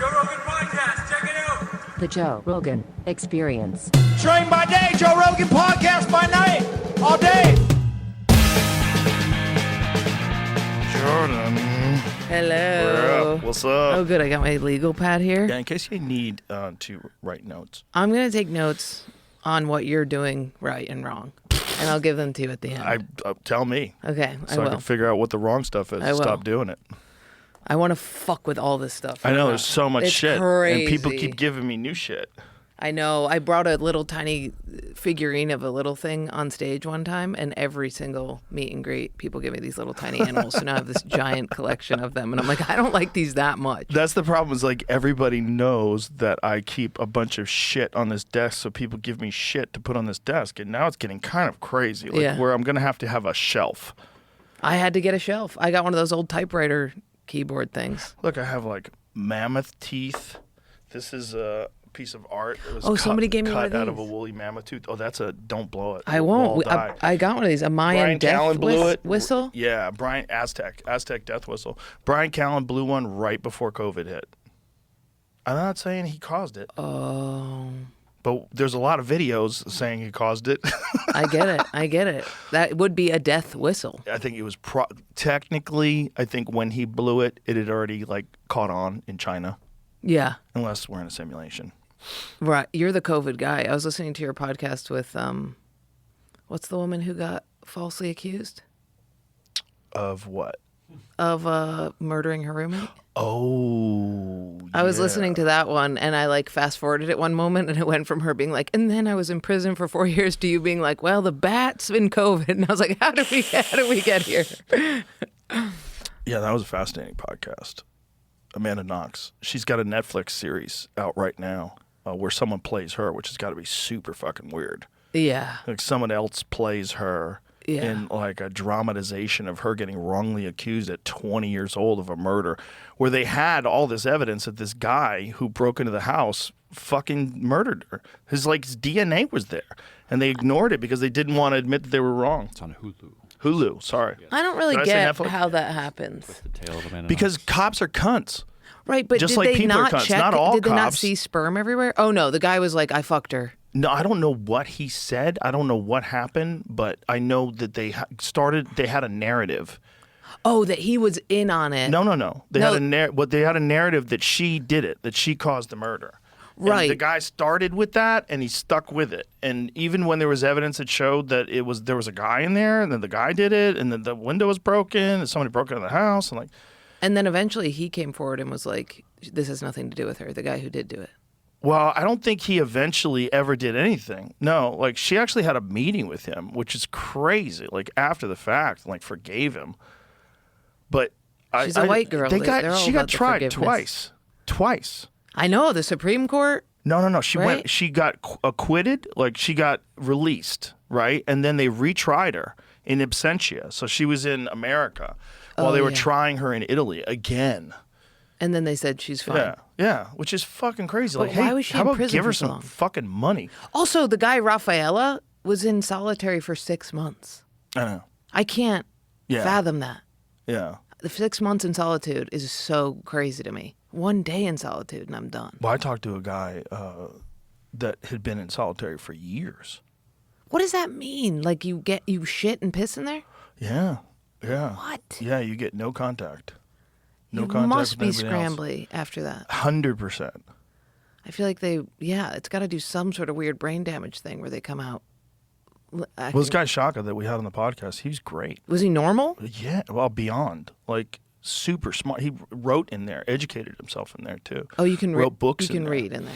Joe Rogan Podcast. Check it out. The Joe Rogan Experience. Train by day, Joe Rogan Podcast by night, all day. Jordan. Hello. We're up. What's up? Oh, good. I got my legal pad here. Yeah, in case you need to write notes. I'm going to take notes on what you're doing right and wrong, and I'll give them to you at the end. Tell me. Okay, So I will. can figure out what the wrong stuff is I and will. stop doing it. I want to fuck with all this stuff. I know, there's so much It's shit. crazy. And people keep giving me new shit. I know. I brought a little tiny figurine of a little thing on stage one time, and every single meet and greet, people give me these little tiny animals. So now I have this giant collection of them, and I'm like, I don't like these that much. That's the problem, is like everybody knows that I keep a bunch of shit on this desk, so people give me shit to put on this desk, and now it's getting kind of crazy, like Yeah. where I'm going to have a shelf. I had to get a shelf. I got one of those old typewriter keyboard things. Look, I have like mammoth teeth. This is a piece of art. It was somebody gave me cut one of out of a these. woolly mammoth tooth. Oh, that's a don't blow it. I We'll all won't. die. I got one of these. A Mayan Brian Callen death blew it. whistle. Yeah, Brian Aztec death whistle. Brian Callen blew one right before COVID hit. I'm not saying he caused it, Oh, but there's a lot of videos saying he caused it. I get it. I get it. That would be a death whistle. I think it was technically. I think when he blew it, it had already like caught on in China, Yeah. unless we're in a simulation. Right. You're the COVID guy. I was listening to your podcast with what's the woman who got falsely accused Of what? of murdering her roommate? Oh, I was yeah. listening to that one, and I like fast forwarded it one moment, and it went from her being like, and then I was in prison for 4 years, to you being like, well, the bat's been COVID, and I was like, how do we get here? Yeah, that was a fascinating podcast. Amanda Knox. She's got a Netflix series out right now where someone plays her, which has got to be super fucking weird. Yeah. Like someone else plays her Yeah. in like a dramatization of her getting wrongly accused at 20 years old of a murder, where they had all this evidence that this guy who broke into the house fucking murdered her. His DNA was there, and they ignored it because they didn't want to admit that they were wrong. It's on Hulu. Hulu, sorry. I don't really Did I say get Netflix? how that happens. The tale of Amanda Because Knox. cops are cunts. Right, but Just did like they people are not cunts. check? Not all did they not cops. see sperm everywhere? Oh no, the guy was like, I fucked her. No, I don't know what he said. I don't know what happened, but I know that they they had a narrative. Oh, that he was in on it. No. They No. had a narrative that she did it, that she caused the murder. And Right. the guy started with that, and he stuck with it. And even when there was evidence that showed that there was a guy in there, and then the guy did it, and then the window was broken, and somebody broke into the house, and And then eventually he came forward and was like, this has nothing to do with her, the guy who did do it. well, I don't think he eventually ever did anything. No, she actually had a meeting with him, which is crazy. After the fact, and forgave him. But She's a white girl. They're all she about got the tried forgiveness. twice. I know, the Supreme Court. No. She Right? she got acquitted. She got released, right? And then they retried her in absentia. So she was in America while they were yeah. trying her in Italy again. And then they said she's fine. Yeah, which is fucking crazy. But Hey, why was she how in about prison give her for so some long? fucking money? Also, the guy, Rafaela, was in solitary for 6 months. I know. I can't Yeah. fathom that. Yeah. The 6 months in solitude is so crazy to me. 1 day in solitude and I'm done. Well, I talked to a guy that had been in solitary for years. What does that mean? You shit and piss in there? Yeah. What? Yeah, you get no contact. No you contact must with be anybody else. scrambly after that. 100%. I feel like it's got to do some sort of weird brain damage thing where they come out. Well, this guy Shaka that we had on the podcast, he was great. Was he normal? Yeah, well, beyond. Super smart. He wrote in there, educated himself in there, too. Oh, you can wrote books You in can there. read in there.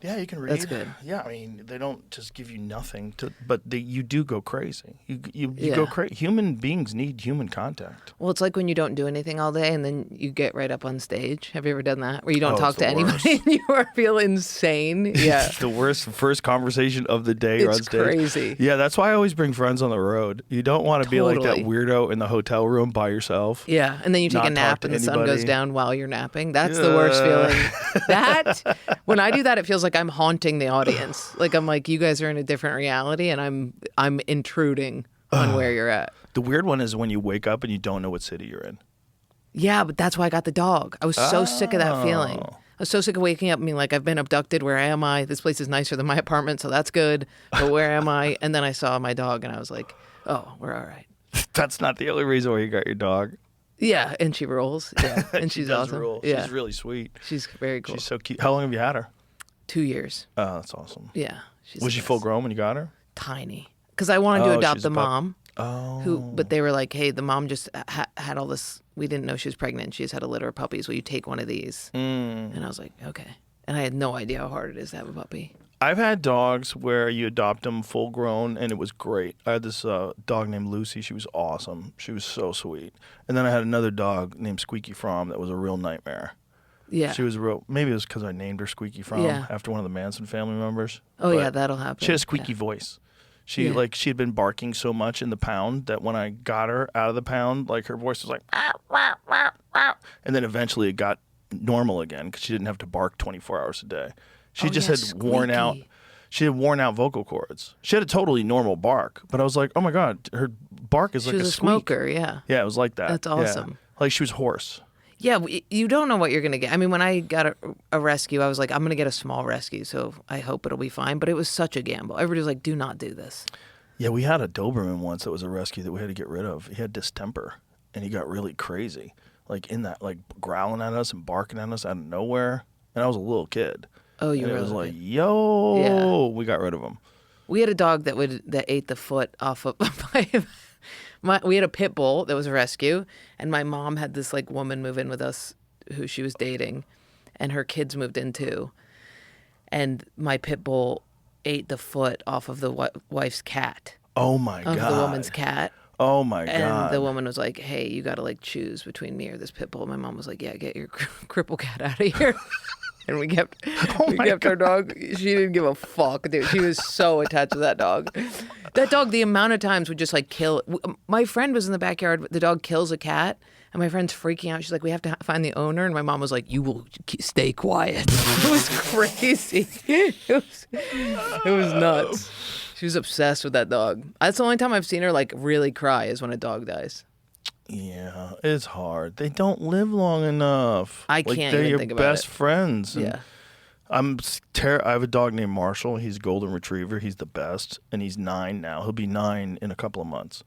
Yeah, you can read. That's good. Yeah, I mean, they don't just give you nothing, but you do go crazy. You Yeah. go crazy. Human beings need human contact. Well, it's like when you don't do anything all day and then you get right up on stage. Have you ever done that? Where you don't Oh, talk it's to the anybody worst. and feel insane? Yeah. It's the worst first conversation of the day It's on stage. crazy. Yeah, that's why I always bring friends on the road. You don't want to be like that Totally. weirdo in the hotel room by yourself. Yeah, and then you take Not a nap talk to and the sun goes anybody. down while you're napping. That's the worst feeling. When I do that, it feels like I'm haunting the audience. I'm like, you guys are in a different reality, and I'm intruding on where you're at. The weird one is when you wake up and you don't know what city you're in. Yeah, but that's why I got the dog. I was so sick of that feeling. was so sick of waking up and being like, I've been abducted. Where am I? This place is nicer than my apartment, so that's good. But where am I? And then I saw my dog, and I was like, oh, we're all right. That's not the only reason why you got your dog. Yeah, and she rolls. Yeah, and She she's does awesome. rule. Yeah, She's really sweet. she's very cool. She's so cute. How long have you had her? 2 years. Oh, that's awesome. Yeah. Was she full grown when you got her? Tiny. Because I wanted to adopt she's the a pup. mom. Oh. But they were like, hey, the mom just had all this. We didn't know she was pregnant. She just had a litter of puppies. Will you take one of these? And I was like, okay. And I had no idea how hard it is to have a puppy. I've had dogs where you adopt them full grown, and it was great. I had this dog named Lucy. She was awesome. She was so sweet. And then I had another dog named Squeaky Fromm that was a real nightmare. Yeah. She was maybe it was because I named her Squeaky Fromm Yeah. after one of the Manson family members. Oh, But yeah, that'll happen. She had a squeaky Yeah. voice. She had been barking so much in the pound that when I got her out of the pound, like her voice was like, "Ow, wow, wow, wow." And then eventually it got normal again because she didn't have to bark 24 hours a day. She Oh, just yeah, had worn out. squeaky. She had worn out vocal cords. She had a totally normal bark, but I was like, oh my god, her bark is She like was a a squeak. smoker, yeah. Yeah, it was like that. That's Yeah. awesome. Like she was hoarse. Yeah, you don't know what you're going to get. I mean, when I got a rescue, I was like, I'm going to get a small rescue, so I hope it'll be fine. But it was such a gamble. Everybody was like, do not do this. Yeah, we had a Doberman once that was a rescue that we had to get rid of. He had distemper, and he got really crazy, like in that, like growling at us and barking at us out of nowhere. And I was a little kid. Oh, you and were it was a like, kid. yo, we got rid of him. We had a dog that ate the foot off of we had a pit bull that was a rescue, and my mom had this like woman move in with us who she was dating, and her kids moved in too. And my pit bull ate the foot off of the wife's cat, Oh my of god. the woman's cat. Oh my And god. the woman was like, hey, you got to like choose between me or this pit bull. My mom was like, yeah, get your cripple cat out of here. And we kept our dog. She didn't give a fuck, dude. She was so attached to that dog. That dog, the amount of times would just like kill. My friend was in the backyard. The dog kills a cat, and my friend's freaking out. She's like, we have to find the owner. And my mom was like, you will stay quiet. It was crazy. It was nuts. She was obsessed with that dog. That's the only time I've seen her like really cry is when a dog dies. Yeah, it's hard. They don't live long enough. I Like, can't they're even your think about best it. friends. And Yeah. I have a dog named Marshall. He's a golden retriever. He's the best, and he's 9 now. He'll be 9 in a couple of months.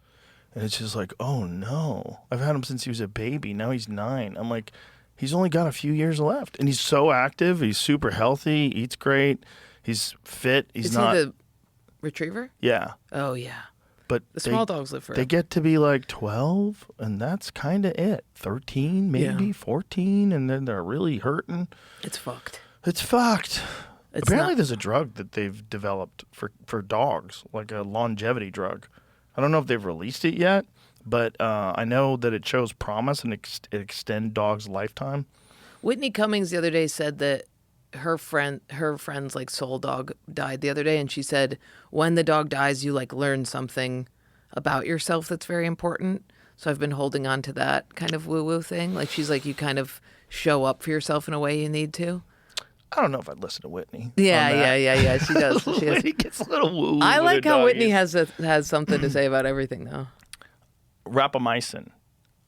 And it's just like, oh no. I've had him since he was a baby. Now he's 9. I'm like, he's only got a few years left. And he's so active. He's super healthy. Eats great. He's fit. He's Is not. he the retriever? Yeah. Oh, yeah. But The small dogs live forever. They get to be like 12, and that's kind of it. 13, maybe, Yeah. 14, and then they're really hurting. It's fucked. It's fucked. It's Apparently, not- there's a drug that they've developed for dogs, like a longevity drug. I don't know if they've released it yet, but I know that it shows promise and it extend dogs' lifetime. Whitney Cummings the other day said that her friend's like soul dog died the other day, and she said when the dog dies, you like learn something about yourself that's very important. So I've been holding on to that kind of woo-woo thing. Like she's like, you kind of show up for yourself in a way you need to. I don't know if I'd listen to Whitney. Yeah, on that. yeah. She does. She does. Whitney gets a little woo. I with like her how Whitney doggies. has something to say about everything though. Rapamycin.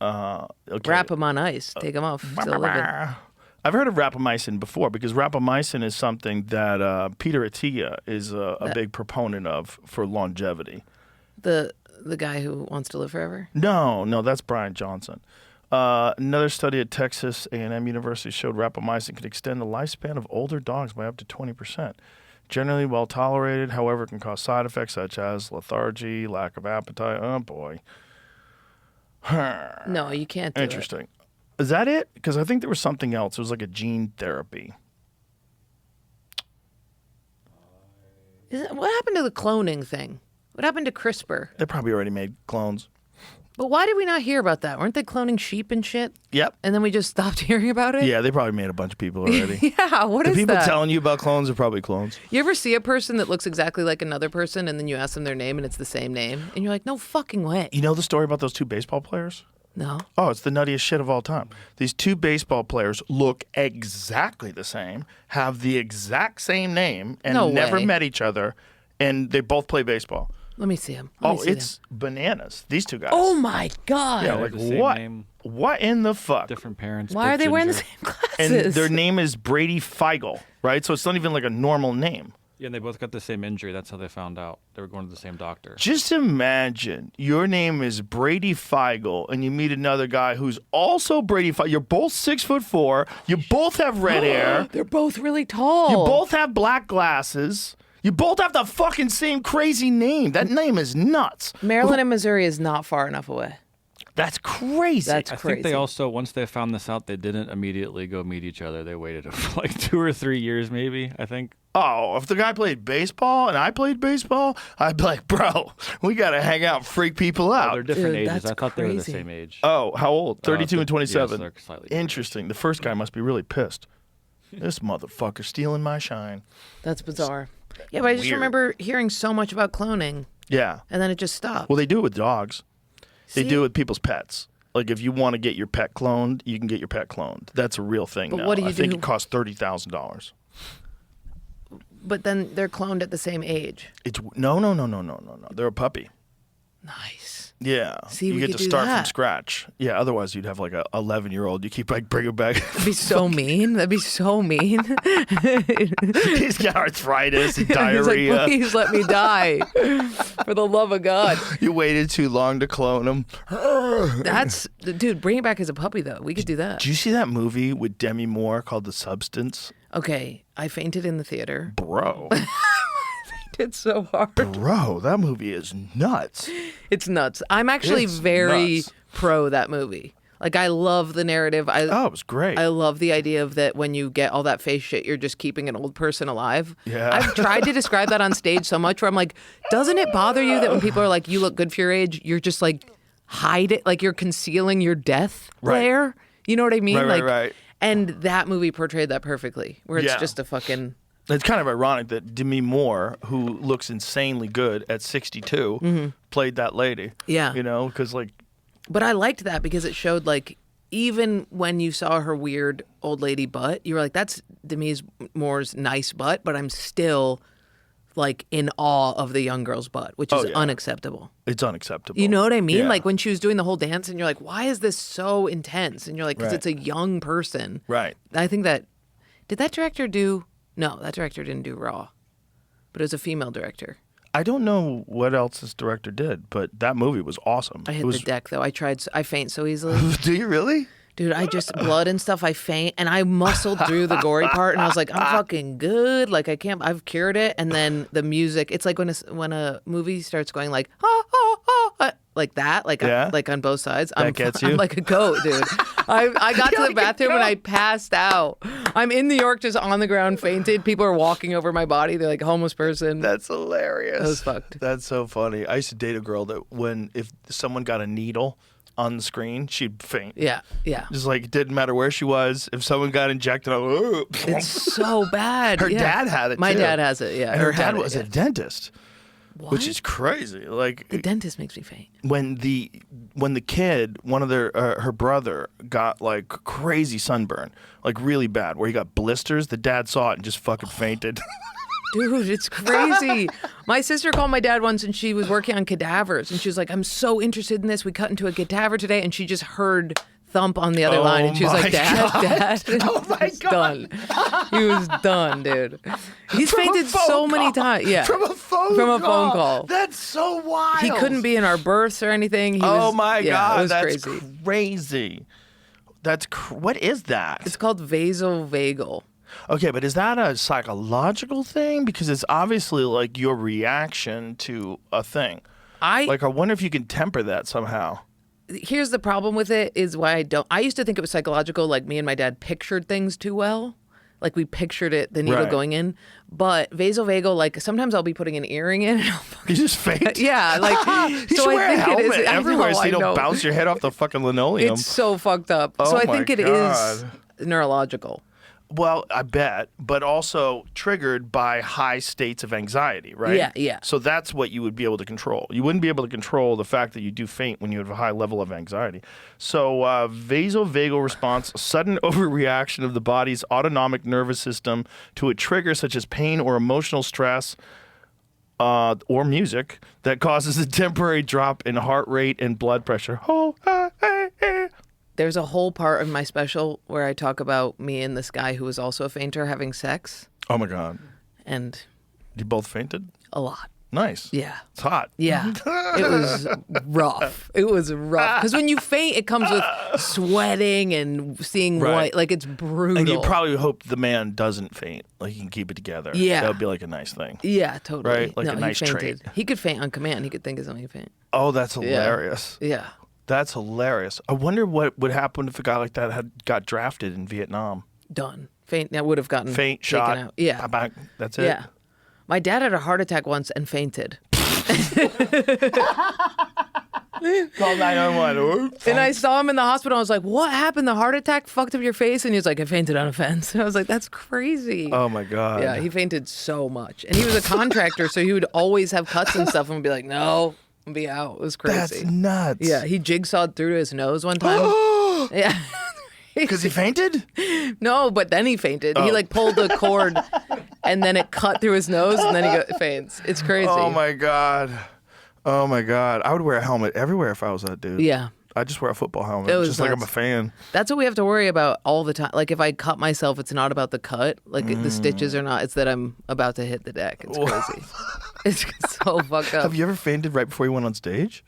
Okay. Wrap them on ice. Take them off. Still living. I've heard of rapamycin before because rapamycin is something that Peter Attia is a big proponent of for longevity. The guy who wants to live forever. No, that's Brian Johnson. Another study at Texas A&M University showed rapamycin could extend the lifespan of older dogs by up to 20%. Generally well tolerated, however, it can cause side effects such as lethargy, lack of appetite. Oh boy. No, you can't do it. Interesting. Is that it? Because I think there was something else. It was like a gene therapy. What happened to the cloning thing? What happened to CRISPR? They probably already made clones. But why did we not hear about that? Weren't they cloning sheep and shit? Yep. And then we just stopped hearing about it? Yeah, they probably made a bunch of people already. Yeah, what The is people that? telling you about clones are probably clones. You ever see a person that looks exactly like another person and then you ask them their name and it's the same name? And you're like, no fucking way. You know the story about those 2 baseball players? No. Oh, it's the nuttiest shit of all time. These 2 baseball players look exactly the same, have the exact same name, and No never way. met each other, and they both play baseball. Let me see him. Oh, it's bananas. These 2 guys. Oh my God. Yeah, like the same what? name. What in the fuck? Different parents. Why are they wearing the same And glasses? their name is Brady Feigl, right? So it's not even like a normal name. Yeah, and they both got the same injury. That's how they found out. They were going to the same doctor. Just imagine your name is Brady Feigl and you meet another guy who's also Brady Feigl. You're both 6'4". You both have red hair. They're both really tall. You both have black glasses. You both have the fucking same crazy name. That name is nuts. Maryland and Missouri is not far enough away. That's crazy. That's I crazy. think they also, once they found this out, they didn't immediately go meet each other. They waited for like 2 or 3 years, maybe, I think. Oh, if the guy played baseball and I played baseball, I'd be like, bro, we got to hang out and freak people Oh, out. they're different Dude, ages. that's I thought they were the crazy. same age. Oh, how old? 32 and 27. Yes, they're slightly different. Interesting. The first guy must be really pissed. This motherfucker stealing my shine. That's bizarre. Yeah, but I just Weird. remember hearing so much about cloning, Yeah. and then it just stopped. Well, they do it with dogs. They See? do it with people's pets. Like, if you want to get your pet cloned, you can get your pet cloned. That's a real thing But now. what do you I think do? it costs $30,000. But then they're cloned at the same age. It's no. They're a puppy. Nice. Yeah. See, you we get could to do start that. from scratch. Yeah, otherwise you'd have like a 11-year-old. You keep like bringing back. That'd be so mean. That'd be so mean. He's got arthritis and He's diarrhea. like, please let me die. For the love of God. You waited too long to clone him. That's, dude, bring it back as a puppy, though. We could do that. Did you see that movie with Demi Moore called The Substance? Okay, I fainted in the theater. Bro. It's so hard. Bro, that movie is nuts. It's nuts. I'm actually It's very nuts. pro that movie. Like, I love the narrative. Oh, it was great. I love the idea of that when you get all that face shit, you're just keeping an old person alive. Yeah. I've tried to describe that on stage so much where I'm like, doesn't it bother you that when people are like, you look good for your age, you're just like, hide it, like you're concealing your death Right. there? You know what I mean? Right, like, right. And that movie portrayed that perfectly, where it's Yeah. just a fucking... It's kind of ironic that Demi Moore, who looks insanely good at 62, played that lady. Yeah. You know, because like, But I liked that because it showed like, even when you saw her weird old lady butt, you were like, that's Demi Moore's nice butt, but I'm still like in awe of the young girl's butt, which is yeah. unacceptable. it's unacceptable. You know what I mean? Yeah. Like when she was doing the whole dance and you're like, why is this so intense? And you're like, because Right. it's a young person. Right. I think that, did that director do, no, that director didn't do Raw, but it was a female director. I don't know what else this director did, but that movie was awesome. I It hit was, the deck though. I faint so easily. Do you really? Dude, I just blood and stuff. I faint, and I muscled through the gory part, and I was like, I'm fucking good. Like I can't. I've cured it. And then the music. It's like when a movie starts going like like that, like Yeah. like on both sides. Gets you? I'm like a goat, dude. I got to You're the like a bathroom and goat. I passed out. I'm in New York, just on the ground, fainted. People are walking over my body. They're like a homeless person. That's hilarious. That was fucked. That's so funny. I used to date a girl that if someone got a needle on the screen, she'd faint. Yeah. Just like it didn't matter where she was. If someone got injected, It's so bad. her yeah. dad had it. My too. dad has it. Yeah. And her had dad it, was yeah. a dentist, What? which is crazy. Like The dentist makes me faint. when the kid, one of their her brother got like crazy sunburn, like really bad, where he got blisters. The dad saw it and just fucking fainted. Dude, it's crazy. My sister called my dad once and she was working on cadavers and she was like, I'm so interested in this. We cut into a cadaver today and she just heard thump on the other line and she was my like, Dad, God. Dad. Oh my He's God. done. He was done, dude. He's From a fainted phone so many call. times. Yeah. From a phone call. That's so wild. He couldn't be in our births or anything. He Oh was, my yeah, God, it was that's crazy. crazy. What is that? It's called vasovagal. Okay, but is that a psychological thing? Because it's obviously like your reaction to a thing. I wonder if you can temper that somehow. Here's the problem with it is why I used to think it was psychological, like me and my dad pictured things too well. Like we pictured it, the needle Right. going in. But vasovagal, like sometimes I'll be putting an earring in and I'll You just faint. yeah, like You should wear a helmet I everywhere know, so you I don't know. bounce your head off the fucking linoleum. It's so fucked up. Oh So I my think it is God. neurological. Well, I bet, but also triggered by high states of anxiety, right? Yeah, yeah. So that's what you would be able to control. You wouldn't be able to control the fact that you do faint when you have a high level of anxiety. So vasovagal response, sudden overreaction of the body's autonomic nervous system to a trigger such as pain or emotional stress or music that causes a temporary drop in heart rate and blood pressure. Oh, There's a whole part of my special where I talk about me and this guy who was also a fainter having sex, Oh my God. and You both fainted? a lot. Nice. Yeah. It's hot. Yeah. It was rough. It was rough. Because when you faint, it comes with sweating and seeing Right. white. Like, it's brutal. And you probably hope the man doesn't faint. Like he can keep it together. Yeah. That would be like a nice thing. Yeah, totally. Right? Like no, a nice he fainted. trait. He could faint on command. He could think of something to faint. Oh, that's hilarious. Yeah. That's hilarious. I wonder what would happen if a guy like that had got drafted in Vietnam. Done. Faint. That would have gotten Faint, taken shot. out. Yeah. Bang, that's it. Yeah. My dad had a heart attack once and fainted. Call 911. And I saw him in the hospital. I was like, what happened? The heart attack fucked up your face? And he was like, I fainted on a fence. And I was like, that's crazy. Oh my God. Yeah, he fainted so much. And he was a contractor, so he would always have cuts and stuff and be like, no, I'll be out. It was crazy. That's nuts. Yeah, he jigsawed through to his nose one time. Yeah. Because he fainted? No, but then he fainted. He like pulled the cord and then it cut through his nose and then he faints. It's crazy. Oh my God. Oh my God. I would wear a helmet everywhere if I was that dude. Yeah. I'd just wear a football helmet. It was Just like I'm a nuts. fan. That's what we have to worry about all the time. Like if I cut myself, it's not about the cut. Like the stitches are not. It's that I'm about to hit the deck. It's crazy. It's so fucked up. Have you ever fainted right before you went on stage?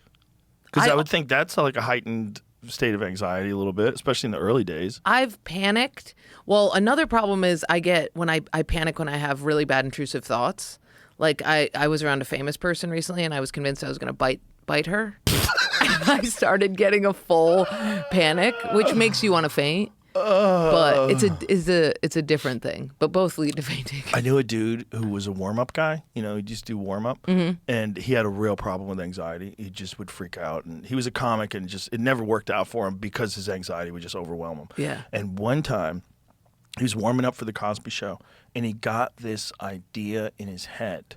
Because I- I would think that's like a heightened state of anxiety a little bit, especially in the early days. I've panicked. Well, another problem is I get when I panic when I have really bad intrusive thoughts. Like I was around a famous person recently and I was convinced I was going to bite her. And I started getting a full panic, which makes you want to faint. But it's a different thing. But both lead to fainting. I knew a dude who was a warm-up guy. You know, he'd just do warm-up. And he had a real problem with anxiety. He just would freak out. And he was a comic and just it never worked out for him because his anxiety would just overwhelm him. Yeah. And one time, he was warming up for the Cosby Show. And he got this idea in his head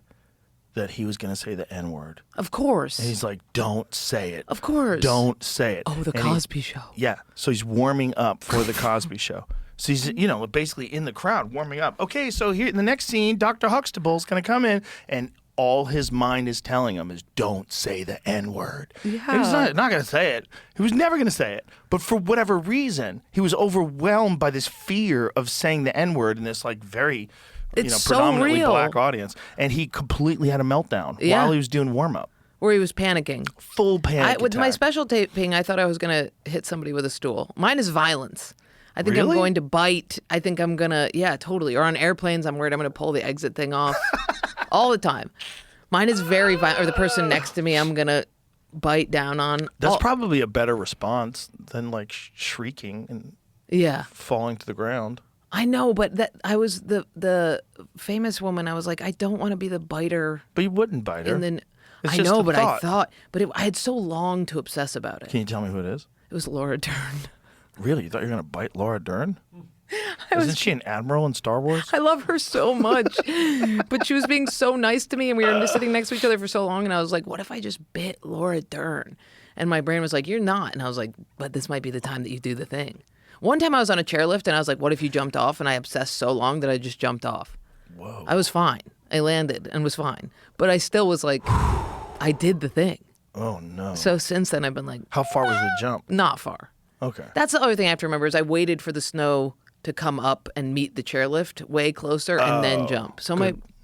that he was going to say the N-word. Of course. And he's like, don't say it. Of course. Don't say it. Oh, the And he- Cosby Show. Yeah. So he's warming up for the Cosby Show. So he's, you know, basically in the crowd warming up. Okay, so here in the next scene, Dr. Huxtable's going to come in, and all his mind is telling him is, don't say the N-word. Yeah. And he's not going to say it. He was never going to say it. But for whatever reason, he was overwhelmed by this fear of saying the N-word in this, like, very, It's so predominantly real. black audience. And he completely had a meltdown Yeah. while he was doing warm-up. Where he was panicking. Full panic With my attack. special taping, I thought I was going to hit somebody with a stool. Mine is violence. I think I'm Really? going to bite. I think I'm going to, yeah, totally. Or on airplanes, I'm worried I'm going to pull the exit thing off all the time. Mine is very violent. Or the person next to me, I'm going to bite down on. That's Oh, probably a better response than like shrieking and yeah. falling to the ground. I know, but that I was the famous woman. I was like, I don't want to be the biter. But you wouldn't bite her. And then It's I just know, a but thought. I thought, but I had so long to obsess about it. Can you tell me who it is? It was Laura Dern. Really? You thought you were going to bite Laura Dern? Isn't she an admiral in Star Wars? I love her so much, but she was being so nice to me, and we were just sitting next to each other for so long, and I was like, what if I just bit Laura Dern? And my brain was like, you're not. And I was like, but this might be the time that you do the thing. One time I was on a chairlift, and I was like, what if you jumped off? And I obsessed so long that I just jumped off. Whoa. I was fine. I landed and was fine. But I still was like, I did the thing. Oh, no. So since then, I've been like, How far was the jump? not far. Okay. That's the other thing I have to remember is I waited for the snow to come up and meet the chairlift way closer and then jump. So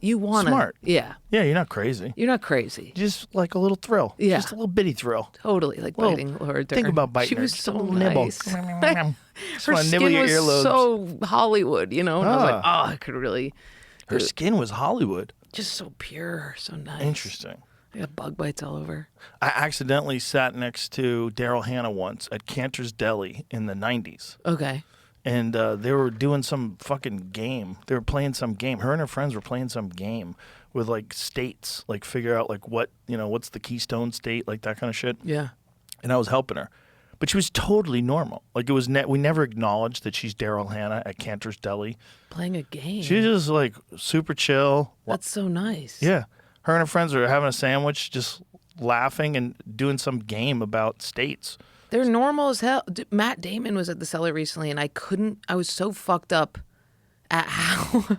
you want to. Smart. Yeah. Yeah, you're not crazy. You're not crazy. Just like a little thrill. Yeah. Just a little bitty thrill. Totally. Like Well, biting Laura Dern. Think about biting She her. was Just so a little nibble. nice. Just Her want to nibble skin your was earlobes. so Hollywood, you know? And I was like, Ah. oh, I could really. Her skin was Hollywood. Just so pure, so nice. Interesting. I got bug bites all over. I accidentally sat next to Daryl Hannah once at Cantor's Deli in the 90s. Okay. And they were doing some fucking game. They were playing some game. Her and her friends were playing some game with like states, like figure out like what, what's the Keystone State, like that kind of shit. Yeah. And I was helping her. But she was totally normal. Like it was we never acknowledged that she's Daryl Hannah at Cantor's Deli. Playing a game. She's just like super chill. That's so nice. Yeah. Her and her friends are having a sandwich, just laughing and doing some game about states. They're normal as hell. Matt Damon was at the cellar recently, and I was so fucked up at how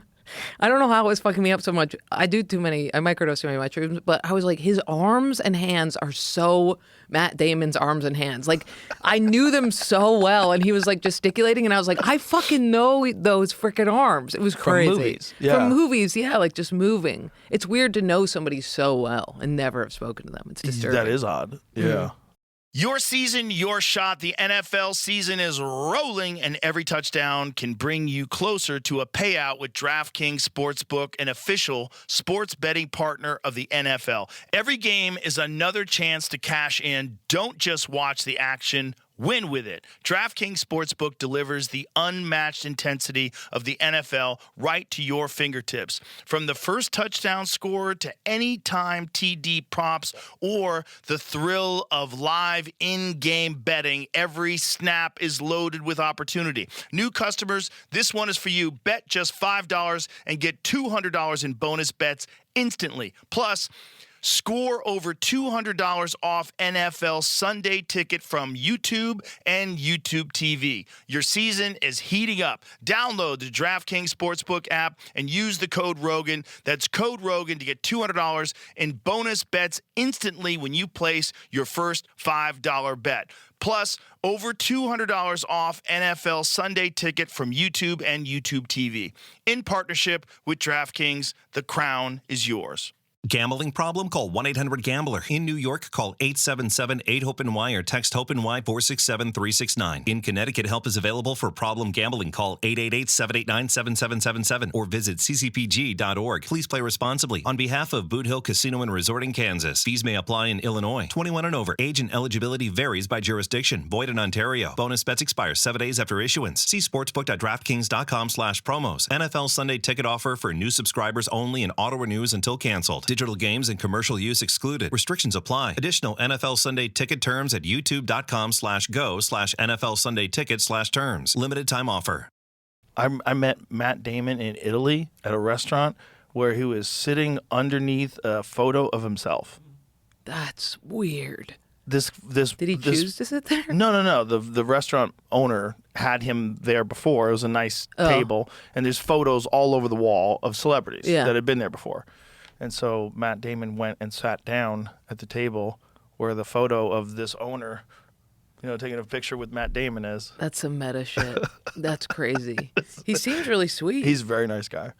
I don't know how it was fucking me up so much. I microdose too many mushrooms, but I was like, his arms and hands are so Matt Damon's arms and hands. Like, I knew them so well, and he was like gesticulating, and I was like, I fucking know those freaking arms. It was crazy. From movies, yeah. From movies, yeah, like just moving. It's weird to know somebody so well and never have spoken to them. It's disturbing. That is odd. Yeah. Your season, your shot. The NFL season is rolling, and every touchdown can bring you closer to a payout with DraftKings Sportsbook, an official sports betting partner of the NFL. Every game is another chance to cash in. Don't just watch the action. Win with it. DraftKings Sportsbook delivers the unmatched intensity of the NFL right to your fingertips. From the first touchdown score to anytime TD props or the thrill of live in-game betting, every snap is loaded with opportunity. New customers, this one is for you. Bet just $5 and get $200 in bonus bets instantly. Plus, score over $200 off NFL Sunday Ticket from YouTube and YouTube TV. Your season is heating up. Download the DraftKings Sportsbook app and use the code Rogan. That's code Rogan to get $200 in bonus bets instantly when you place your first $5 bet. Plus, over $200 off NFL Sunday Ticket from YouTube and YouTube TV. In partnership with DraftKings, the crown is yours. Gambling problem? Call 1-800-GAMBLER. In New York, call 877-8-HOPE-NY or text HOPE-NY 467-369. In Connecticut, help is available for problem gambling. Call 888-789-7777 or visit ccpg.org. Please play responsibly. On behalf of Boot Hill Casino and Resort in Kansas, fees may apply in Illinois. 21 and over. Age and eligibility varies by jurisdiction. Void in Ontario. Bonus bets expire 7 days after issuance. See sportsbook.draftkings.com/promos. NFL Sunday Ticket offer for new subscribers only and auto renews until canceled. Digital games and commercial use excluded. Restrictions apply. Additional NFL Sunday Ticket terms at youtube.com/go/NFL Sunday Ticket/terms. Limited time offer. I met Matt Damon in Italy at a restaurant where he was sitting underneath a photo of himself. That's weird. Did he choose to sit there? No. The restaurant owner had him there before. It was a nice table, and there's photos all over the wall of celebrities that had been there before. And so Matt Damon went and sat down at the table where the photo of this owner, taking a picture with Matt Damon is. That's some meta shit. That's crazy. He seems really sweet. He's a very nice guy.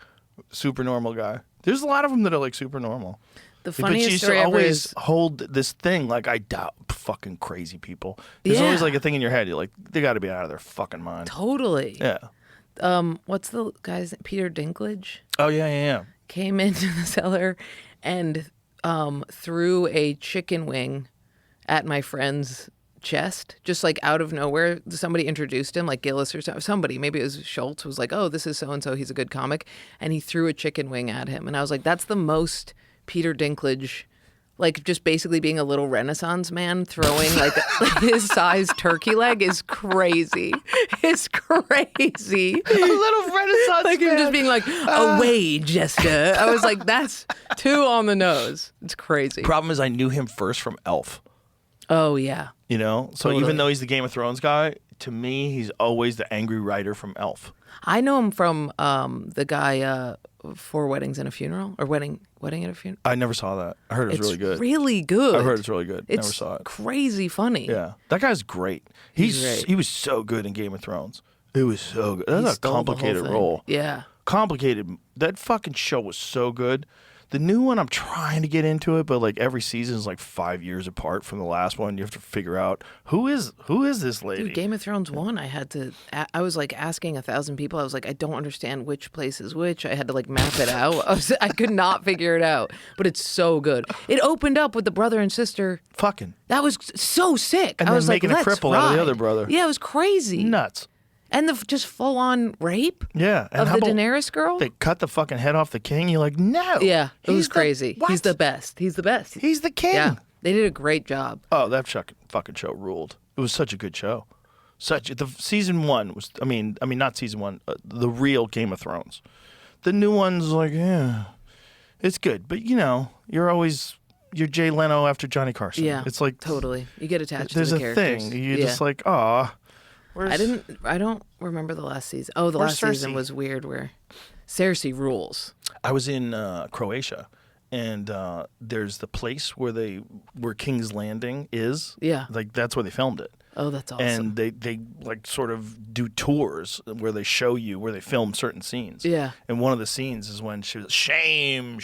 Super normal guy. There's a lot of them that are like super normal. The funniest story ever is always hold this thing like I doubt fucking crazy people. There's always like a thing in your head. You're like, they got to be out of their fucking mind. Totally. Yeah. What's the guy's Peter Dinklage? Oh yeah. Came into the cellar and threw a chicken wing at my friend's chest, just like out of nowhere. Somebody introduced him, like Gillis or somebody, maybe it was Schultz, was like, oh, this is so-and-so, he's a good comic. And he threw a chicken wing at him. And I was like, that's the most Peter Dinklage, like just basically being a little Renaissance man throwing like his size turkey leg is crazy. It's crazy. A little Renaissance like man. Him just being like, away, Jester. I was like, that's too on the nose. It's crazy. Problem is I knew him first from Elf. Oh, yeah. So Totally. even though he's the Game of Thrones guy, to me, he's always the angry writer from Elf. I know him from the guy 4 Weddings and a Funeral, or Wedding at a Funeral. I never saw that. I heard it was really good. Really good. I heard it's really good. It's never saw it. Crazy funny. Yeah. That guy's great. He's He was so good in Game of Thrones. It was so good. That's He a stole the whole complicated thing. role. Yeah. Complicated. That fucking show was so good. The new one, I'm trying to get into it, but like every season is like 5 years apart from the last one. You have to figure out who is this lady. Dude, Game of Thrones 1, I was like asking 1,000 people. I was like, I don't understand which place is which. I had to like map it out. I could not figure it out, but it's so good. It opened up with the brother and sister. Fucking. That was so sick. And I then was making like, a let's cripple out of the ride. other brother. Yeah, it was crazy. Nuts. And the just full-on rape Yeah. And of how the about Daenerys girl. They cut the fucking head off the king. You're like, no. Yeah, it was He's crazy. What? He's the best. He's the best. He's the king. Yeah, they did a great job. Oh, that fucking show ruled. It was such a good show. The season 1 was. I mean, not season 1. The real Game of Thrones. The new one's like, yeah, it's good, but you're Jay Leno after Johnny Carson. Yeah, it's like totally. You get attached there's to the a characters. thing. You're just like, aw. I don't remember the last season. Oh, the last season Cersei? was weird where Cersei rules. I was in Croatia, and there's the place where King's Landing is. Yeah. Like that's where they filmed it. Oh, that's awesome. And they like sort of do tours where they show you where they film certain scenes. Yeah. And one of the scenes is when she was shame, and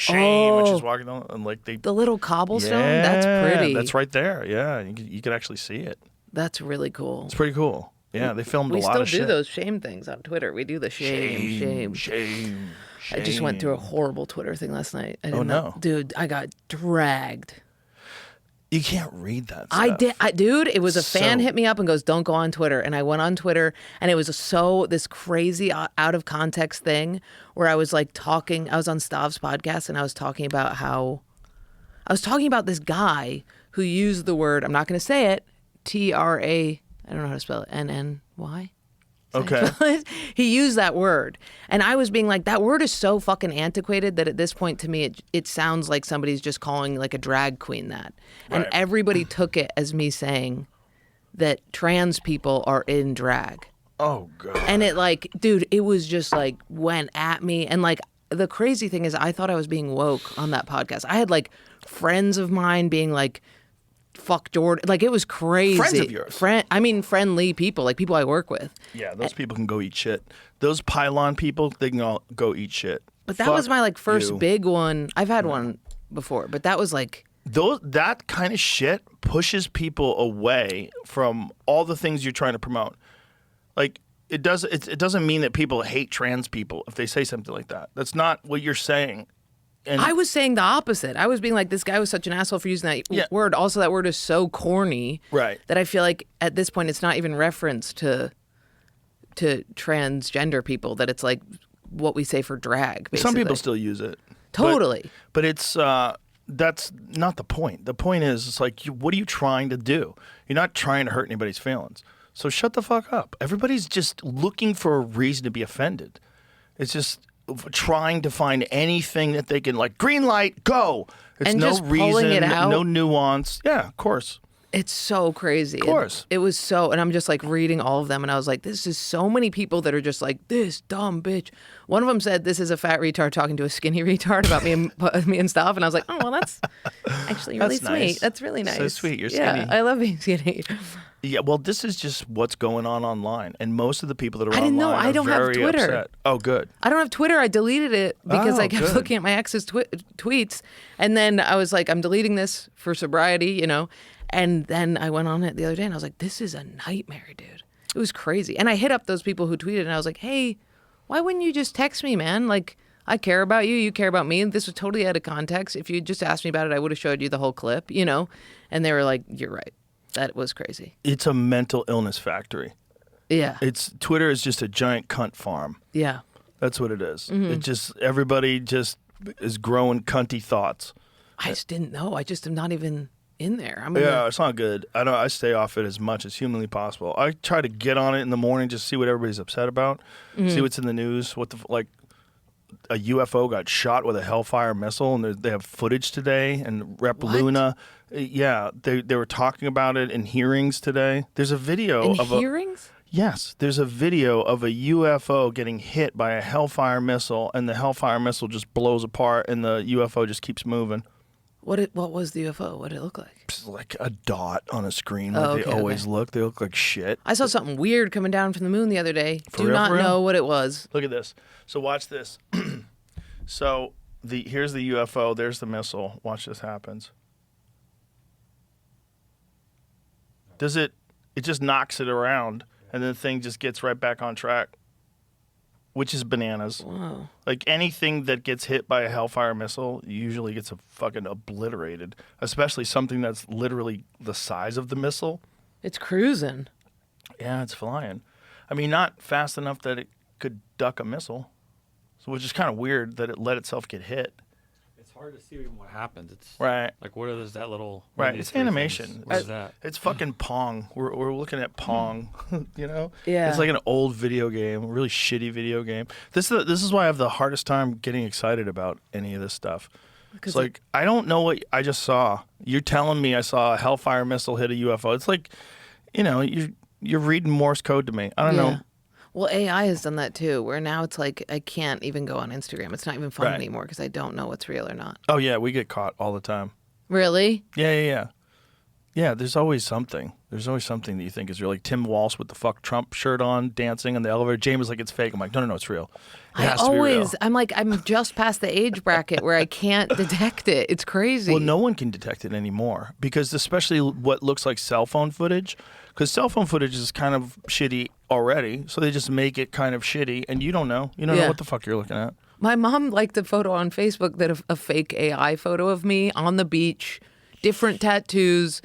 she's walking down and like the little cobblestone. Yeah, That's pretty. That's right there. Yeah, you can actually see it. That's really cool. It's pretty cool. Yeah, they filmed a lot of We shit. still do those shame things on Twitter. We do the shame. I just went through a horrible Twitter thing last night. No. Dude, I got dragged. You can't read that stuff. I did, dude. It was a fan So- hit me up and goes, "Don't go on Twitter." And I went on Twitter, and it was this crazy out of context thing where I was like talking. I was on Stav's podcast, and I was talking about this guy who used the word. I'm not going to say it. TRA. I don't know how to spell it. NNY. Okay. He used that word. And I was being like, that word is so fucking antiquated that at this point to me, it sounds like somebody's just calling like a drag queen that. And Right. everybody took it as me saying that trans people are in drag. Oh god. And it like, dude, it was just like went at me. And like, the crazy thing is I thought I was being woke on that podcast. I had like friends of mine being like, fuck Jordan. Like, it was crazy. Friends of yours? Friendly people, like people I work with. Yeah, those people can go eat shit. Those pylon people, they can all go eat shit. But that was my like first you. big one. I've had one before, but that was like, That kind of shit pushes people away from all the things you're trying to promote. Like it doesn't mean that people hate trans people if they say something like that. That's not what you're saying. And I was saying the opposite. I was being like, this guy was such an asshole for using that Yeah. word. Also, that word is so corny, Right. that I feel like at this point it's not even reference to transgender people. That it's like what we say for drag. Basically. some people still use it. Totally. But it's that's not the point. The point is, it's like, what are you trying to do? You're not trying to hurt anybody's feelings. So shut the fuck up. Everybody's just looking for a reason to be offended. It's just trying to find anything that they can, like, green light, go. It's And no just reason, pulling it out? no nuance. Yeah, of course. It's so crazy. Of course. It was so, and I'm just like reading all of them, and I was like, this is so many people that are just like, this dumb bitch. One of them said, this is a fat retard talking to a skinny retard about me and stuff, and I was like, oh, well, that's actually really That's sweet. nice. That's really nice. So sweet. You're Yeah, skinny. I love being skinny. Yeah, well, this is just what's going on online. And most of the people that are I didn't know. online I are don't have very Twitter. upset. Oh, good. I don't have Twitter. I deleted it because Oh, I kept good. looking at my ex's tweets. And then I was like, I'm deleting this for sobriety, you know? And then I went on it the other day and I was like, this is a nightmare, dude. It was crazy. And I hit up those people who tweeted and I was like, hey, why wouldn't you just text me, man? Like, I care about you. You care about me. This was totally out of context. If you just asked me about it, I would have showed you the whole clip, you know? And they were like, you're right. That was crazy. It's a mental illness factory. Yeah. Twitter is just a giant cunt farm. Yeah. That's what it is. Mm-hmm. It just, everybody just is growing cunty thoughts. I just didn't know. I just am not even in there. Yeah, it's not good. I stay off it as much as humanly possible. I try to get on it in the morning, just see what everybody's upset about, see what's in the news. Like a UFO got shot with a Hellfire missile, and they have footage today. And Rep Luna, yeah, they were talking about it in hearings today. There's a video In of hearings? Yes, there's a video of a UFO getting hit by a Hellfire missile, and the Hellfire missile just blows apart, and the UFO just keeps moving. What was the UFO? What did it look like? It's like a dot on a screen, Oh, like they okay, always okay. look. They look like shit. I saw something weird coming down from the moon the other day. For Do real, not for real? know what it was. Look at this. So watch this. So here's the UFO. There's the missile. Watch this happens. It just knocks it around, and then the thing just gets right back on track, which is bananas. Wow. Like anything that gets hit by a Hellfire missile usually gets fucking obliterated, especially something that's literally the size of the missile. It's cruising. Yeah, it's flying. I mean, not fast enough that it could duck a missile, so which is kind of weird that it let itself get hit. It's hard to see even what happens. It's Right. like, what is that little? Right, it's animation. What is that? It's fucking Pong. We're looking at Pong, you know? Yeah. It's like an old video game, a really shitty video game. This is why I have the hardest time getting excited about any of this stuff. It's like, I don't know what I just saw. You're telling me I saw a Hellfire missile hit a UFO. It's like, you know, you're reading Morse code to me. I don't know. Well, AI has done that too, where now it's like I can't even go on Instagram. It's not even fun Right. anymore because I don't know what's real or not. Oh yeah, we get caught all the time. Really? Yeah. Yeah, there's always something. There's always something that you think is real. Like Tim Walsh with the fuck Trump shirt on, dancing in the elevator. James was like, it's fake. I'm like, no, it's real. It has to be real. I'm just past the age bracket where I can't detect it. It's crazy. Well, no one can detect it anymore because especially what looks like cell phone footage, because cell phone footage is kind of shitty already. So they just make it kind of shitty and you don't know. You don't know what the fuck you're looking at. My mom liked a photo on Facebook that a fake AI photo of me on the beach, different tattoos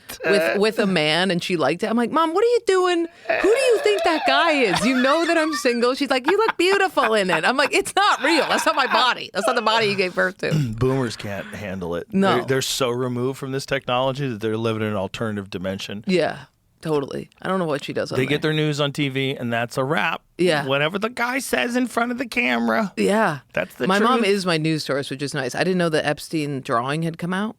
with a man, and she liked it. I'm like, Mom, what are you doing? Who do you think that guy is? You know that I'm single. She's like, you look beautiful in it. I'm like, it's not real. That's not my body. That's not the body you gave birth to. Boomers can't handle it. No. They're so removed from this technology that they're living in an alternative dimension. Yeah, totally. I don't know what she does on They there. get their news on TV, and that's a wrap. Yeah. Whatever the guy says in front of the camera. Yeah. That's the My mom truth. is my news source, which is nice. I didn't know the Epstein drawing had come out.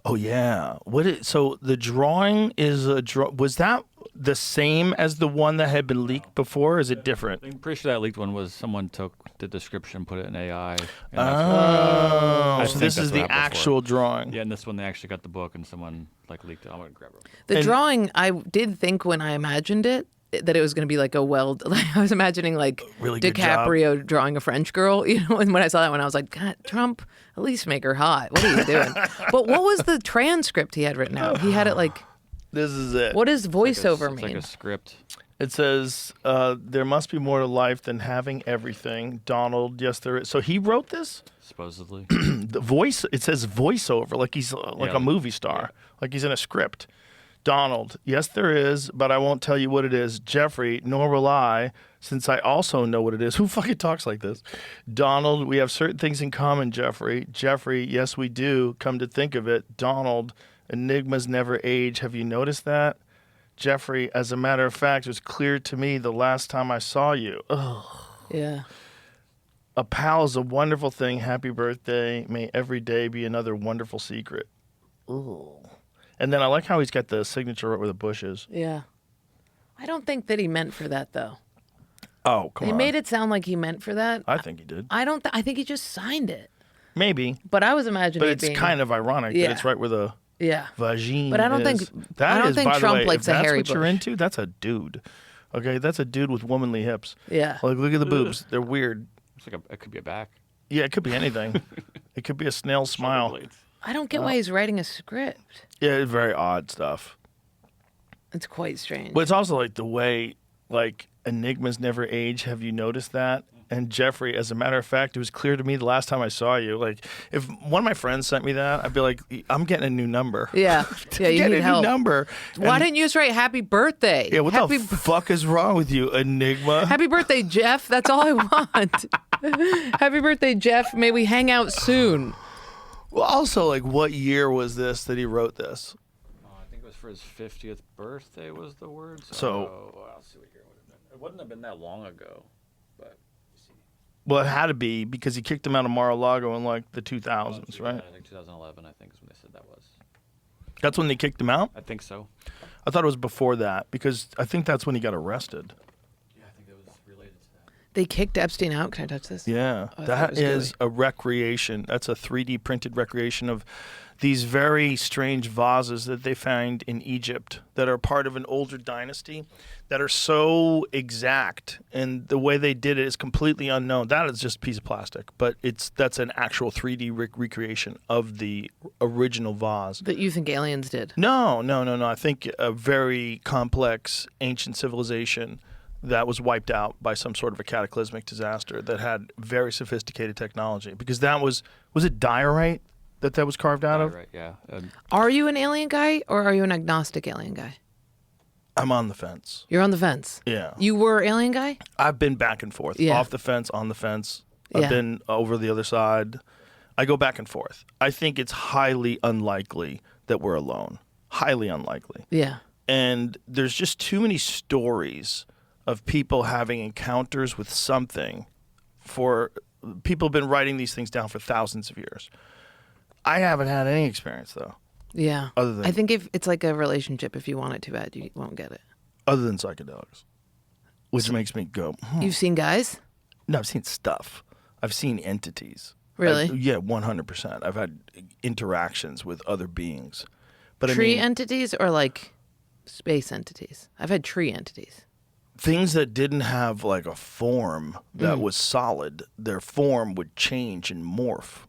Oh yeah. So the drawing is was that the same as the one that had been leaked before? Or is it different? I'm pretty sure that leaked one was someone took the description, put it in AI. And Oh, that's so what- this I is think the that's what happened actual drawing. Yeah, and this one they actually got the book and someone like leaked it. I'm gonna grab it. The And- drawing, I did think when I imagined it that it was going to be like a I was imagining like Really good job. DiCaprio drawing a French girl, you know, and when I saw that one, I was like, God, Trump, at least make her hot. What are you doing? But what was the transcript he had written out? He had it like, This is it. what does voiceover It's mean? like a script. It says, there must be more to life than having everything. Donald, yes, there is. So he wrote this? Supposedly. The voice, it says voiceover, like he's like a movie star, like he's in a script. Donald, yes, there is, but I won't tell you what it is. Jeffrey, nor will I, since I also know what it is. Who fucking talks like this? Donald, we have certain things in common, Jeffrey. Jeffrey, yes, we do. Come to think of it. Donald, enigmas never age. Have you noticed that? Jeffrey, as a matter of fact, it was clear to me the last time I saw you. Ugh. Yeah. A pal is a wonderful thing. Happy birthday. May every day be another wonderful secret. Ooh. And then I like how he's got the signature right where the bush is. Yeah. I don't think that he meant for that, though. Oh, come They on. made it sound like he meant for that. I think he did. I think he just signed it. Maybe. But I was imagining But it it's being, kind of ironic Yeah. that it's right where the yeah. vagine But I don't is. think- That I don't is, think by the Trump way, likes if a that's hairy what you're bush. into, that's a dude. Okay, that's a dude with womanly hips. Yeah. Like, look at the boobs. They're weird. It's like it could be a back. Yeah, it could be anything. It could be a snail's smile. Shoulder blades. I don't get why he's writing a script. Yeah, it's very odd stuff. It's quite strange. But it's also like the way, like, enigmas never age. Have you noticed that? And Jeffrey, as a matter of fact, it was clear to me the last time I saw you. Like, if one of my friends sent me that, I'd be like, I'm getting a new number. Yeah. Yeah, you Get need a help. new number. Why And- didn't you just write happy birthday? Yeah, what happy, the fuck is wrong with you, Enigma? happy birthday, Jeff. That's all I want. Happy birthday, Jeff. May we hang out soon. Well, also, like, what year was this that he wrote this? I think it was for his 50th birthday was the word. So- I'll see what year it would have been. It wouldn't have been that long ago, but Well, it had to be because he kicked him out of Mar-a-Lago in, like, the 2000s, right? I think 2011. I think is when they said that was. That's when they kicked him out? I think so. I thought it was before that because I think that's when he got arrested. Yeah, I think it was related to that. They kicked Epstein out. Can I touch this? Yeah, Oh, I thought it that was is a recreation. That's a 3D printed recreation of these very strange vases that they found in Egypt that are part of an older dynasty that are so exact, and the way they did it is completely unknown. That is just a piece of plastic, but that's an actual 3D recreation of the original vase. That you think aliens did. No. I think a very complex ancient civilization that was wiped out by some sort of a cataclysmic disaster that had very sophisticated technology. Because that was it diorite that was carved out of? Right. Yeah. Are you an alien guy or are you an agnostic alien guy? I'm on the fence. You're on the fence. Yeah. You were alien guy? I've been back and forth. Yeah. Off the fence, on the fence. I've Yeah. been over the other side. I go back and forth. I think it's highly unlikely that we're alone. Highly unlikely. Yeah. And there's just too many stories of people having encounters with something people have been writing these things down for thousands of years. I haven't had any experience though, Yeah. Other than- I think if it's like a relationship, if you want it too bad, you won't get it. other than psychedelics. which makes me go, You've seen guys? No, I've seen stuff. I've seen entities. Really? Yeah, 100%. I've had interactions with other beings. But Tree I mean, entities or like space entities? I've had tree entities. things that didn't have like a form that was solid, their form would change and morph.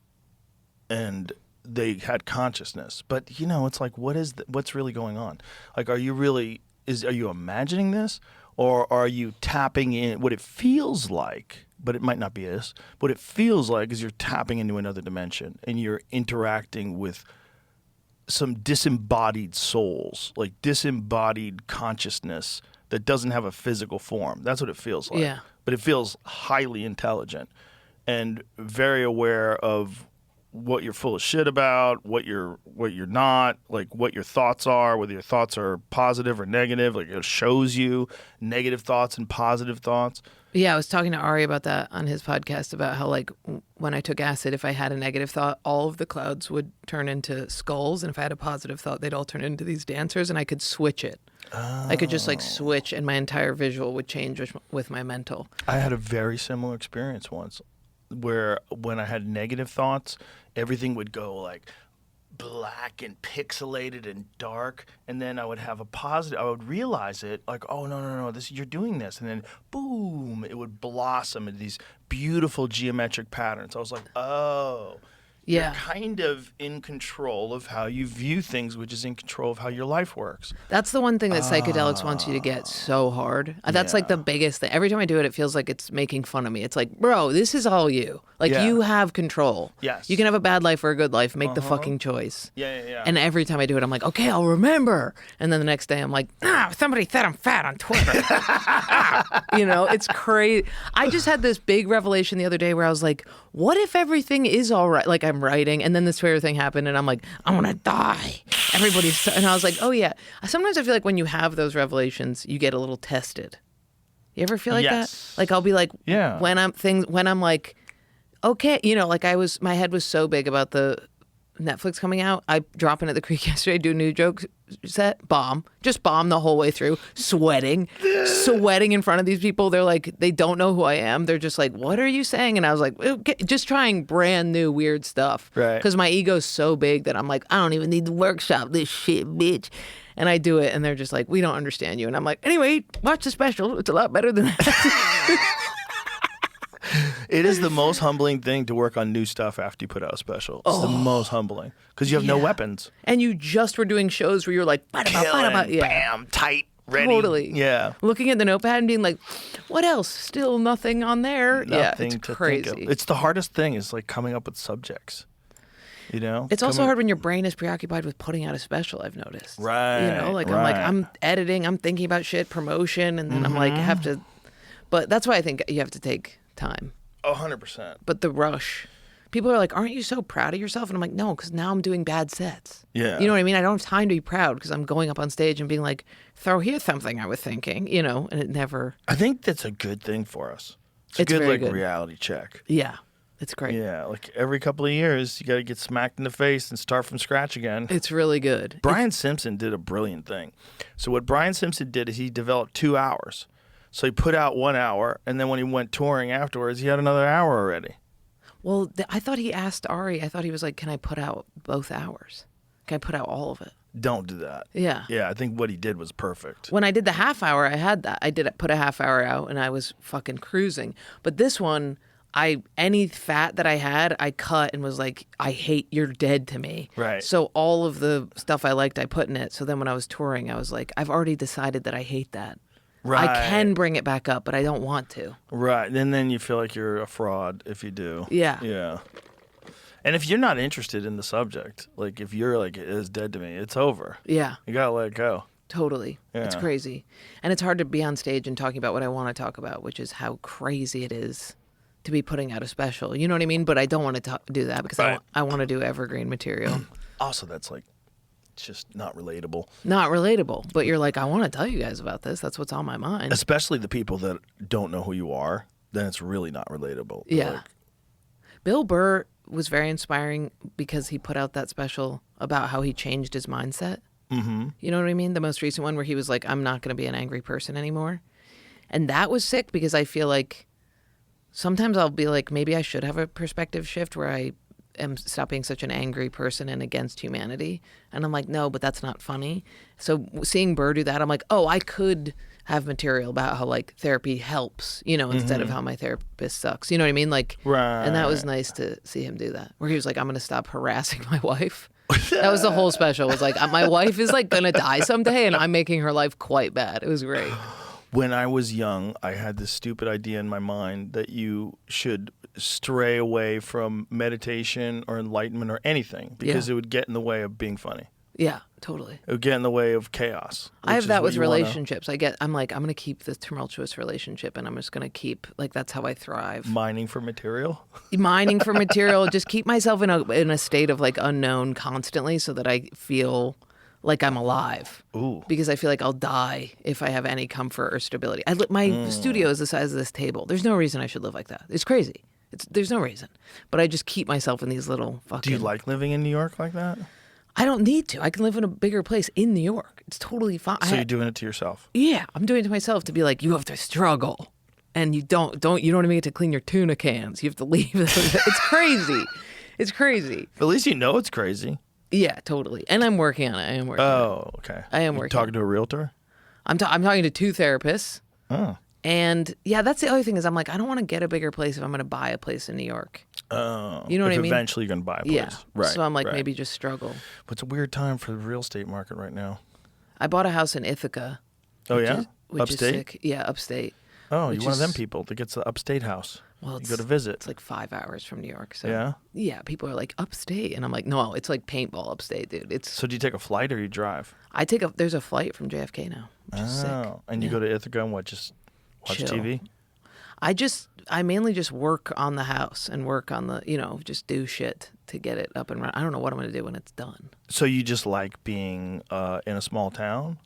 And they had consciousness. But, you know, it's like, what's really going on? Like, are you imagining this? Or are you tapping in what it feels like, but it might not be this. What it feels like is you're tapping into another dimension and you're interacting with some disembodied souls, like disembodied consciousness that doesn't have a physical form. That's what it feels like. Yeah. But it feels highly intelligent and very aware of what you're full of shit about, what you're not, like what your thoughts are, whether your thoughts are positive or negative. Like it shows you negative thoughts and positive thoughts. Yeah, I was talking to Ari about that on his podcast about how, like, when I took acid, if I had a negative thought, all of the clouds would turn into skulls. And if I had a positive thought, they'd all turn into these dancers, and I could switch it. I could just, like, switch, and my entire visual would change with my mental. I had a very similar experience once where when I had negative thoughts, everything would go, like, black and pixelated and dark, and then I would have a positive. I would realize it, like, oh no, you're doing this, and then boom, it would blossom into these beautiful geometric patterns. I was like, oh, Yeah. you're kind of in control of how you view things, which is in control of how your life works. That's the one thing that psychedelics wants you to get so hard. That's like the biggest thing. Every time I do it, it feels like it's making fun of me. It's like, bro, this is all you. Like, you have control. Yes. You can have a bad life or a good life. Make the fucking choice. Yeah. And every time I do it, I'm like, okay, I'll remember. And then the next day, I'm like, somebody said I'm fat on Twitter. You know, it's crazy. I just had this big revelation the other day where I was like, what if everything is all right? Like, I'm writing, and then this Twitter thing happened, and I'm like, I want to die. And I was like, oh yeah. Sometimes I feel like when you have those revelations, you get a little tested. You ever feel like Yes. that? Like, I'll be like, Yeah. when I'm like, okay, you know, like my head was so big about the Netflix coming out. I drop in at the creek yesterday, do a new joke set, just bomb the whole way through, sweating in front of these people. They're like, they don't know who I am. They're just like, what are you saying? And I was like, okay, just trying brand new weird stuff. Right. Because my ego's so big that I'm like, I don't even need to workshop this shit, bitch. And I do it, and they're just like, we don't understand you. And I'm like, anyway, watch the special. It's a lot better than that. It is the most humbling thing to work on new stuff after you put out a special. It's the most humbling because you have no weapons. And you just were doing shows where you're like, Killing, bam, tight, ready. Totally. Yeah. Looking at the notepad and being like, what else? Still nothing on there. Nothing it's to crazy. think of. It's the hardest thing is like coming up with subjects. You know? It's also hard when your brain is preoccupied with putting out a special, I've noticed. Right. You know, like right. I'm editing, I'm thinking about shit, promotion, and then I'm like, have to. But that's why I think you have to take time. 100%. But the rush. People are like, aren't you so proud of yourself? And I'm like, no, because now I'm doing bad sets. Yeah. You know what I mean? I don't have time to be proud because I'm going up on stage and being like, throw here something I was thinking, you know, and it never. I think that's a good thing for us. It's a It's good very like good. reality check. Yeah, it's great. Yeah, like every couple of years, you got to get smacked in the face and start from scratch again. It's really good. Brian Simpson did a brilliant thing. So what Brian Simpson did is he developed 2 hours. So he put out 1 hour, and then when he went touring afterwards, he had another hour already. Well, I thought he asked Ari, I thought he was like, can I put out both hours? Can I put out all of it? Don't do that. Yeah. Yeah, I think what he did was perfect. When I did the half hour, I had that. I did put a half hour out, and I was fucking cruising. But this one, any fat that I had, I cut and was like, I hate, you're dead to me. Right. So all of the stuff I liked, I put in it. So then when I was touring, I was like, I've already decided that I hate that. Right. I can bring it back up, but I don't want to. Right. And then you feel like you're a fraud if you do. Yeah. Yeah. And if you're not interested in the subject, like if you're like, it is dead to me, it's over. Yeah. You got to let it go. Totally. It's Yeah. crazy. And it's hard to be on stage and talking about what I want to talk about, which is how crazy it is to be putting out a special. You know what I mean? But I don't want to do that because Right. I want to do evergreen material. Also, that's like, it's just not relatable. Not relatable. But you're like, I want to tell you guys about this. That's what's on my mind. Especially the people that don't know who you are, then it's really not relatable. Yeah. Like, Bill Burr was very inspiring because he put out that special about how he changed his mindset. Mm-hmm. You know what I mean? The most recent one where he was like, I'm not going to be an angry person anymore. And that was sick because I feel like sometimes I'll be like, maybe I should have a perspective shift where I am stop being such an angry person and against humanity. And I'm like, no, but that's not funny. So seeing Burr do that, I'm like, oh, I could have material about how like therapy helps, you know, instead of how my therapist sucks. You know what I mean? Like, and that was nice to see him do that. Where he was like, I'm going to stop harassing my wife. That was the whole special. It was like, my wife is like going to die someday and I'm making her life quite bad. It was great. When I was young, I had this stupid idea in my mind that you should stray away from meditation or enlightenment or anything because it would get in the way of being funny. Yeah, totally. It would get in the way of chaos. I have that with relationships. I'm like, I'm going to keep this tumultuous relationship and I'm just going to keep, like, that's how I thrive. Mining for material? Mining for material. Just keep myself in a state of, like, unknown constantly so that I feel like I'm alive. Ooh. Because I feel like I'll die if I have any comfort or stability. My studio is the size of this table. There's no reason I should live like that. It's crazy. There's no reason. But I just keep myself in these little fucking... Do you like living in New York like that? I don't need to. I can live in a bigger place in New York. It's totally fine. So you're doing it to yourself? Yeah, I'm doing it to myself to be like, you have to struggle. And you don't even get to clean your tuna cans. You have to leave. It's crazy. It's crazy. At least you know it's crazy. Yeah, totally. And I'm working on it. I am working on it. Oh, okay. I am You're working. Talking to a realtor? I'm talking to 2 therapists. Oh. And yeah, that's the other thing is I'm like, I don't want to get a bigger place if I'm going to buy a place in New York. Oh. You know what I mean? Eventually you're going to buy a place. Yeah. Right. So I'm like, right. maybe just struggle. But it's a weird time for the real estate market right now. I bought a house in Ithaca. Oh, yeah? Which Upstate? is sick. Yeah, upstate. Oh, which you're one of them is- people that gets the upstate house. Well, you go to visit. It's like 5 hours from New York. So Yeah? yeah, people are like upstate, and I'm like, no, it's like paintball upstate, dude. It's So do you take a flight or you drive? there's a flight from JFK now, which is sick. And you Yeah. go to Ithaca and what, just watch Chill. TV? I mainly just work on the house and work on the, just do shit to get it up and running. I don't know what I'm going to do when it's done. So you just like being in a small town?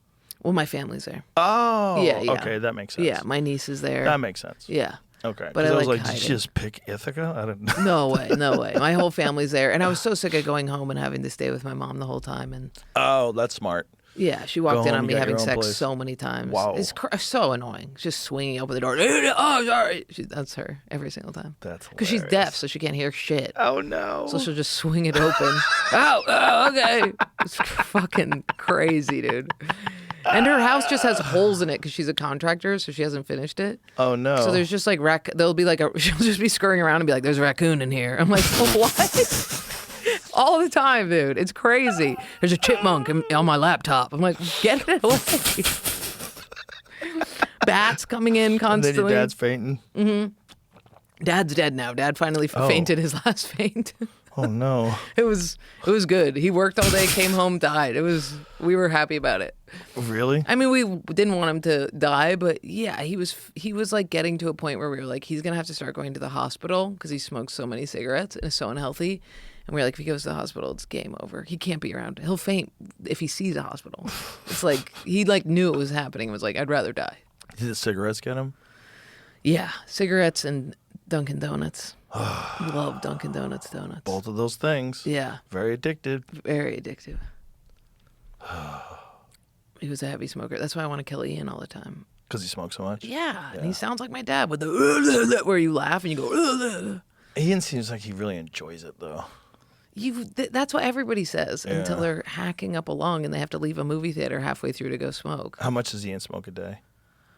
Well, my family's there. Oh, Yeah. okay, that makes sense. Yeah, my niece is there. That makes sense. Yeah. Okay, But 'cause I was like like, did you hiding. just pick Ithaca? I don't know. No way, no way. My whole family's there. And I was so sick of going home and having to stay with my mom the whole time. And Oh, that's smart. yeah, she walked Go in home, on you me got having your own sex place. so many times. Wow. It's so annoying. Just swinging open the door. Oh, sorry. That's her every single time. That's Because she's deaf, so she can't hear shit. Oh, no. So she'll just swing it open. Oh, okay. It's fucking crazy, dude. And her house just has holes in it because she's a contractor, so she hasn't finished it. Oh, no. So there's just like there'll be like she'll just be scurrying around and be like, "There's a raccoon in here." I'm like, what? All the time, dude. It's crazy. There's a chipmunk on my laptop. I'm like, get it away. Bats coming in And constantly. then your dad's fainting? Dad's dead now. Dad finally fainted his last faint. Oh, no. It was good. He worked all day, came home, died. We were happy about it. Really? I mean, we didn't want him to die, but yeah, he was like getting to a point where we were like, he's gonna have to start going to the hospital because he smokes so many cigarettes and is so unhealthy. And we were like, if he goes to the hospital, it's game over. He can't be around. He'll faint if he sees a hospital. It's like he like knew it was happening and was like, I'd rather die. Did the cigarettes get him? Yeah, cigarettes and Dunkin' Donuts. We love Dunkin' Donuts donuts. Both of those things. Yeah, Very addicted. very addictive. He was a heavy smoker. That's why I want to kill Ian all the time. Because he smokes so much? Yeah, and he sounds like my dad with the where you laugh and you go. Ian seems like he really enjoys it, though. That's what everybody says until Yeah. they're hacking up a lung and they have to leave a movie theater halfway through to go smoke. How much does Ian smoke a day?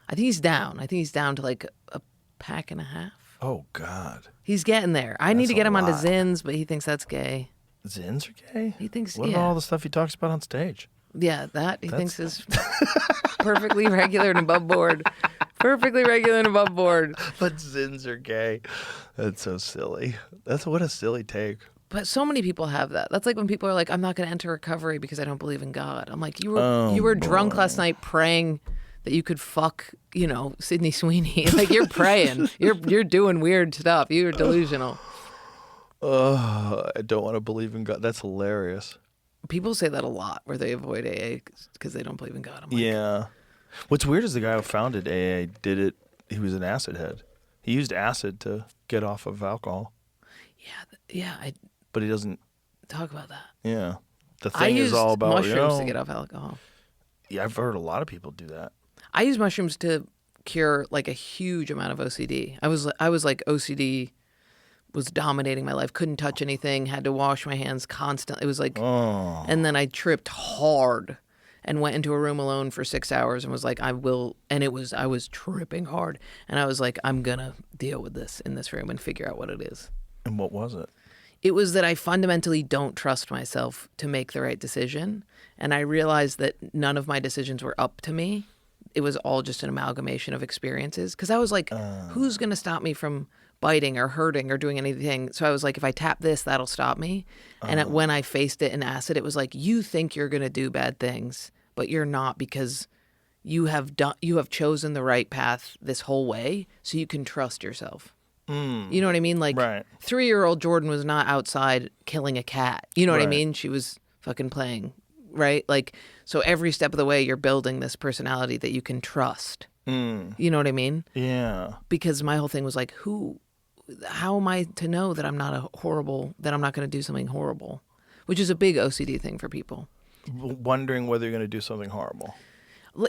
I think he's down. I think he's down to like a pack and a half. Oh, God. He's getting there. I need That's to get a him onto lot. Zins, but he thinks that's gay. Zins are gay? He thinks, What yeah. about all the stuff he talks about on stage? Yeah, that he thinks is perfectly regular and above board. Perfectly regular and above board. But Zins are gay. That's so silly. What a silly take. But so many people have that. That's like when people are like, I'm not going to enter recovery because I don't believe in God. I'm like, you were drunk last night praying that you could fuck, Sydney Sweeney. Like you're praying. You're doing weird stuff. You're delusional. I don't want to believe in God. That's hilarious. People say that a lot where they avoid AA because they don't believe in God. I'm like, Yeah. What's weird is the guy who founded AA did it. He was an acid head. He used acid to get off of alcohol, yeah, I but he doesn't. talk about that. Yeah. The I thing is used all about mushrooms to get off alcohol. Yeah, I've heard a lot of people do that. I use mushrooms to cure like a huge amount of OCD. I was like OCD was dominating my life. Couldn't touch anything. Had to wash my hands constantly. It was like, and then I tripped hard and went into a room alone for 6 hours and was like, I was tripping hard. And I was like, I'm going to deal with this in this room and figure out what it is. And what was it? It was that I fundamentally don't trust myself to make the right decision. And I realized that none of my decisions were up to me. It was all just an amalgamation of experiences. Because I was like, who's going to stop me from biting or hurting or doing anything? So I was like, if I tap this, that'll stop me. And when I faced it in acid, it was like, you think you're going to do bad things, but you're not, because you have chosen the right path this whole way, so you can trust yourself. You know what I mean? Like, 3-year-old Jordan was not outside killing a cat. You know what I mean? She was fucking playing, right? Like, so every step of the way, you're building this personality that you can trust. You know what I mean? Yeah. Because my whole thing was like, how am I to know that I'm not that I'm not going to do something horrible? Which is a big OCD thing for people. Wondering whether you're going to do something horrible.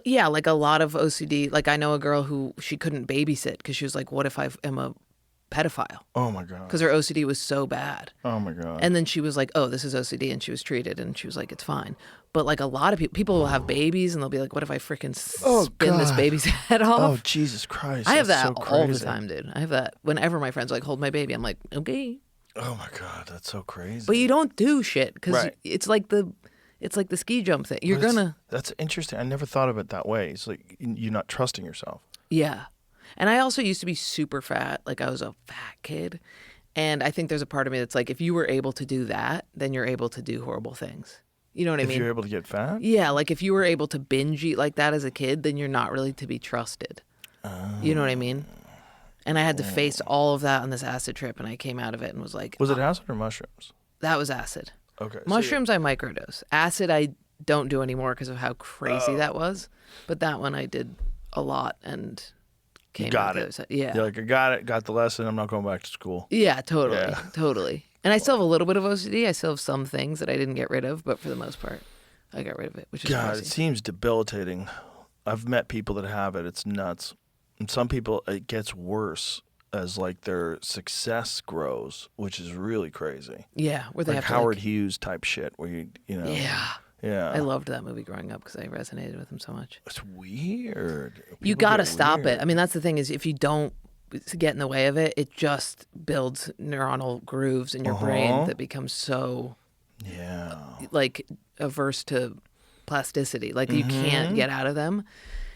Yeah, like a lot of OCD. Like, I know a girl who she couldn't babysit because she was like, what if I am a pedophile? Oh my God. Because her OCD was so bad. Oh my God. And then she was like, oh, this is OCD, and she was treated, and she was like, it's fine. But like a lot of people will have babies and they'll be like, what if I freaking spin this baby's head off? Oh, Jesus Christ. I have That's that so all the crazy. time, dude. I have that whenever my friends like, hold my baby. I'm like, okay. Oh my God, that's so crazy. But you don't do shit because it's like the ski jump thing. You're That's interesting. I never thought of it that way. It's like you're not trusting yourself. Yeah. And I also used to be super fat. Like, I was a fat kid. And I think there's a part of me that's like, if you were able to do that, then you're able to do horrible things. You know what I mean? If you're able to get fat? Yeah, like if you were able to binge eat like that as a kid, then you're not really to be trusted. You know what I mean? And I had to face all of that on this acid trip, and I came out of it and was like... Was it acid or mushrooms? That was acid. Okay. Mushrooms I microdose. Acid I don't do anymore because of how crazy that was. But that one I did a lot and came out got of it. those. Yeah. You're like, I got it, got the lesson, I'm not going back to school. Yeah, totally. Yeah. Totally. And I still have a little bit of OCD. I still have some things that I didn't get rid of, but for the most part, I got rid of it, which is God, crazy. it seems debilitating. I've met people that have it. It's nuts. And some people, it gets worse as like their success grows, which is really crazy. Yeah, where they Like have Howard to Hughes type shit, where you know. Yeah. Yeah. I loved that movie growing up because I resonated with him so much. It's weird. You People got to get stop weird. it. I mean, that's the thing is if you don't get in the way of it, it just builds neuronal grooves in your brain that become so Yeah. like averse to plasticity. Like you can't get out of them.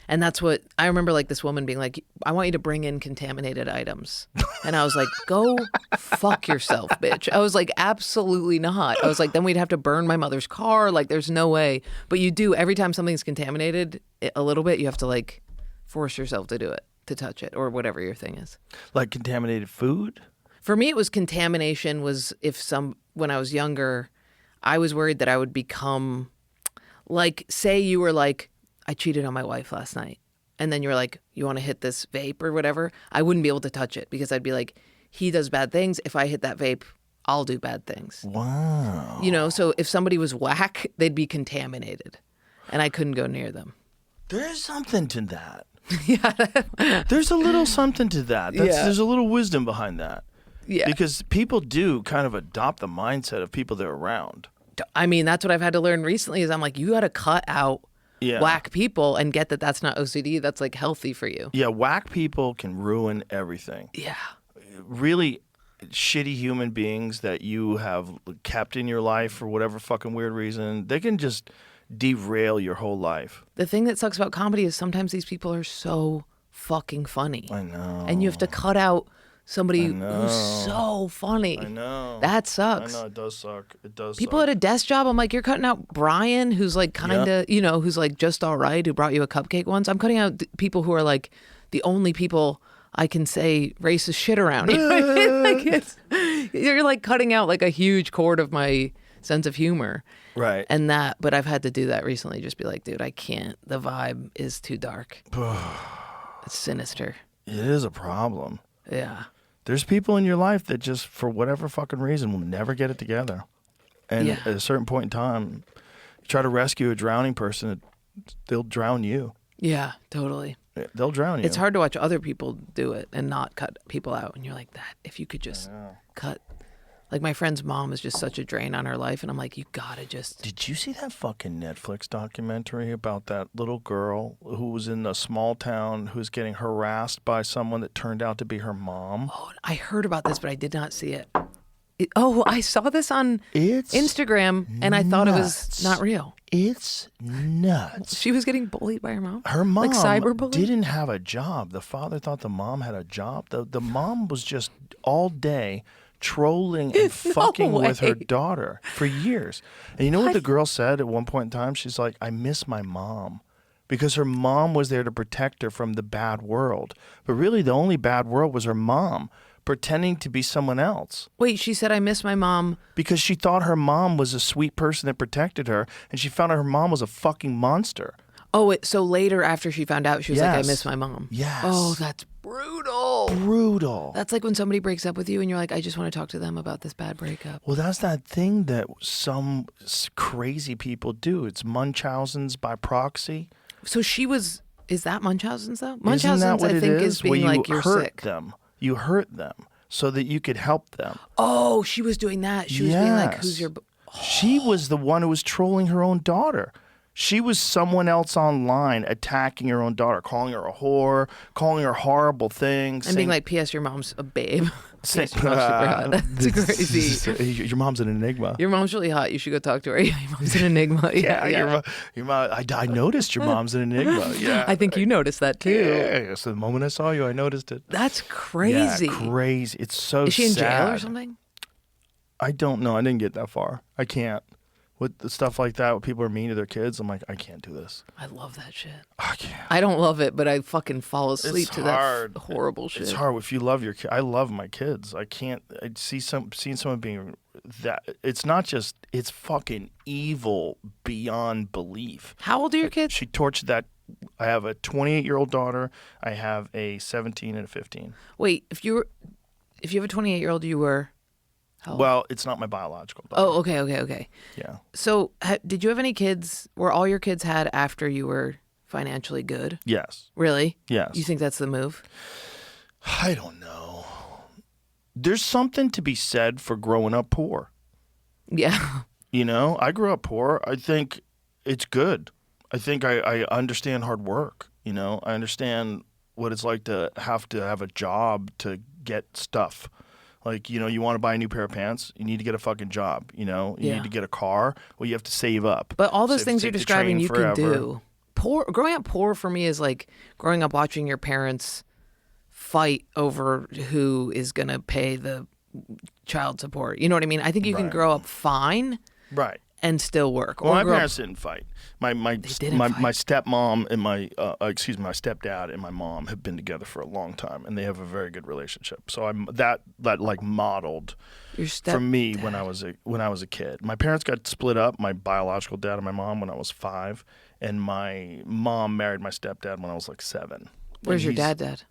And that's what I remember, like this woman being like, I want you to bring in contaminated items. And I was like, go fuck yourself, bitch. I was like, absolutely not. I was like, then we'd have to burn my mother's car. Like, there's no way. But you do, every time something's contaminated a little bit, you have to like force yourself to do it, to touch it, or whatever your thing is. Like contaminated food? For me, it was contamination was when I was younger, I was worried that I would become like, say you were like, I cheated on my wife last night. And then you're like, you want to hit this vape or whatever? I wouldn't be able to touch it because I'd be like, he does bad things. If I hit that vape, I'll do bad things. Wow. You know, so if somebody was whack, they'd be contaminated. And I couldn't go near them. There's something to that. Yeah. There's a little something to that. There's a little wisdom behind that. Yeah. Because people do kind of adopt the mindset of people they're around. I mean, that's what I've had to learn recently is I'm like, you got to cut out whack people and get that that's not OCD. That's like healthy for you. Yeah, whack people can ruin everything. Yeah. Really shitty human beings that you have kept in your life for whatever fucking weird reason, they can just derail your whole life. The thing that sucks about comedy is sometimes these people are so fucking funny. I know. And you have to cut out somebody who's so funny. I know. That sucks. I know, it does suck. It does People suck. at a desk job, I'm like, you're cutting out Brian, who's like kind of, you know, who's like just all right, who brought you a cupcake once. I'm cutting out people who are like the only people I can say racist shit around. You know what I mean? Like you're like cutting out like a huge chord of my sense of humor. Right. But I've had to do that recently. Just be like, dude, I can't. The vibe is too dark. It's sinister. It is a problem. Yeah. There's people in your life that just, for whatever fucking reason, will never get it together. And at a certain point in time, you try to rescue a drowning person, they'll drown you. Yeah, totally. They'll drown you. It's hard to watch other people do it and not cut people out. And you're like, that, if you could just cut. Like, my friend's mom is just such a drain on her life. And I'm like, you gotta just. Did you see that fucking Netflix documentary about that little girl who was in a small town who was getting harassed by someone that turned out to be her mom? Oh, I heard about this, but I did not see it. I saw this on It's Instagram, and I thought it was nuts. not real. It's nuts. She was getting bullied by her mom? Her mom Like cyberbullied? didn't have a job. The father thought the mom had a job. The mom was just all day trolling and fucking with her way. daughter for years. And you know what the girl said at one point in time? She's like, I miss my mom. Because her mom was there to protect her from the bad world. But really, the only bad world was her mom pretending to be someone else. Wait, she said, I miss my mom. Because she thought her mom was a sweet person that protected her, and she found out her mom was a fucking monster. Oh, so later after she found out, she was like, I Yes. miss my mom. Yes. Oh, that's brutal. Brutal. That's like when somebody breaks up with you and you're like, I just want to talk to them about this bad breakup. Well, that's that thing that some crazy people do. It's Munchausen's by proxy. So she was, is that Munchausen's though? Isn't that Munchausen's, what I it think, is? is being Where you like, you're hurt sick. them. You hurt them so that you could help them. Oh, she was doing that. She was being like, who's your... She was the one who was trolling her own daughter. She was someone else online attacking her own daughter, calling her a whore, calling her horrible things. And being like, P.S. your mom's a babe. Say- P.S. your mom's super hot. That's crazy. Your mom's an enigma. Your mom's really hot. You should go talk to her. Your mom's an enigma. Yeah. Your mom. I noticed your mom's an enigma. Yeah. I think you noticed that too. Yeah. So the moment I saw you, I noticed it. That's crazy. Yeah, crazy. It's so sad. Is she in jail or something? I don't know. I didn't get that far. I can't. With the stuff like that, when people are mean to their kids, I'm like, I can't do this. I love that shit. I can't. I don't love it, but I fucking fall asleep It's to hard. that horrible shit. It's hard if you love your kid. I love my kids. I can't. I seeing someone being that. It's not just. It's fucking evil beyond belief. How old are your kids? She tortured that. I have a 28-year-old daughter. I have a 17 and a 15. Wait, if you have a 28-year-old, you were. How old? Well, it's not my biological daughter. Oh, okay. Yeah. So, did you have any kids? Were all your kids had after you were financially good? Yes. Really? Yes. You think that's the move? I don't know. There's something to be said for growing up poor. Yeah. You know, I grew up poor. I think it's good. I think I understand hard work. You know, I understand what it's like to have a job to get stuff. Like, you know, you want to buy a new pair of pants, you need to get a fucking job, you know? You Yeah. need to get a car, well, you have to save up. But all those Save- things take you're the describing, train you forever. can do. Growing up poor for me is like growing up watching your parents fight over who is going to pay the child support. You know what I mean? I think you can Right. grow up fine Right. and still work. Well, Or my grow up- parents didn't fight. My didn't my fight. my stepmom and my my stepdad and my mom have been together for a long time, and they have a very good relationship. So I'm that like modeled Your for me when I was a kid. My parents got split up. My biological dad and my mom when I was 5, and my mom married my stepdad when I was like 7. Where's And your he's- dad?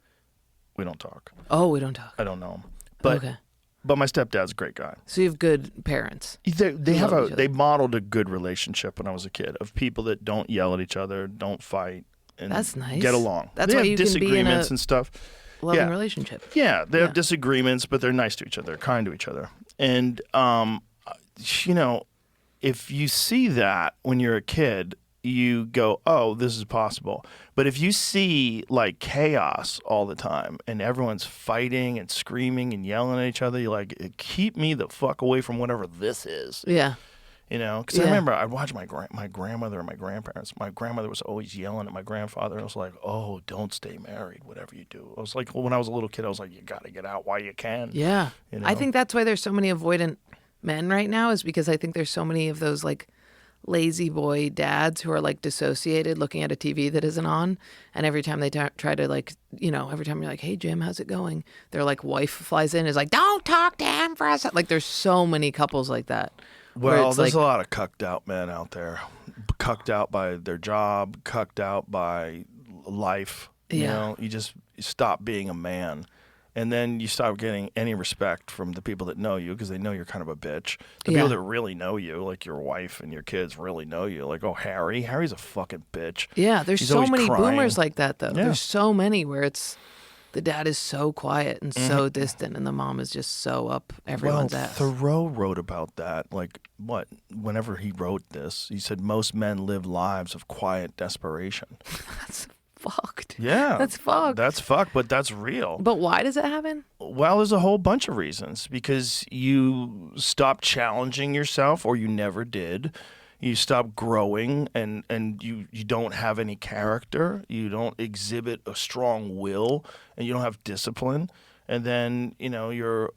We don't talk. Oh, we don't talk. I don't know him, but Okay. but my stepdad's a great guy. So you have good parents. They have love each they other. modeled a good relationship when I was a kid of people that don't yell at each other, don't fight, and That's nice. get along. That's they why have you can be in disagreements a and stuff. Loving Yeah. relationship. Yeah, they have Yeah. disagreements, but they're nice to each other, kind to each other. And you know, if you see that when you're a kid, you go, "Oh, this is possible." But if you see like chaos all the time and everyone's fighting and screaming and yelling at each other, you're like, "Keep me the fuck away from whatever this is." Yeah. You know, because I Yeah. remember I'd watch my grandmother and my grandparents. My grandmother was always yelling at my grandfather. And I was like, "Oh, don't stay married, whatever you do." I was like, when I was a little kid, I was like, "You got to get out while you can." Yeah. You I know? think that's why there's so many avoidant men right now, is because I think there's so many of those like lazy boy dads who are like dissociated looking at a TV that isn't on. And every time they try to like, you know, every time you're like, "Hey, Jim, how's it going?" Their like wife flies in and is like, "Don't talk to him for us." Like there's so many couples like that. where Well, it's there's like, a lot of cucked out men out there, cucked out by their job, cucked out by life. You Yeah. know, you stop being a man. And then you stop getting any respect from the people that know you because they know you're kind of a bitch. The Yeah. people that really know you, like your wife and your kids, really know you. Like, oh, Harry's a fucking bitch. Yeah, there's He's so always many crying. boomers like that, though. Yeah. There's so many where it's the dad is so quiet and so distant, and the mom is just so up everyone's well, ass. Thoreau wrote about that. Like, whenever he wrote this, he said most men live lives of quiet desperation. That's fucked. Yeah. That's fucked. That's fucked, but that's real. But why does it happen? Well, there's a whole bunch of reasons. Because you stop challenging yourself, or you never did. You stop growing, and you don't have any character. You don't exhibit a strong will, and you don't have discipline. And then, you're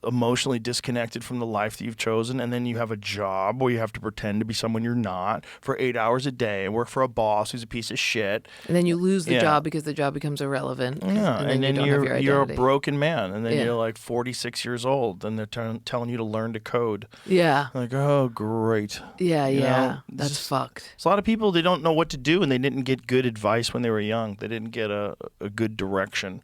emotionally disconnected from the life that you've chosen, and then you have a job where you have to pretend to be someone you're not for 8 hours a day and work for a boss who's a piece of shit. And then you lose the Yeah. job because the job becomes irrelevant. Yeah, and then you don't have your you're a identity. broken man, and then Yeah. you're like 46 years old, and they're telling you to learn to code. Yeah. Like, oh, great. Yeah, You yeah. know, That's just- fucked. There's a lot of people, they don't know what to do, and they didn't get good advice when they were young. They didn't get a good direction.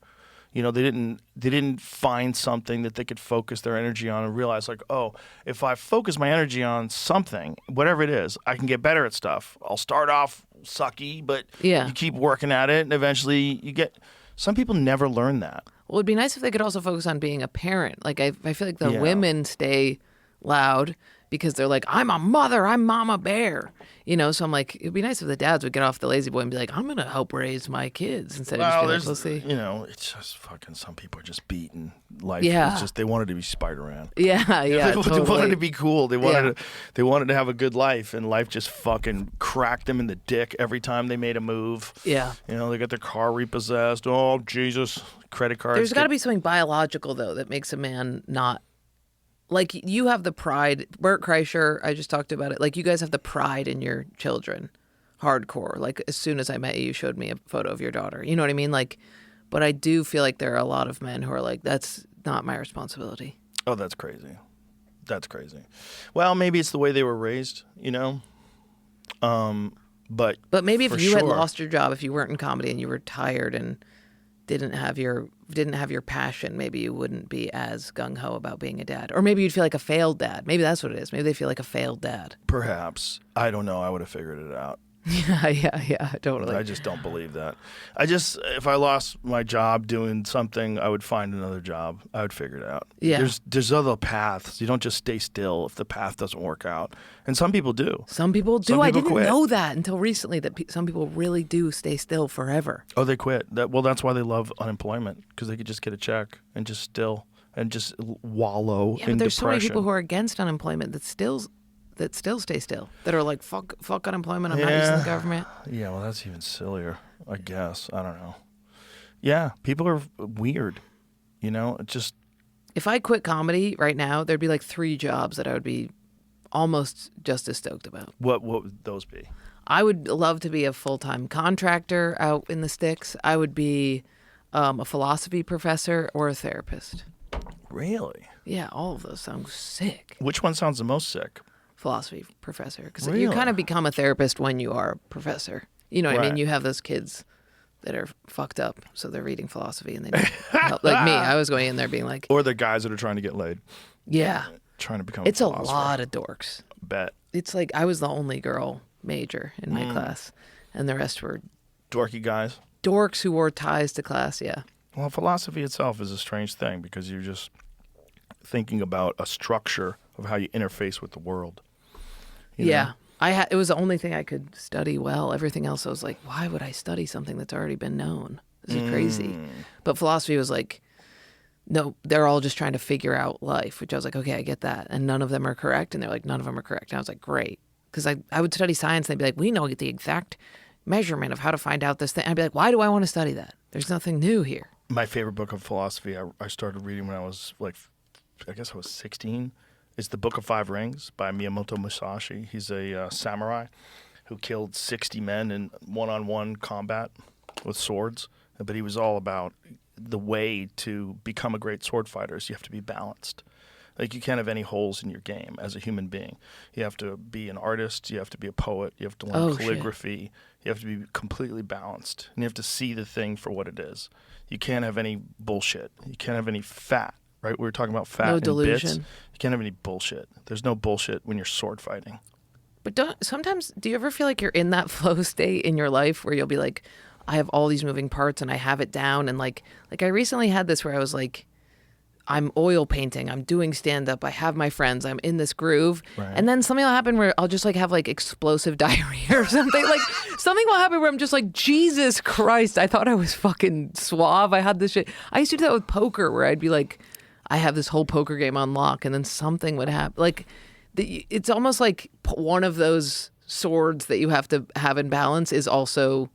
They didn't find something that they could focus their energy on and realize, like, oh, if I focus my energy on something, whatever it is, I can get better at stuff. I'll start off sucky, but Yeah. you keep working at it, and eventually you get. Some people never learn that. Well, it'd be nice if they could also focus on being a parent. Like, I feel like the Yeah. women stay loud because they're like, I'm a mother, I'm Mama Bear. So I'm like, it'd be nice if the dads would get off the lazy boy and be like, I'm going to help raise my kids instead of just being like, let's see. It's just fucking, some people are just beaten. Life Yeah. is just, they wanted to be Spider-Man. Yeah, yeah, They totally. wanted to be cool. They wanted Yeah. they wanted to have a good life, and life just fucking cracked them in the dick every time they made a move. Yeah. They got their car repossessed. Oh, Jesus. Credit cards. There's got to be something biological, though, that makes a man not. Like, you have the pride. Bert Kreischer, I just talked about it. Like, you guys have the pride in your children. Hardcore. Like, as soon as I met you, you showed me a photo of your daughter. You know what I mean? Like, but I do feel like there are a lot of men who are like, that's not my responsibility. Oh, that's crazy. That's crazy. Well, maybe it's the way they were raised, But but maybe for if you had sure. lost your job, if you weren't in comedy and you were tired and didn't have your passion, maybe you wouldn't be as gung-ho about being a dad. Or maybe you'd feel like a failed dad. Maybe that's what it is. Maybe they feel like a failed dad. Perhaps. I don't know. I would have figured it out. Yeah, totally. I just don't believe that. If I lost my job doing something, I would find another job. I would figure it out. Yeah. There's other paths. You don't just stay still if the path doesn't work out. And some people do. Some people do. Some I people didn't quit. know that until recently, that some people really do stay still forever. Oh, they quit. That's why they love unemployment, because they could just get a check and just still wallow Yeah, in but there's so many depression. people who are against unemployment that still stay still, that are like, fuck unemployment, I'm not using the government. Yeah, well, that's even sillier, I guess. I don't know. Yeah, people are weird. It just. If I quit comedy right now, there'd be like 3 jobs that I would be almost just as stoked about. What would those be? I would love to be a full-time contractor out in the sticks. I would be a philosophy professor or a therapist. Really? Yeah, all of those sound sick. Which one sounds the most sick? Philosophy professor, because Really? you kind of become a therapist when you are a professor. You know what I mean? Right. You have those kids that are fucked up, so they're reading philosophy and they need help. Like me, I was going in there being like, Or the guys that are trying to get laid, yeah, trying to become. it's a philosopher. lot of dorks. Bet. It's like I was the only girl major in Mm. my class, and the rest were Dorky guys. dorks who wore ties to class. Yeah. Well, philosophy itself is a strange thing because you're just thinking about a structure of how you interface with the world. You Yeah. know? It was the only thing I could study well. Everything else I was like, why would I study something that's already been known? This is crazy. But philosophy was like, no, they're all just trying to figure out life, which I was like, okay, I get that. And none of them are correct. And they're like, none of them are correct. And I was like, great. Because I would study science and they'd be like, we know the exact measurement of how to find out this thing. I'd be like, why do I want to study that? There's nothing new here. My favorite book of philosophy I started reading when I was I guess I was 16. It's The Book of Five Rings by Miyamoto Musashi. He's a samurai who killed 60 men in one-on-one combat with swords. But he was all about the way to become a great sword fighter is you have to be balanced. Like, you can't have any holes in your game as a human being. You have to be an artist. You have to be a poet. You have to learn calligraphy. You have to be completely balanced. And you have to see the thing for what it is. You can't have any bullshit. You can't have any fat, right? We were talking about fat and delusion. bits. You can't have any bullshit. There's no bullshit when you're sword fighting. But do you ever feel like you're in that flow state in your life where you'll be like, I have all these moving parts and I have it down, and like I recently had this where I was like, I'm oil painting, I'm doing stand up, I have my friends, I'm in this groove, and then something will happen where I'll just like have like explosive diarrhea or something. Like something will happen where I'm just like, Jesus Christ, I thought I was fucking suave. I had this shit. I used to do that with poker where I'd be like, I have this whole poker game on lock, and then something would happen. Like it's almost like one of those swords that you have to have in balance is also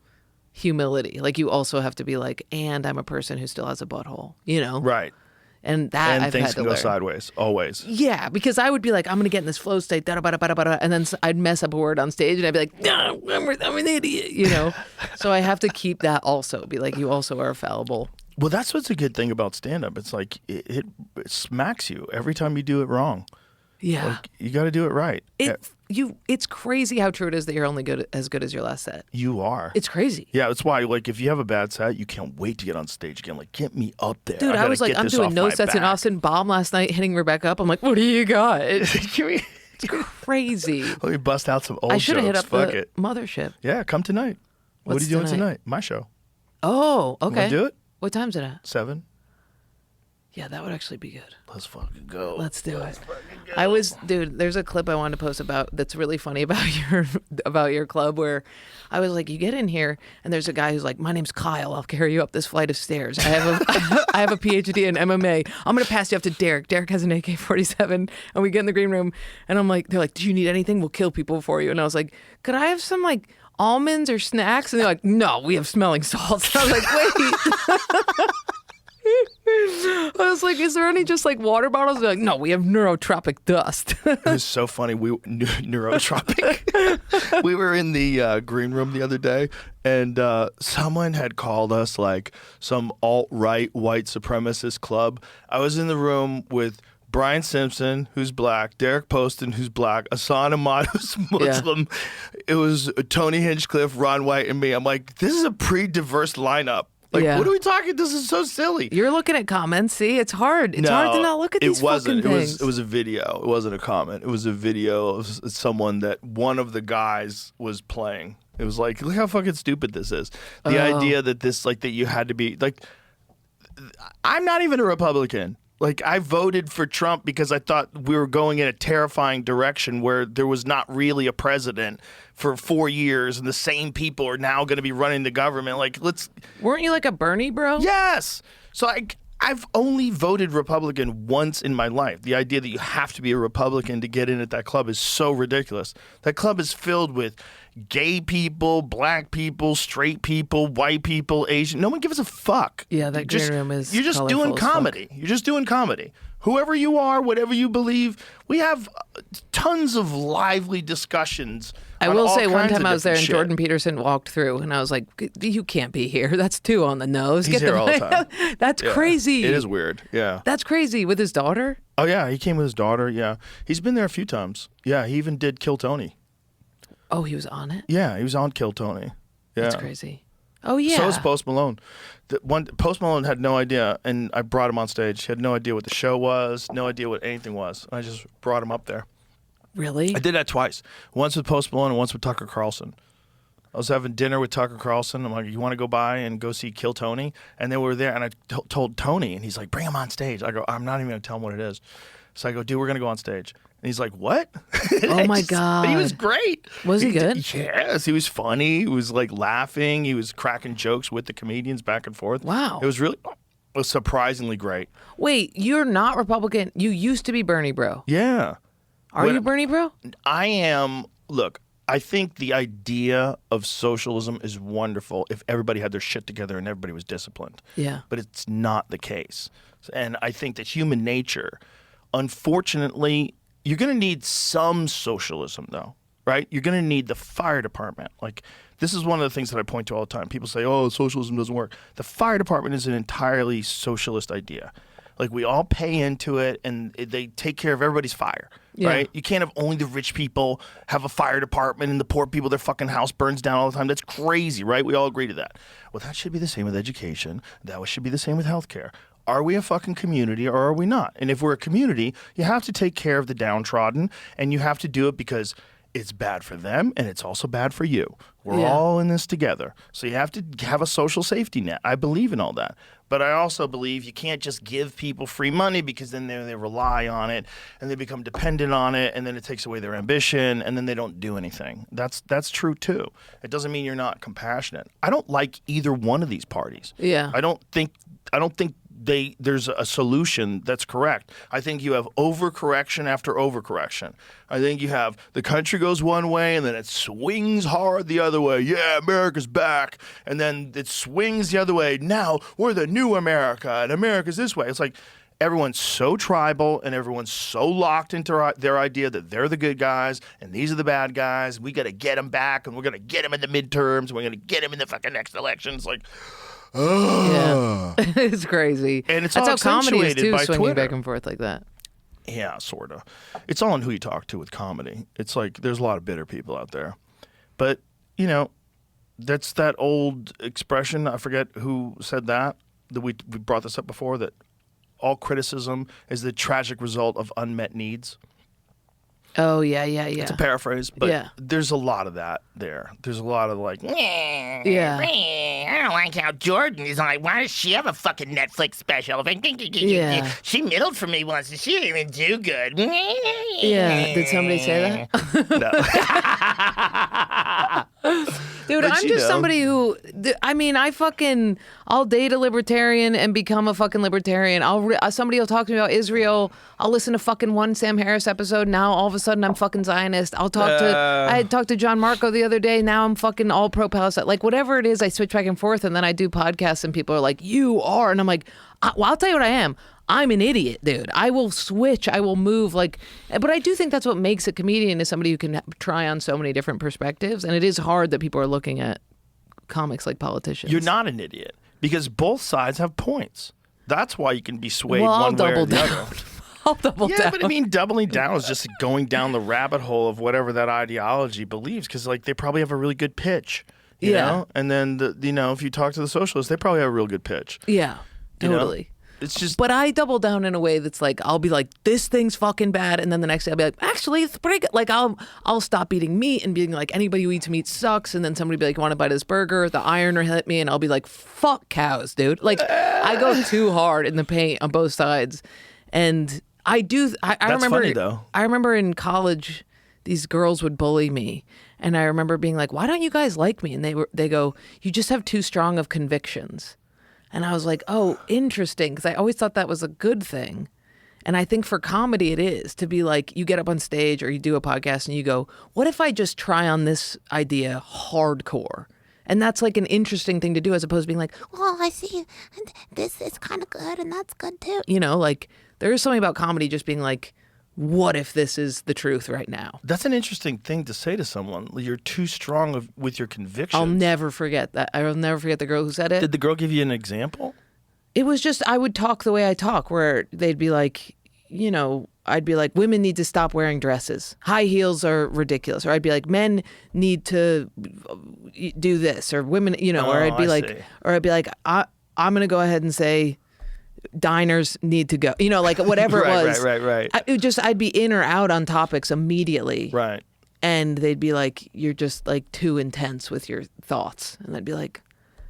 humility. Like you also have to be like, and I'm a person who still has a butthole, you know? Right. And that And I've things had can to go learn. sideways, always. Yeah, because I would be like, I'm going to get in this flow state, da-da-ba-da-ba-da-ba-da, and then I'd mess up a word on stage, and I'd be like, no, I'm an idiot, you know? So I have to keep that also, be like, you also are fallible. Well, that's what's a good thing about stand-up. It's like it smacks you every time you do it wrong. Yeah. Like, you got to do it right. It's crazy how true it is that you're only good as your last set. You are. It's crazy. Yeah, that's why, like, if you have a bad set, you can't wait to get on stage again. Like, get me up there. Dude, I was like, I'm doing no sets in Austin. Bomb last night, hitting Rebecca up. I'm like, what do you got? It's crazy. Let me bust out some old I should have hit jokes. up Fuck the it. mothership. Yeah, come tonight. What What's are you doing tonight? tonight? My show. Oh, okay. Wanna do it? What time's it at? 7. Yeah, that would actually be good. Let's fucking go. Let's do it. Dude, there's a clip I wanted to post about that's really funny about your club where I was like, you get in here and there's a guy who's like, my name's Kyle. I'll carry you up this flight of stairs. I have a PhD in MMA. I'm going to pass you up to Derek. Derek has an AK-47, and we get in the green room and I'm like, they're like, do you need anything? We'll kill people for you. And I was like, could I have some like almonds or snacks? And they're like, no, we have smelling salts. And I was like, wait. I was like, is there any just like water bottles? They're like, no, we have neurotropic dust. It was so funny. Neurotropic. We were in the green room the other day, and someone had called us like some alt-right white supremacist club. I was in the room with Brian Simpson, who's black, Derek Poston, who's black, Hassan Ahmad, who's Muslim. Yeah. It was Tony Hinchcliffe, Ron White, and me. I'm like, this is a pretty diverse lineup. Like, what are we talking? This is so silly. You're looking at comments. See, it's hard. It's hard to not look at these fucking things. It was a video. It wasn't a comment. It was a video of someone that one of the guys was playing. It was like, look how fucking stupid this is. The idea that this, like, that you had to be, like, I'm not even a Republican. Like, I voted for Trump because I thought we were going in a terrifying direction where there was not really a president for 4 years and the same people are now going to be running the government. Like, Weren't you like a Bernie bro? Yes. So I've only voted Republican once in my life. The idea that you have to be a Republican to get in at that club is so ridiculous. That club is filled with gay people, black people, straight people, white people, Asian. No one gives a fuck. Yeah, that green room is You're just doing comedy. You're just doing comedy. Whoever you are, whatever you believe, we have tons of lively discussions. I will say one time I was there and Jordan Peterson walked through and I was like, you can't be here. That's too on the nose. He's here all the time. That's crazy. It is weird. Yeah. That's crazy. With his daughter? Oh, yeah. He came with his daughter. Yeah. He's been there a few times. Yeah. He even did Kill Tony. Oh, he was on it? Yeah. He was on Kill Tony. Yeah. That's crazy. Oh, yeah. So was Post Malone. Post Malone had no idea, and I brought him on stage. He had no idea what the show was, no idea what anything was. I just brought him up there. Really? I did that twice. Once with Post Malone and once with Tucker Carlson. I was having dinner with Tucker Carlson. I'm like, you want to go by and go see Kill Tony? And then we were there, and I told Tony, and he's like, bring him on stage. I go, I'm not even going to tell him what it is. So I go, dude, we're going to go on stage. And he's like, what? Oh, my God. He was great. Was he good? Yes. He was funny. He was like laughing. He was cracking jokes with the comedians back and forth. Wow. It was surprisingly great. Wait, you're not Republican. You used to be Bernie bro. Yeah. Are you Bernie bro? I am. Look, I think the idea of socialism is wonderful if everybody had their shit together and everybody was disciplined. Yeah. But it's not the case. And I think that human nature, unfortunately, you're going to need some socialism, though, right? You're going to need the fire department. Like, this is one of the things that I point to all the time. People say, oh, socialism doesn't work. The fire department is an entirely socialist idea. Like we all pay into it, and they take care of everybody's fire. Yeah. Right? You can't have only the rich people have a fire department and the poor people, their fucking house burns down all the time. That's crazy, right? We all agree to that. Well, that should be the same with education. That should be the same with healthcare. Are we a fucking community or are we not? And if we're a community, you have to take care of the downtrodden, and you have to do it because it's bad for them and it's also bad for you. We're all in this together. So you have to have a social safety net. I believe in all that. But I also believe you can't just give people free money because then they rely on it and they become dependent on it, and then it takes away their ambition, and then they don't do anything. That's true too. It doesn't mean you're not compassionate. I don't like either one of these parties. Yeah. I don't think there's a solution that's correct. I think you have overcorrection after overcorrection. I think you have the country goes one way and then it swings hard the other way. Yeah, America's back. And then it swings the other way. Now we're the new America and America's this way. It's like everyone's so tribal and everyone's so locked into their idea that they're the good guys and these are the bad guys. We got to get them back, and we're going to get them in the midterms. And we're going to get them in the fucking next election. It's like, yeah. It's crazy. And it's That's all how comedy is accentuated too, by swinging Twitter. back and forth like that. Yeah, sort of. It's all in who you talk to with comedy. It's like there's a lot of bitter people out there. But, that's that old expression. I forget who said that we brought this up before, that all criticism is the tragic result of unmet needs. Oh, yeah. It's a paraphrase, but Yeah. there's a lot of that there. There's a lot of like, Yeah. I don't like how Jordan is like, why does she have a fucking Netflix special? Yeah. She middled for me once and she didn't even do good. Yeah. Did somebody say that? Dude, But I'm just somebody who, I'll date a libertarian and become a fucking libertarian. Somebody will talk to me about Israel. I'll listen to fucking one Sam Harris episode. Now all of a sudden I'm fucking Zionist. I had talked to John Marco the other day. Now I'm fucking all pro-Palestine. Like whatever it is, I switch back and forth, and then I do podcasts and people are like, you are. And I'm like, well, I'll tell you what I am. I'm an idiot, dude. I will switch. I will move. But I do think that's what makes a comedian, is somebody who can try on so many different perspectives. And it is hard that people are looking at comics like politicians. You're not an idiot because both sides have points. That's why you can be swayed Well, I'll one way or double the down. other. I'll double Yeah, down. but I mean, doubling down is just going down the rabbit hole of whatever that ideology believes, because they probably have a really good pitch, you know. And then if you talk to the socialists, they probably have a real good pitch. Yeah, you know? totally. It's just, But I double down in a way that's like, I'll be like, this thing's fucking bad, and then the next day I'll be like, actually, it's pretty good. Like I'll stop eating meat and being like, anybody who eats meat sucks, and then somebody will be like, you want to buy this burger? The ironer hit me, and I'll be like, fuck cows, dude. Like I go too hard in the paint on both sides, and I do. I That's remember. funny, though. I remember in college, these girls would bully me, and I remember being like, why don't you guys like me? And they go, you just have too strong of convictions. And I was like, oh, interesting, because I always thought that was a good thing. And I think for comedy it is, to be like, you get up on stage or you do a podcast and you go, what if I just try on this idea hardcore? And that's like an interesting thing to do, as opposed to being like, well, I see this is kind of good and that's good too. There is something about comedy just being like, what if this is the truth right now? that's an interesting thing to say to someone. You're too strong with your convictions. I'll never forget that. I will never forget the girl who said it. Did the girl give you an example? It was just, I would talk the way I talk, where they'd be like, I'd be like, women need to stop wearing dresses. High heels are ridiculous. Or I'd be like, men need to do this. Or women, or I'd be see. I'm going to go ahead and say diners need to go. Whatever it was. Right. I'd be in or out on topics immediately. Right. And they'd be like, you're just like too intense with your thoughts. And I'd be like,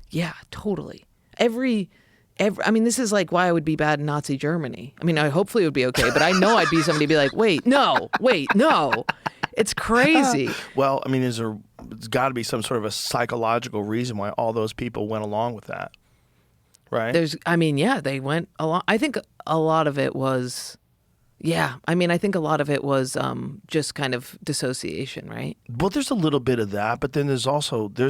yeah, totally. This is like why I would be bad in Nazi Germany. I hopefully it would be okay, but I know I'd be somebody to be like, wait, no. It's crazy. Well, there's got to be some sort of a psychological reason why all those people went along with that. Right? They went along. I think a lot of it was, just kind of dissociation, right? Well, there's a little bit of that, but then there's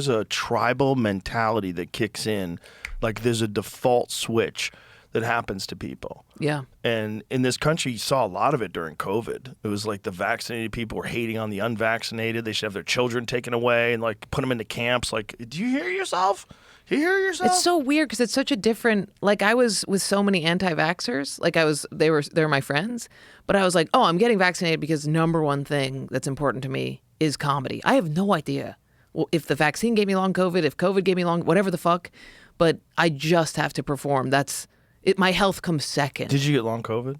a tribal mentality that kicks in. Like there's a default switch that happens to people. Yeah. And in this country, you saw a lot of it during COVID. It was like the vaccinated people were hating on the unvaccinated. They should have their children taken away and like put them into camps. Like, do you hear yourself? You hear yourself? It's so weird because it's such a different. Like I was with so many anti-vaxxers. Like they were my friends, but I was like, oh, I'm getting vaccinated because number one thing that's important to me is comedy. I have no idea. Well, if the vaccine gave me long COVID, if COVID gave me long, whatever the fuck, but I just have to perform. That's it. My health comes second. Did you get long COVID?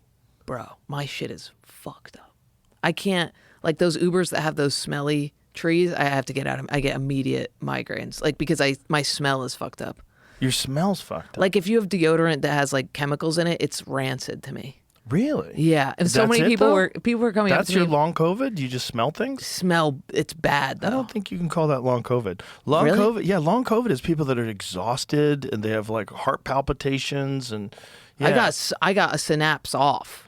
Bro, my shit is fucked up. I can't, like those Ubers that have those smelly trees, I have to get out of. I get immediate migraines, like because my smell is fucked up. Your smell's fucked up. Like if you have deodorant that has like chemicals in it, it's rancid to me. Really? Yeah, and so That's many it, people though? were coming up That's to me. your long COVID? You just smell things? Smell. It's bad though. I don't think you can call that long COVID. Long Really? COVID, yeah, long COVID is people that are exhausted and they have like heart palpitations and. Yeah. I got a synapse off.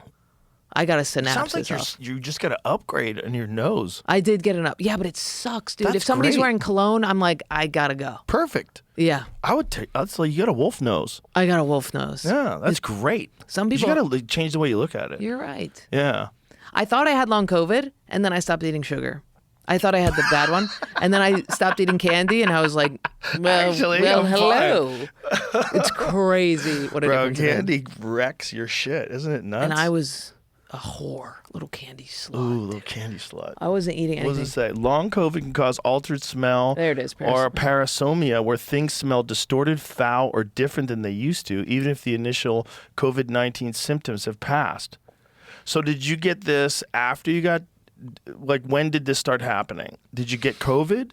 I got a synapse. Sounds like you just got to upgrade in your nose. I did get it up. Yeah, but it sucks, dude. That's if somebody's great. wearing cologne, I'm like, I gotta go. Perfect. Yeah, I would take. That's like you got a wolf nose. I got a wolf nose. Yeah, that's great. Some You people. got to change the way you look at it. You're right. Yeah. I thought I had long COVID, and then I stopped eating sugar. I thought I had the bad one, and then I stopped eating candy, and I was like, well, Actually, well, I'm hello. It's crazy what a Bro, difference it is. candy wrecks your shit, isn't it nuts? And I was a whore, little candy slut. Ooh, little candy slut. I wasn't eating What anything. does it say? Long COVID can cause altered smell. There it is, Or parasomia, where things smell distorted, foul, or different than they used to, even if the initial COVID-19 symptoms have passed. So did you get this after you got, like, when did this start happening? Did you get COVID?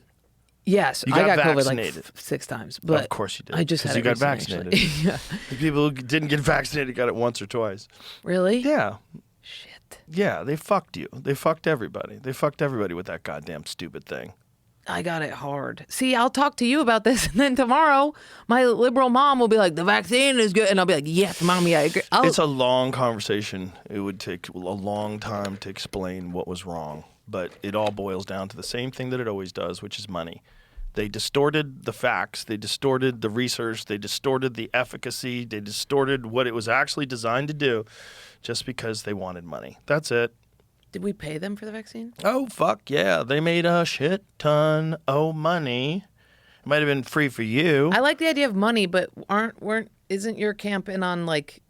Yes, You I got got COVID vaccinated. like 6 times. But Of course you did, I just 'cause had you it got recently, vaccinated. actually. Yeah. The people who didn't get vaccinated got it once or twice. Really? Yeah. Shit. Yeah, they fucked you. They fucked everybody. They fucked everybody with that goddamn stupid thing. I got it hard. See, I'll talk to you about this, and then tomorrow, my liberal mom will be like, "The vaccine is good," and I'll be like, "Yes, mommy, I agree." It's a long conversation. It would take a long time to explain what was wrong, but it all boils down to the same thing that it always does, which is money. They distorted the facts. They distorted the research. They distorted the efficacy. They distorted what it was actually designed to do just because they wanted money. That's it. Did we pay them for the vaccine? Oh, fuck yeah. They made a shit ton of money. It might have been free for you. I like the idea of money, but isn't your camp in on like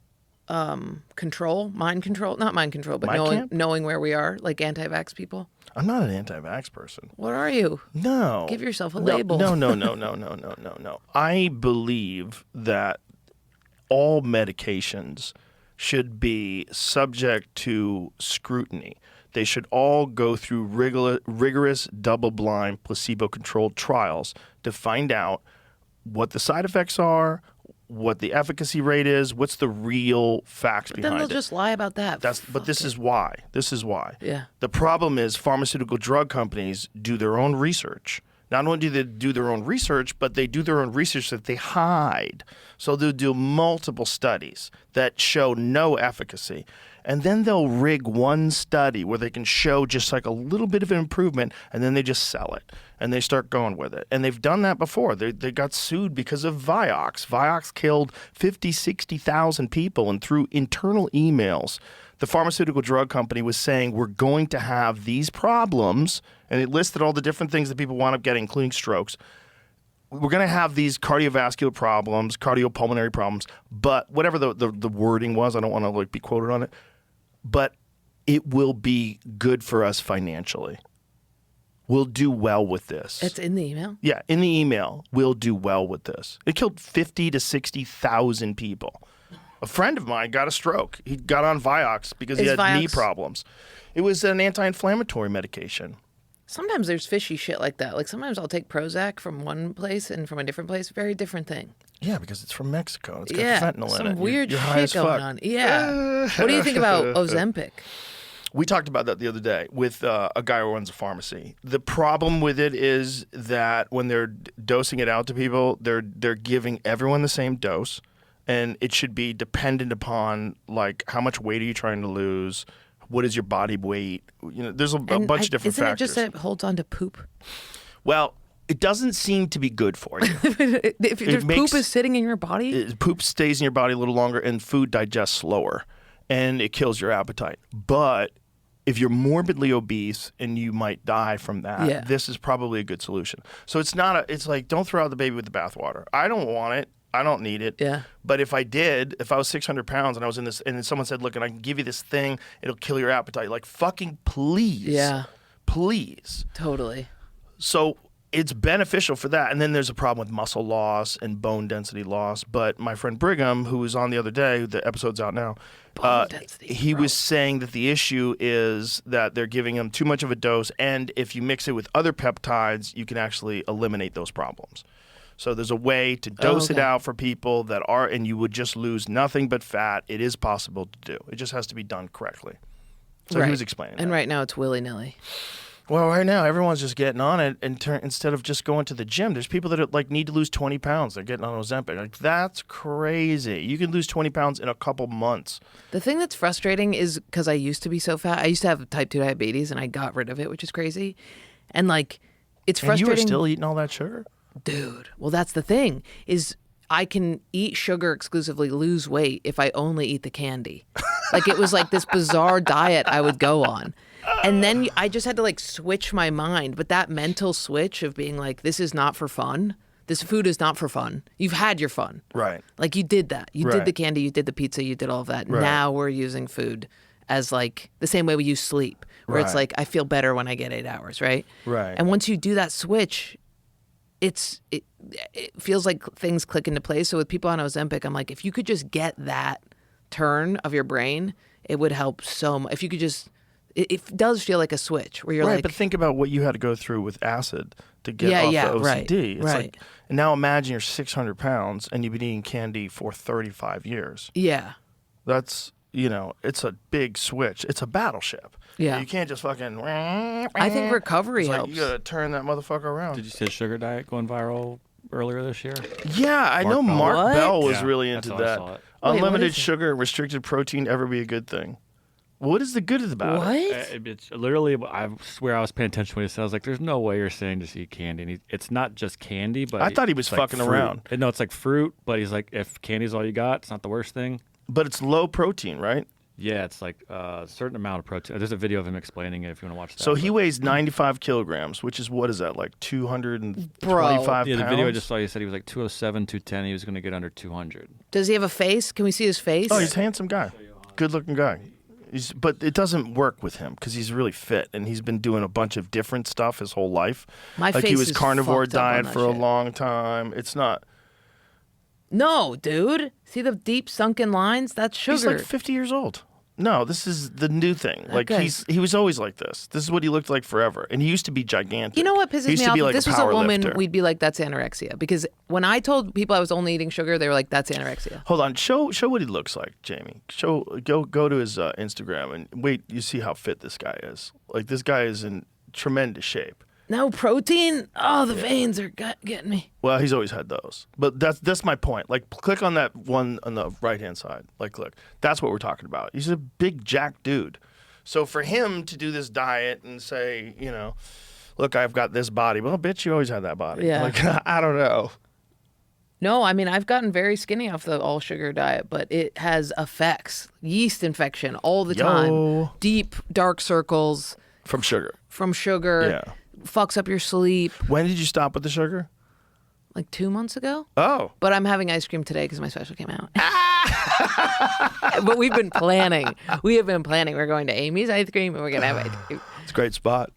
control, mind control? Not mind control, but My camp? knowing where we are, like anti-vax people. I'm not an anti-vax person. What are you? No. Give yourself a No, label. No. I believe that all medications should be subject to scrutiny. They should all go through rigorous double-blind, placebo-controlled trials to find out what the side effects are, what the efficacy rate is, what's the real facts Then behind they'll it. just lie about that. But this is why. This is why. Yeah. The problem is pharmaceutical drug companies do their own research. Not only do they do their own research, but they do their own research that they hide. So they'll do multiple studies that show no efficacy. And then they'll rig one study where they can show just like a little bit of an improvement, and then they just sell it. And they start going with it. And they've done that before. They got sued because of Vioxx. Vioxx killed 50, 60,000 people, and through internal emails, the pharmaceutical drug company was saying, we're going to have these problems, and it listed all the different things that people wound up getting, including strokes. We're going to have these cardiovascular problems, cardiopulmonary problems, but whatever the wording was, I don't want to like be quoted on it, but it will be good for us financially. We'll do well with this. It's in the email? Yeah, in the email, we'll do well with this. It killed 50 to 60,000 people. A friend of mine got a stroke. He got on Vioxx because he Is had knee Vioxx- problems. It was an anti-inflammatory medication. Sometimes there's fishy shit like that. Like sometimes I'll take Prozac from one place and from a different place. Very different thing. Yeah, because it's from Mexico. It's got Yeah, fentanyl in it. some weird You're high shit as going fuck. on. Yeah. What do you think about Ozempic? We talked about that the other day with a guy who runs a pharmacy. The problem with it is that when they're dosing it out to people, they're giving everyone the same dose, and it should be dependent upon like how much weight are you trying to lose, what is your body weight. You know, there's a bunch of different isn't factors. Isn't it just that it holds on to poop? Well, it doesn't seem to be good for you. If makes- poop is sitting in your body? Poop stays in your body a little longer, and food digests slower, and it kills your appetite. But if you're morbidly obese and you might die from that, Yeah. this is probably a good solution. So it's not it's like, don't throw out the baby with the bathwater. I don't want it. I don't need it. Yeah. But if I did, if I was 600 pounds and I was in this, and then someone said, look, and I can give you this thing, it'll kill your appetite. Like, fucking please. Yeah. Please. Totally. So it's beneficial for that. And then there's a problem with muscle loss and bone density loss. But my friend Brigham, who was on the other day, the episode's out now, he was saying that the issue is that they're giving him too much of a dose. And if you mix it with other peptides, you can actually eliminate those problems. So there's a way to dose it out for people that are, and you would just lose nothing but fat. It is possible to do. It just has to be done correctly. So he was explaining And that. right now it's willy-nilly. Well, right now everyone's just getting on it, and instead of just going to the gym, there's people that like need to lose 20 pounds. They're getting on Ozempic. Like, that's crazy. You can lose 20 pounds in a couple months. The thing that's frustrating is because I used to be so fat. I used to have type 2 diabetes, and I got rid of it, which is crazy. And like, it's And frustrating. you were still eating all that sugar? Dude, well, that's the thing, is I can eat sugar exclusively, lose weight if I only eat the candy. Like, it was like this bizarre diet I would go on. And then I just had to like switch my mind. But that mental switch of being like, this is not for fun. This food is not for fun. You've had your fun. Right. Like, you did that. You did Right. the candy, you did the pizza, you did all of that. Right. Now we're using food as like the same way we use sleep, where it's Right. like, I feel better when I get 8 hours, right? Right. And once you do that switch, it feels like things click into place. So with people on Ozempic, I'm like, if you could just get that turn of your brain, it would help so much. If you could just, it does feel like a switch where you're Right, like, but think about what you had to go through with acid to get Yeah, off yeah, the right, OCD. It's right. like, and now imagine you're 600 pounds and you've been eating candy for 35 years. yeah, That's, it's a big switch. It's a battleship. Yeah. You can't just fucking. I think recovery It's like, helps. you gotta turn that motherfucker around. Did you see the sugar diet going viral earlier this year? Yeah, I know Bell. Mark What? Bell was Yeah, really that's into how I that. saw it. Wait, what Unlimited is it? sugar and restricted protein ever be a good thing? What is the good about what? it? It's literally, I swear I was paying attention when he said, I was like, there's no way you're saying just eat candy. And it's not just candy, but I thought he was it's like fucking fruit. around. No, it's like fruit, but he's like, if candy's all you got, it's not the worst thing. But it's low protein, right? Yeah, it's like a certain amount of protein. There's a video of him explaining it if you want to watch that. So he but- weighs 95 kilograms, which is, what is that, like 225 Yeah, the pounds? video I just saw, he said he was like 207, 210. He was going to get under 200. Does he have a face? Can we see his face? Oh, he's a handsome guy. Good-looking guy. But it doesn't work with him because he's really fit, and he's been doing a bunch of different stuff his whole life. My like he face was is carnivore fucked up on diet that for a shit. long time. It's not. No, dude. See the deep sunken lines? That's sugar. He's like 50 years old. No, this is the new thing. Like Okay. he was always like this. This is what he looked like forever, and he used to be gigantic. You know what He pisses used me to off? be If like this a was a power woman, lifter. we'd be like, that's anorexia. Because when I told people I was only eating sugar, they were like, that's anorexia. Hold on, show what he looks like, Jamie. Go to his Instagram and wait. You see how fit this guy is. Like, this guy is in tremendous shape. No protein? Oh, the veins are getting me. Well, he's always had those, but that's my point. Like, click on that one on the right hand side. Like, click. That's what we're talking about. He's a big jack dude. So for him to do this diet and say, look, I've got this body. Well, bitch, you always had that body. Yeah. Like, I don't know. No, I mean, I've gotten very skinny off the all sugar diet, but it has effects. Yeast infection all the time. Yo. Deep, dark circles From sugar. from sugar. Yeah. Fucks up your sleep. When did you stop with the sugar? Like 2 months ago? Oh. But I'm having ice cream today because my special came out. But we've been planning. We have been planning. We're going to Amy's ice cream and we're going to have ice cream. It's a great spot.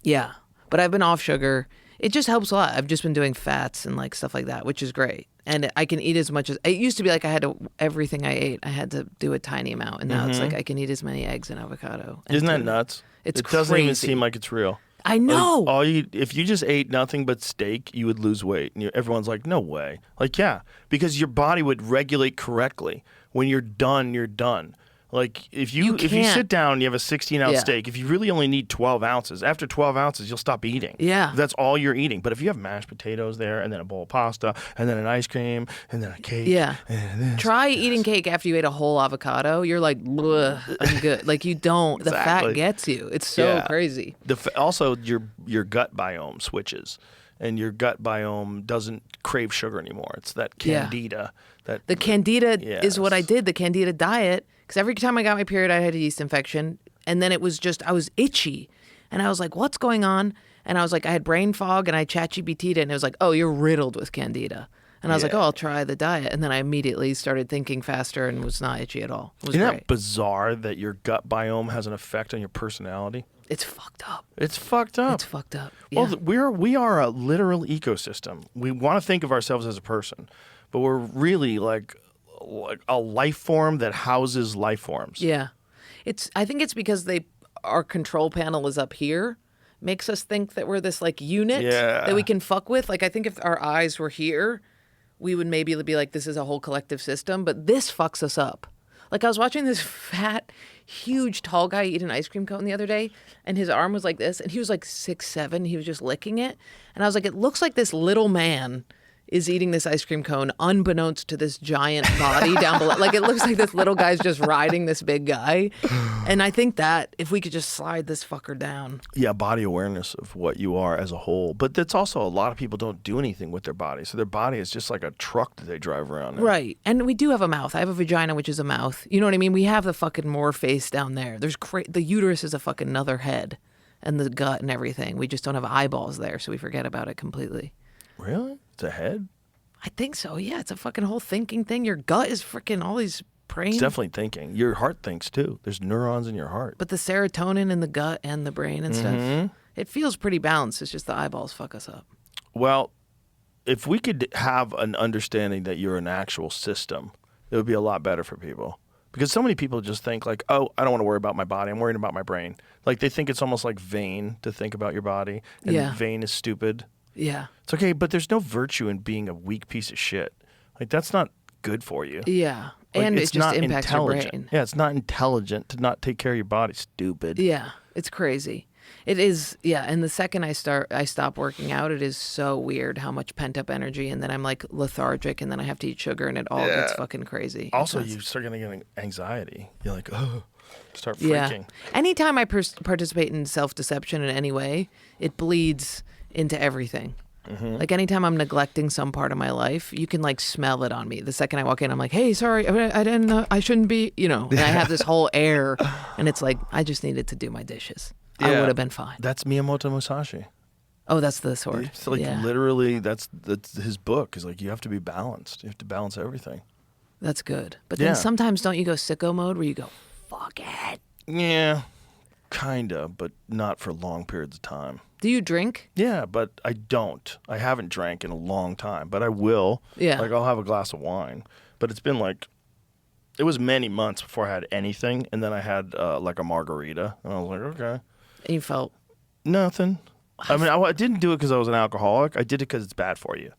Yeah. But I've been off sugar. It just helps a lot. I've just been doing fats and like stuff like that, which is great. And I can eat as much as, it used to be like I had to, everything I ate, I had to do a tiny amount. And now it's like I can eat as many eggs and avocado. and Isn't that tuna. nuts? It's It doesn't even crazy. seem like it's real. I Like, know. if you just ate nothing but steak, you would lose weight. And everyone's like, no way. Like, yeah, because your body would regulate correctly. When you're done, you're done. Like, if you can't. sit down and you have a 16-ounce Yeah. steak, if you really only need 12 ounces, after 12 ounces, you'll stop eating. Yeah. That's all you're eating. But if you have mashed potatoes there, and then a bowl of pasta, and then an ice cream, and then a cake. Yeah. And this. Try eating cake after you ate a whole avocado. You're like, "Bleh, I'm good. Like, you don't. The Exactly. fat gets you. It's so Yeah. crazy. Also, your gut biome switches, and your gut biome doesn't crave sugar anymore. It's that Yeah. candida. That The candida is what I Yes. did, the candida diet. Because every time I got my period, I had a yeast infection. And then it was just, I was itchy. And I was like, what's going on? And I was like, I had brain fog, and I ChatGPT'd it, and it was like, oh, you're riddled with candida. And I was like, oh, I'll try the diet. And then I immediately started thinking faster and was not itchy at all. It was Isn't great. that bizarre that your gut biome has an effect on your personality? It's fucked up. It's fucked up. It's fucked up. Yeah. Well, we are a literal ecosystem. We want to think of ourselves as a person, but we're really like a life form that houses life forms. Yeah. I think it's because our control panel is up here, makes us think that we're this like unit that we can fuck with. Like I think if our eyes were here, we would maybe be like, this is a whole collective system, but this fucks us up. Like I was watching this fat, huge, tall guy eat an ice cream cone the other day, and his arm was like this, and he was like 6'7". He was just licking it. And I was like, it looks like this little man is eating this ice cream cone unbeknownst to this giant body down below. Like it looks like this little guy's just riding this big guy. And I think that if we could just slide this fucker down. Yeah, body awareness of what you are as a whole. But that's also a lot of people don't do anything with their body. So their body is just like a truck that they drive around in. Right. And we do have a mouth. I have a vagina, which is a mouth. You know what I mean? We have the fucking more face down there. The uterus is a fucking another head, and the gut and everything. We just don't have eyeballs there, so we forget about it completely. Really? It's a head? I think so. Yeah, it's a fucking whole thinking thing. Your gut is freaking all these brain. It's definitely thinking. Your heart thinks too. There's neurons in your heart. But the serotonin in the gut and the brain and stuff, it feels pretty balanced. It's just the eyeballs fuck us up. Well, if we could have an understanding that you're an actual system, it would be a lot better for people. Because so many people just think like, oh, I don't want to worry about my body. I'm worrying about my brain. Like they think it's almost like vain to think about your body. And vain is stupid. Yeah. It's okay, but there's no virtue in being a weak piece of shit. Like that's not good for you. Yeah. Like, and it's it just not impacts your intelligent. brain. Yeah, it's not intelligent to not take care of your body. Stupid. Yeah. It's crazy. It is. Yeah. And the second I stop working out, it is so weird how much pent up energy, and then I'm like lethargic, and then I have to eat sugar, and it all gets fucking crazy. Also, you start getting anxiety. You're like, oh, start freaking. Yeah. Anytime I participate in self-deception in any way, it bleeds into everything. Like anytime I'm neglecting some part of my life, you can like smell it on me. The second I walk in, I'm like, hey, sorry, I didn't know, I shouldn't be, and I have this whole air, and it's like, I just needed to do my dishes. I would have been fine. That's Miyamoto Musashi. Oh, that's the sword. It's like literally, that's his book. Is like, you have to be balanced. You have to balance everything. That's good. But then sometimes don't you go sicko mode where you go, fuck it? Yeah, kinda, but not for long periods of time. Do you drink? Yeah, but I don't. I haven't drank in a long time, but I will. Yeah. Like I'll have a glass of wine, but it's been like, it was many months before I had anything, and then I had like a margarita, and I was like, okay. And you felt Nothing. I mean, I didn't do it because I was an alcoholic. I did it because it's bad for you.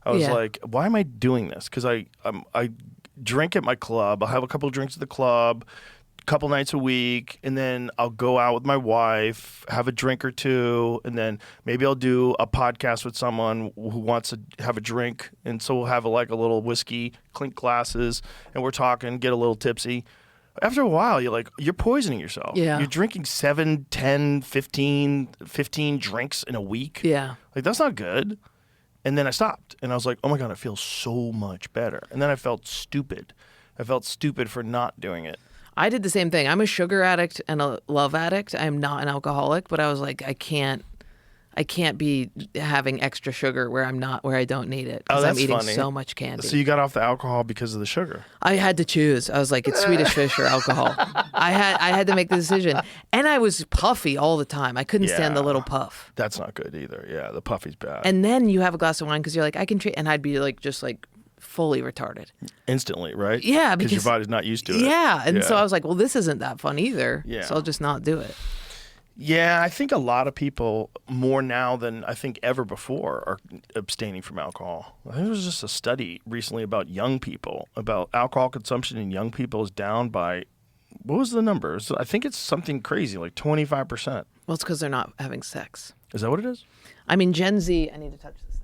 I was like, why am I doing this? Because I drink at my club. I'll have a couple of drinks at the club, couple nights a week, and then I'll go out with my wife, have a drink or two, and then maybe I'll do a podcast with someone who wants to have a drink, and so we'll have a little whiskey, clink glasses, and we're talking, get a little tipsy. After a while, you're poisoning yourself. Yeah. You're drinking 7, 10, 15 drinks in a week. Yeah. Like, that's not good. And then I stopped, and I was like, oh my God, I feel so much better. And then I felt stupid. I felt stupid for not doing it. I did the same thing. I'm a sugar addict and a love addict. I'm not an alcoholic, but I was like, I can't be having extra sugar where I don't need it, because I'm eating so much candy. So you got off the alcohol because of the sugar? I had to choose. I was like, it's Swedish Fish or alcohol. I had to make the decision, and I was puffy all the time. I couldn't stand the little puff. That's not good either. Yeah, the puffy's bad. And then you have a glass of wine because you're like, I can treat, and I'd be like, just like fully retarded Instantly, right? Yeah, because your body's not used to it. Yeah, and so I was like, well, this isn't that fun either. Yeah. So I'll just not do it. Yeah, I think a lot of people, more now than I think ever before, are abstaining from alcohol. I think there was just a study recently about young people, about alcohol consumption in young people is down by, what was the number? So I think it's something crazy, like 25%. Well, it's because they're not having sex. Is that what it is? I mean, Gen Z, I need to touch this.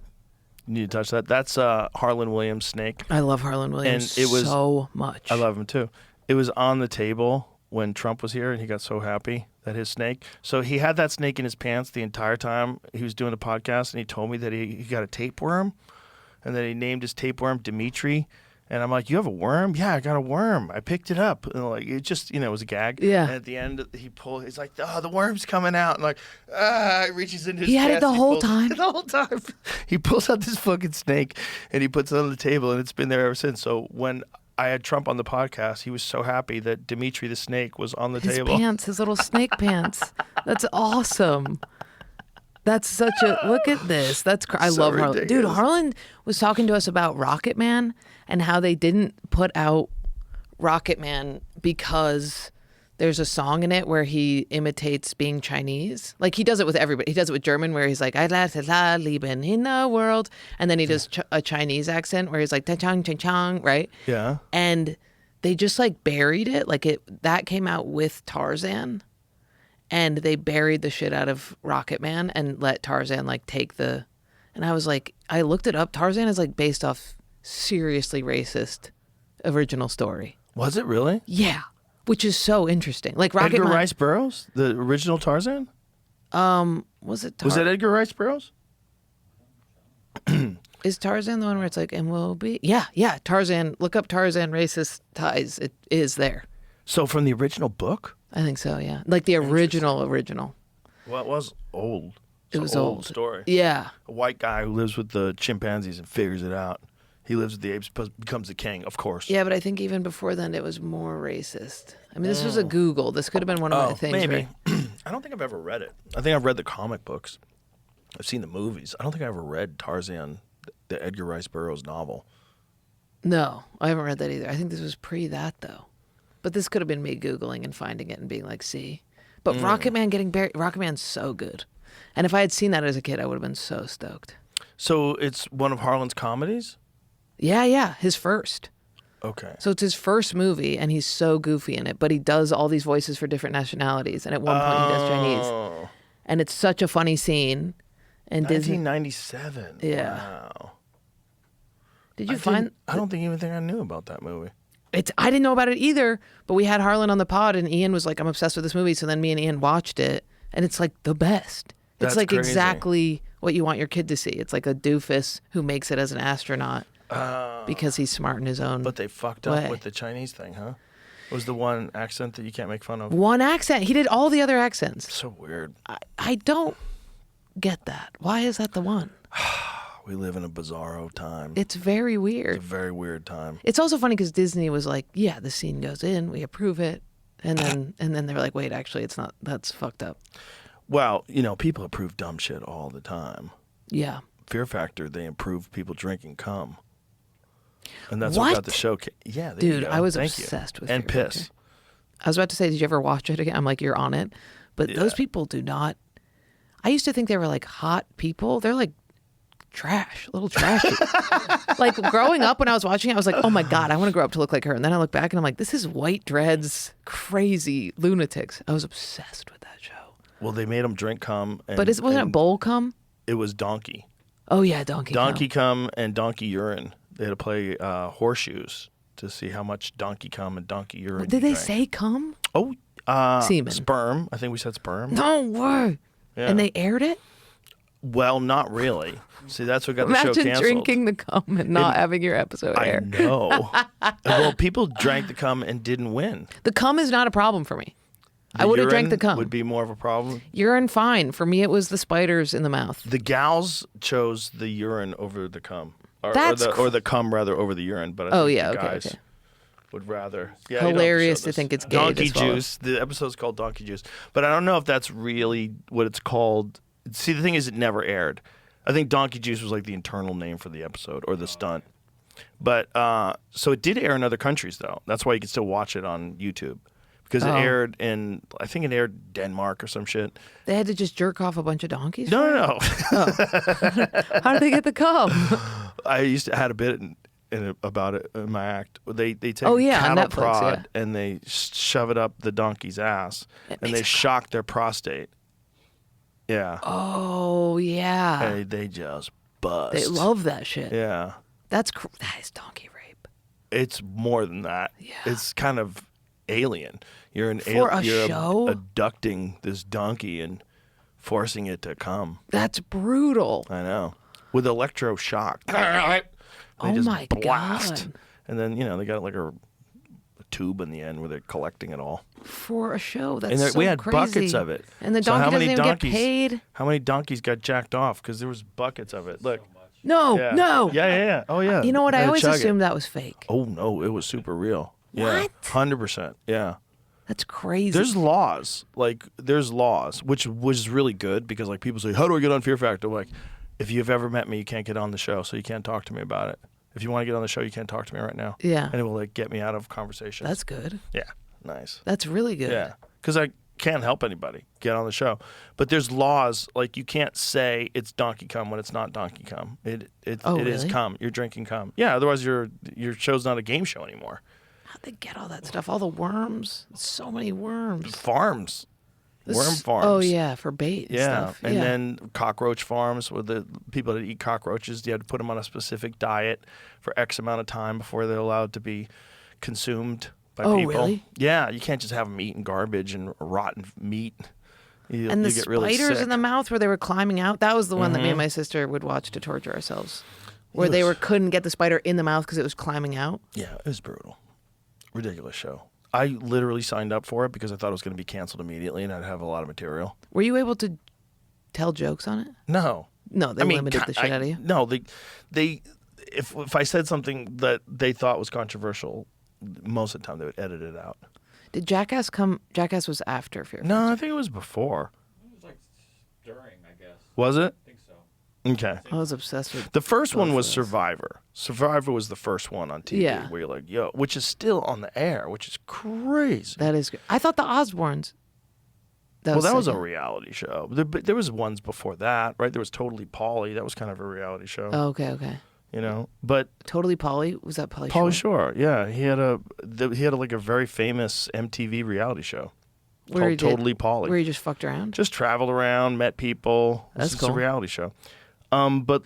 You need to touch that. That's Harlan Williams' snake. I love Harlan Williams so much. I love him too. It was on the table when Trump was here, and he got so happy that his snake. So he had that snake in his pants the entire time he was doing the podcast, and he told me that he got a tapeworm, and that he named his tapeworm Dimitri, And I'm like, you have a worm? Yeah, I got a worm. I picked it up. And like, it just, it was a gag. Yeah. And at the end, he's like, oh, the worm's coming out. And like, he reaches into his He had it chest, the whole pulls- time? The whole time. He pulls out this fucking snake and he puts it on the table, and it's been there ever since. So when I had Trump on the podcast, he was so happy that Dimitri the snake was on the His table. pants, his little snake pants. That's awesome. That's such a look at this. That's I So love Harlan. Dude, ridiculous. Harlan was talking to us about Rocket Man and how they didn't put out Rocket Man because there's a song in it where he imitates being Chinese. Like he does it with everybody. He does it with German where he's like I leben in the world, and then he does a Chinese accent where he's like ta chang chang chang, right? Yeah. And they just like buried it. Like that came out with Tarzan. And they buried the shit out of Rocket Man and let Tarzan like take the. And I was like, I looked it up. Tarzan is like based off seriously racist original story. Was it really? Yeah, which is so interesting. Like Rocket Edgar Man. Rice Burroughs, the original Tarzan? Was it? Was that Edgar Rice Burroughs? Is Tarzan the one where it's like and will be? Yeah. Tarzan. Look up Tarzan racist ties. It is there. So from the original book? I think so. Yeah, like the original. Well, it was old. It It's was an old. story. Yeah. A white guy who lives with the chimpanzees and figures it out. He lives with the apes, becomes the king, of course. Yeah, but I think even before then it was more racist. I mean, this was a Google. This could have been one of my things. Maybe. where- I don't think I've ever read it. I think I've read the comic books. I've seen the movies. I don't think I ever read Tarzan, the Edgar Rice Burroughs novel. No, I haven't read that either. I think this was pre that though. But this could have been me Googling and finding it and being like, see. But Rocket Man getting buried. Rocket Man's so good. And if I had seen that as a kid, I would have been so stoked. So it's one of Harlan's comedies? Yeah, his first. Okay. So it's his first movie, and he's so goofy in it. But he does all these voices for different nationalities, and at one point he does Chinese. And it's such a funny scene. And Disney. 1997. Yeah. Wow. Did you find? I don't think even think I knew about that movie. I didn't know about it either, but we had Harlan on the pod, and Ian was like, "I'm obsessed with this movie." So then me and Ian watched it, and it's like the best. That's It's like crazy. exactly what you want your kid to see. It's like a doofus who makes it as an astronaut because he's smart in his own. But they fucked up way. with the Chinese thing, huh? It was the one accent that you can't make fun of. One accent. He did all the other accents. So weird. I don't get that. Why is that the one? We live in a bizarro time. It's very It's a weird. very weird time. It's also funny because Disney was like, "Yeah, the scene goes in, we approve it," and then they were like, "Wait, actually, it's not. That's fucked up." Well, people approve dumb shit all the time. Yeah. Fear Factor, they improve people drinking cum. And that's what got What? the show. Yeah, there you Dude, go. I was Thank you. obsessed with And Fear piss. Factor. I was about to say, did you ever watch it again? I'm like, you're on it. But those Yeah. people do not. I used to think they were like hot people. They're like trash, a little trashy. Like growing up when I was watching it, I was like, oh my God, I want to grow up to look like her. And then I look back and I'm like, this is white dreads, crazy lunatics. I was obsessed with that show. Well, they made them drink cum. And, But wasn't it and bowl cum? It was donkey. Oh yeah, donkey Donkey cum. cum and donkey urine. They had to play horseshoes to see how much donkey cum and donkey urine. Did you they drank. say cum? Oh, Semen. sperm. I think we said sperm. No way. Yeah. And they aired it? Well, not really. See, that's what got the show Imagine canceled. drinking the cum and not having your episode I air. know. Well, people drank the cum and didn't win. The cum is not a problem for me. I The would have drank urine the cum. Would be more of a problem. Urine, fine. For me, it was the spiders in the mouth. The gals chose the urine over the cum, That's or the cum rather over the urine. But I Oh, think yeah, the okay, guys okay. would rather. Yeah, you don't have Hilarious show to this. think it's gay Donkey this fall. juice. The episode's called Donkey Juice, but I don't know if that's really what it's called. See, the thing is, it never aired. I think Donkey Juice was like the internal name for the episode or the stunt. But so it did air in other countries though. That's why you can still watch it on YouTube. Because it aired in, I think it aired Denmark or some shit. They had to just jerk off a bunch of donkeys? No. How did they get the cum? I had a bit about it in my act. They take Oh, yeah, on cattle Netflix, prod and they shove it up the donkey's ass and makes they it shock their prostate. Yeah. Oh, yeah. And they just bust. They love that shit. Yeah. That is donkey rape. It's more than that. Yeah. It's kind of alien. You're an For a you're show? abducting this donkey and forcing it to come. That's brutal. I know. With electroshock. Oh just my blast. God. and then they got like a tube in the end where they're collecting it all. For a show, that's And so we had crazy. buckets of it. And the So donkey how doesn't many even donkeys, get paid. How many donkeys got jacked off? Because there was buckets of it. Look. No, Yeah. no. Yeah. Oh, yeah. You know what? I They always chug it. assumed that was fake. Oh, no. It was super real. Yeah. What? 100%. Yeah. That's crazy. There's laws. There's laws, which was really good because, people say, how do I get on Fear Factor? Like, if you've ever met me, you can't get on the show, so you can't talk to me about it. If you want to get on the show, you can't talk to me right now. Yeah. And it will, get me out of conversations. That's good. Yeah. Nice. That's really good. Yeah. Because I can't help anybody get on the show. But there's laws, you can't say it's donkey cum when it's not donkey cum. It is really? cum. You're drinking cum. Yeah, otherwise your show's not a game show anymore. How'd they get all that stuff? All the worms. So many worms. Farms. Worm farms. Oh, yeah, for bait and Yeah, stuff. and yeah. then cockroach farms with the people that eat cockroaches. You had to put them on a specific diet for X amount of time before they're allowed to be consumed by Oh, people. really? Yeah, you can't just have them eating garbage and rotten meat. And the you get really spiders sick. in the mouth where they were climbing out. That was the one that me and my sister would watch to torture ourselves. Where they couldn't get the spider in the mouth because it was climbing out. Yeah, it was brutal. Ridiculous show. I literally signed up for it because I thought it was going to be canceled immediately and I'd have a lot of material. Were you able to tell jokes on it? No. No, they limited the shit out of you. No, they if I said something that they thought was controversial, most of the time they would edit it out. Did Jackass come? Jackass was after Fear No, Factor. I think it was before. It was during, I guess. Was it? I think so. Okay. I was obsessed with The first one both was of those. Survivor. Survivor was the first one on TV Yeah. where you're like, yo, which is still on the air, which is crazy. That is good. I thought the Osbournes. That was a second. reality show. There was ones before that, right? There was Totally Pauly. That was kind of a reality show, Oh, okay. But Totally Polly? Was that Polly Pauly Shore? Shore, yeah, he had a very famous MTV reality show Where he called did- Totally Pauly. Where he just fucked around? Just traveled around, met people. That's It's a cool. reality show. But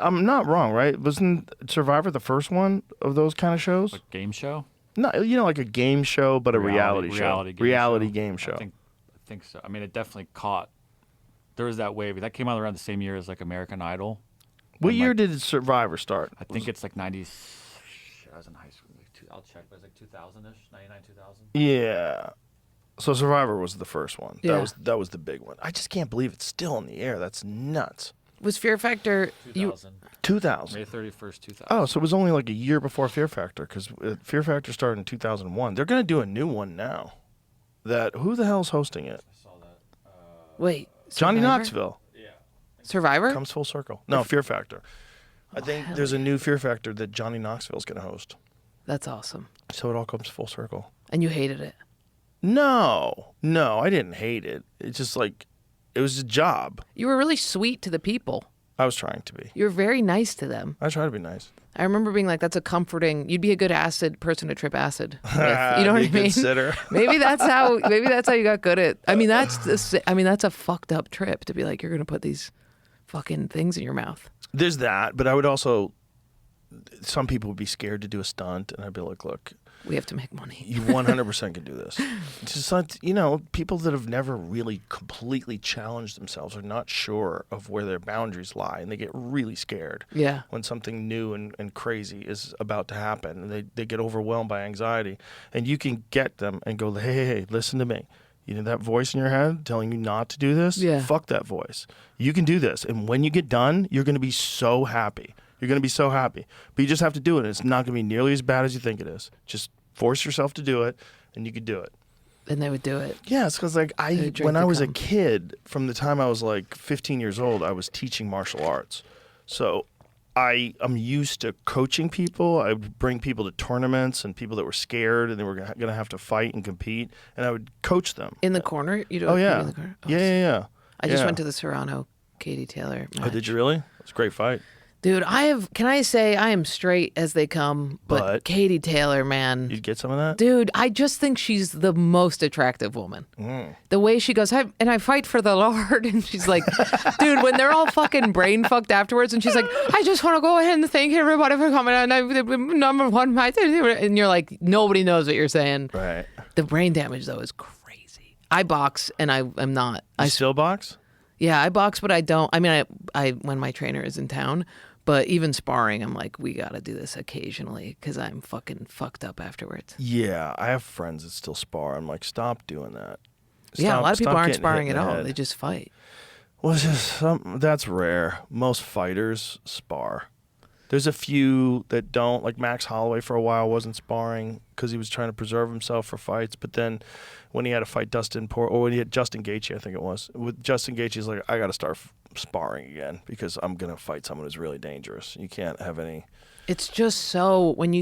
I'm not wrong, right? Wasn't Survivor the first one of those kind of shows? Like game show? No, like a game show, but a reality show. Reality Game show. I think so. I mean, it definitely caught. There was that wave that came out around the same year as American Idol. What And, year did Survivor start? I think it's 90. Shit, I was in high school. I'll check, but it's 2000-ish, 99, 2000. Yeah. So Survivor was the first one. Yeah. That was the big one. I just can't believe it's still in the air. That's nuts. Was Fear Factor? 2000. 2000. May 31st, 2000. Oh, so it was only a year before Fear Factor because Fear Factor started in 2001. They're going to do a new one now. Who the hell's hosting it? I saw that. Wait. Johnny Survivor? Knoxville. Survivor? Comes full circle. No, Fear Factor. I think there's a new Fear Factor that Johnny Knoxville's going to host. That's awesome. So it all comes full circle. And you hated it. No, I didn't hate it. It's just it was a job. You were really sweet to the people. I was trying to be. You were very nice to them. I try to be nice. I remember being like, that's a comforting, you'd be a good acid person to trip acid with. You know what I Be a good mean? sitter. Maybe that's how you got good at, that's a fucked up trip to be like, you're going to put these fucking things in your mouth. There's that, but I would also, some people would be scared to do a stunt, and I'd be like, look, We have to make money. you 100% can do this. It's just not, people that have never really completely challenged themselves are not sure of where their boundaries lie, and they get really scared Yeah. when something new and crazy is about to happen, and they get overwhelmed by anxiety. And you can get them and go, hey, listen to me. You know that voice in your head telling you not to do this? Yeah. Fuck that voice. You can do this. And when you get done, you're going to be so happy. You're going to be so happy. But you just have to do it. And it's not going to be nearly as bad as you think it is. Just force yourself to do it, and you can do it. And they would do it. Yeah, it's because They drink when the I was a cum. kid, from the time I was 15 years old, I was teaching martial arts. So I'm used to coaching people. I would bring people to tournaments and people that were scared and they were going to have to fight and compete, and I would coach them. In the corner? You do Oh it yeah, in the corner? Oh, yeah. I just Yeah. went to the Serrano Katie Taylor match. Oh, did you really? It's a great fight. Dude, can I say I am straight as they come, but Katie Taylor, man. You'd get some of that? Dude, I just think she's the most attractive woman. The way she goes, I fight for the Lord. And she's like, dude, when they're all fucking brain fucked afterwards, and she's like, I just want to go ahead and thank everybody for coming. And number one, and you're like, nobody knows what you're saying. Right. The brain damage, though, is crazy. I box, and I'm not. You still box? Yeah, I box, but I don't. I mean, I when my trainer is in town, But even sparring, I'm like, we got to do this occasionally because I'm fucking fucked up afterwards. Yeah, I have friends that still spar. I'm like, stop doing that. Yeah, a lot of people stop aren't getting hit sparring in at the all. head. They just fight. Well, it's just that's rare. Most fighters spar. There's a few that don't. Like Max Holloway for a while wasn't sparring because he was trying to preserve himself for fights. But then when he had to fight when he had Justin Gaethje, I think it was. With Justin Gaethje, he's like, I got to start sparring again because I'm going to fight someone who's really dangerous. You can't have any... It's just so when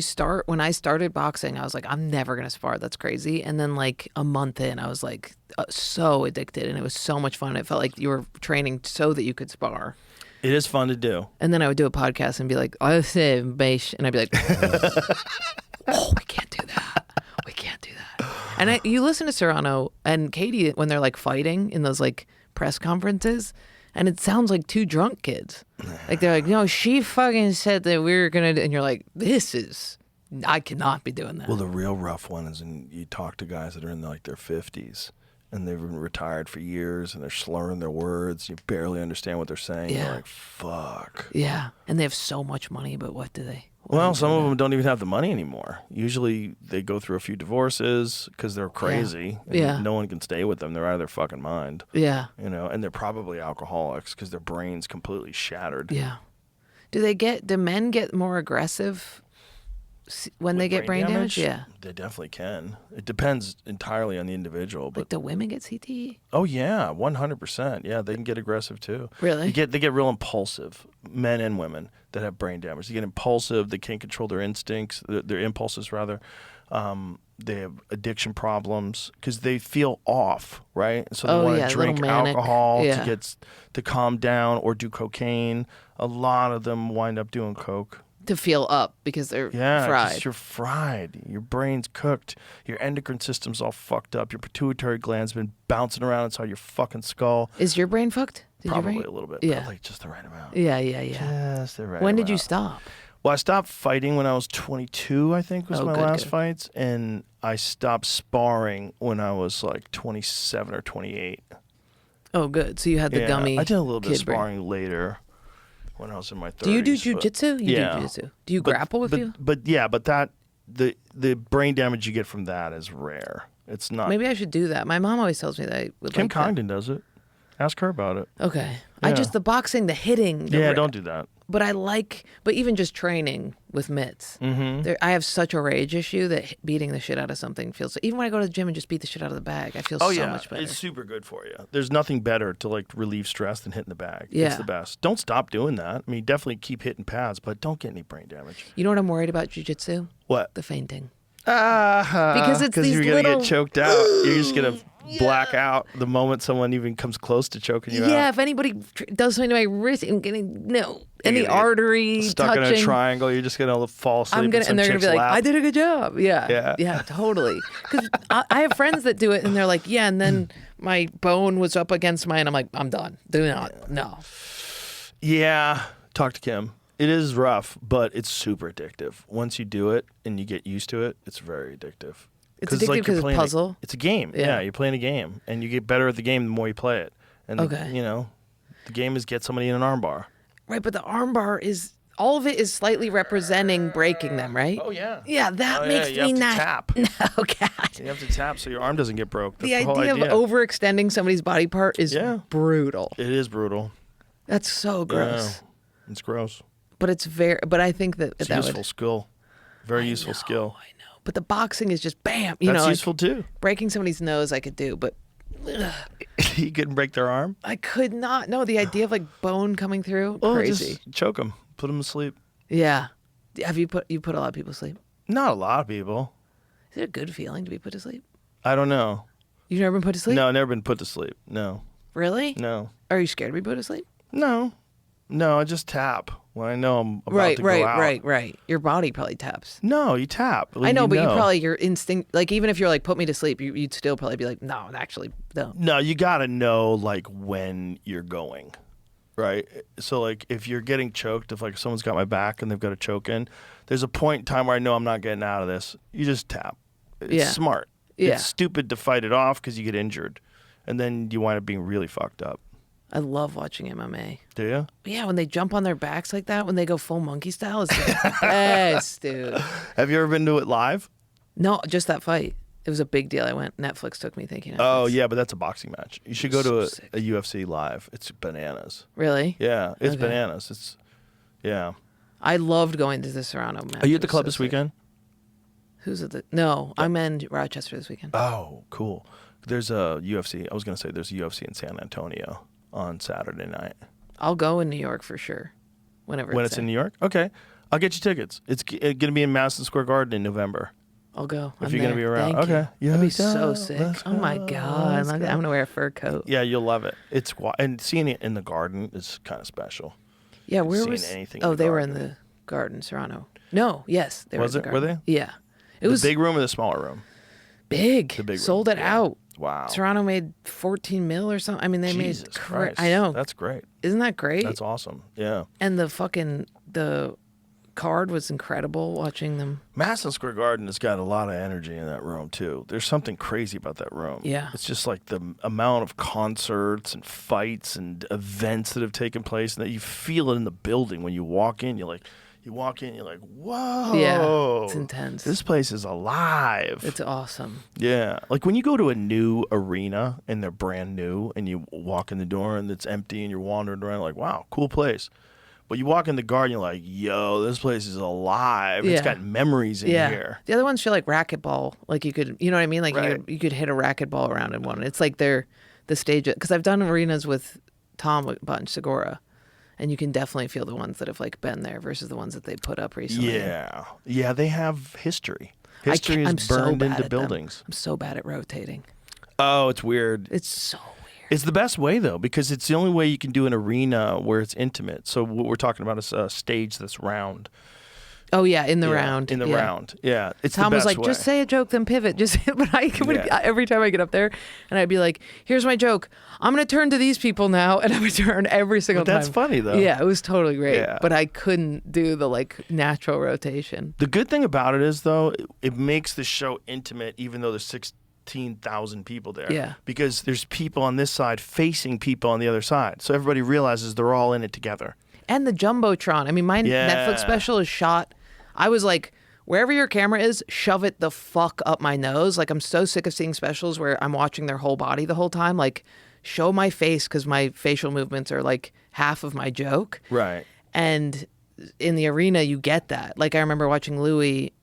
I started boxing, I was like, I'm never going to spar. That's crazy. And then like a month in, I was like so addicted and it was so much fun. It felt like you were training so that you could spar. It is fun to do. And then I would do a podcast and be like, I say beige. And I'd be like, oh, we can't do that. We can't do that. And you listen to Serrano and Katie when they're like fighting in those like press conferences. And it sounds like two drunk kids. Like they're like, no, she fucking said that we were going to, and you're like, I cannot be doing that. Well, the real rough one is when you talk to guys that are in like their 50s and they've been retired for years and they're slurring their words. You barely understand what they're saying. Yeah. You're like, fuck. Yeah. And they have so much money, but what do they? Well, some of them don't even have the money anymore. Usually they go through a few divorces because they're crazy. And Yeah. no one can stay with them. They're out of their fucking mind. Yeah. You know, and they're probably alcoholics because their brain's completely shattered. Yeah. Do men get more aggressive when they get brain damage? Yeah. They definitely can. It depends entirely on the individual. But Like do women get CTE? oh yeah, 100%. Yeah, they can get aggressive too. Really? They get real impulsive. Men and women that have brain damage. They get impulsive. They can't control their instincts, their impulses rather. They have addiction problems because they feel off, right? So they Oh, want yeah, a to little drink manic. alcohol Yeah. to calm down or do cocaine. A lot of them wind up doing coke. To feel up because they're Yeah, 'cause fried. you're fried. Your brain's cooked. Your endocrine system's all fucked up. Your pituitary gland's been bouncing around inside your fucking skull. Is your brain fucked? Did your Probably brain? a little bit, Yeah. but like just the right amount. Yeah, yeah, yeah. Just the right When did you amount. stop? Well, I stopped fighting when I was 22, I think was Oh, my good, last good. fights. And I stopped sparring when I was like 27 or 28. Oh, good. So you had the Yeah, gummy. I did a little bit of kid brain. sparring later when I was in my 30s. Do you do but- jujitsu? You Yeah. do jujitsu. Do you grapple with you? But that the brain damage you get from that is rare. It's not. Maybe I should do that. My mom always tells me that I would Kim like that. Congdon does it. Ask her about it. Okay. Yeah. The boxing, the hitting. Yeah, don't do that. But even just training with mitts. Mm-hmm. I have such a rage issue that beating the shit out of something feels. Even when I go to the gym and just beat the shit out of the bag, I feel Oh so yeah, much better. it's super good for you. There's nothing better to like relieve stress than hitting the bag. Yeah. It's the best. Don't stop doing that. I mean, definitely keep hitting pads, but don't get any brain damage. You know what I'm worried about jujitsu? What? The fainting. Because it's these you're gonna little- get choked out. You're just gonna black out the moment someone even comes close to choking you out. Yeah, if anybody does something to my wrist, I'm getting any You're gonna get artery stuck touching. in a triangle. You're just gonna fall asleep. I'm gonna, in some and they're gonna be chick's like, lap. "I did a good job." Yeah. Yeah, totally. Because I have friends that do it, and they're like, "Yeah," and then my bone was up against mine. I'm like, "I'm done. Do not, no." Yeah, talk to Kim. It is rough, but it's super addictive. Once you do it and you get used to it, it's very addictive. It's 'Cause addictive you're because it's playing puzzle. It's a game. Yeah. Yeah, you're playing a game, and you get better at the game the more you play it. And Okay. the game is get somebody in an armbar. Right, but the armbar is all of it is slightly representing breaking them, right? Oh yeah. Yeah, that Oh, makes yeah, you me have not. to tap. No, God. You have to tap so your arm doesn't get broke. That's The the whole idea idea. of overextending somebody's body part is Yeah. brutal. It is brutal. That's so gross. Yeah, it's gross. But it's very. But I think that It's a that useful would. skill. Very useful skill. I know. But the boxing is just bam. You That's know, like, useful too. breaking somebody's nose I could do, but You couldn't break their arm. I could not. No, the idea of like bone coming through, Well, crazy. just choke them. Put them to sleep. Yeah. Have you put a lot of people to sleep? Not a lot of people. Is it a good feeling to be put to sleep? I don't know. You've never been put to sleep? No, never been put to sleep. No. Really? No. Are you scared to be put to sleep? No. No, I just tap when I know I'm about to go out. Right. Your body probably taps. No, you tap. I know, but you probably your instinct. Like even if you're like put me to sleep, you'd still probably be like, no, actually, no. No, you got to know like when you're going, right? So like if you're getting choked, if like someone's got my back and they've got a choke in, there's a point in time where I know I'm not getting out of this. You just tap. It's Yeah. smart. Yeah. It's stupid to fight it off because you get injured, and then you wind up being really fucked up. I love watching MMA. Do you? Yeah, when they jump on their backs like that, when they go full monkey style, it's the best, dude. Have you ever been to it live? No, just that fight. It was a big deal. I went. Netflix took me thinking. Oh yeah, but that's a boxing match. You should go to So a UFC live. It's bananas. Really? Yeah, it's Okay. bananas. It's yeah. I loved going to the Serrano match. Are you at It the was club so this sick. weekend? Who's at the? No, I'm in Rochester this weekend. Oh, cool. There's a UFC. I was gonna say there's a UFC in San Antonio on Saturday night. I'll go in New York for sure. Whenever When it's it's in there. New York, okay, I'll get you tickets. It's gonna be in Madison Square Garden in November. I'll go. If I'm you're gonna there. be around. Thank Okay. you. That'd be Yeah, so let's sick. Oh my go, god! let's I'm go. gonna wear a fur coat. Yeah, you'll love it. And seeing it in the garden is kind of special. Yeah, where Seen was? anything in Oh, the they were in garden. the garden, Serrano. No, yes, they were. Was in the it? Were garden. they? Yeah, it The was big room or the smaller room? big. The big Sold room, it yeah. out. Wow. Serrano made 14 mil or something. I mean, they Jesus made. Christ. I know. That's great. Isn't that great? That's awesome. Yeah. And the card was incredible. Watching them. Madison Square Garden has got a lot of energy in that room too. There's something crazy about that room. Yeah. It's just like the amount of concerts and fights and events that have taken place, and that you feel it in the building when you walk in. You're like, whoa. Yeah, it's intense. This place is alive. It's awesome. Yeah. Like when you go to a new arena and they're brand new and you walk in the door and it's empty and you're wandering around like, wow, cool place. But you walk in the garden, you're like, yo, this place is alive. It's Yeah. got memories in Yeah. here. The other ones feel like racquetball. Like you could, you know what I mean? Like Right. you could hit a racquetball around in one. It's like they're the stage. Because I've done arenas with Tom a bunch, Segura. And you can definitely feel the ones that have like been there versus the ones that they put up recently. Yeah. Yeah, they have history. I History can't- is I'm so burned bad into at them. buildings. I'm so bad at rotating. Oh, it's weird. It's so weird. It's the best way, though, because it's the only way you can do an arena where it's intimate. So what we're talking about is a stage that's round. Oh yeah, in the Yeah, round. In the yeah. round. Yeah. It's Tom the was best like, way. just say a joke, then pivot. Just, but I would, Yeah. every time I get up there, and I'd be like, here's my joke. I'm gonna turn to these people now, and I would turn every single But time. that's funny, though. Yeah, it was totally great. Yeah. But I couldn't do the like natural rotation. The good thing about it is, though, it makes the show intimate, even though there's 16,000 people there. Yeah. Because there's people on this side facing people on the other side. So everybody realizes they're all in it together. And the Jumbotron. I mean, my Yeah. Netflix special is shot. I was like, wherever your camera is, shove it the fuck up my nose. Like, I'm so sick of seeing specials where I'm watching their whole body the whole time. Like, show my face because my facial movements are like half of my joke. Right. And in the arena, you get that. Like, I remember watching Louis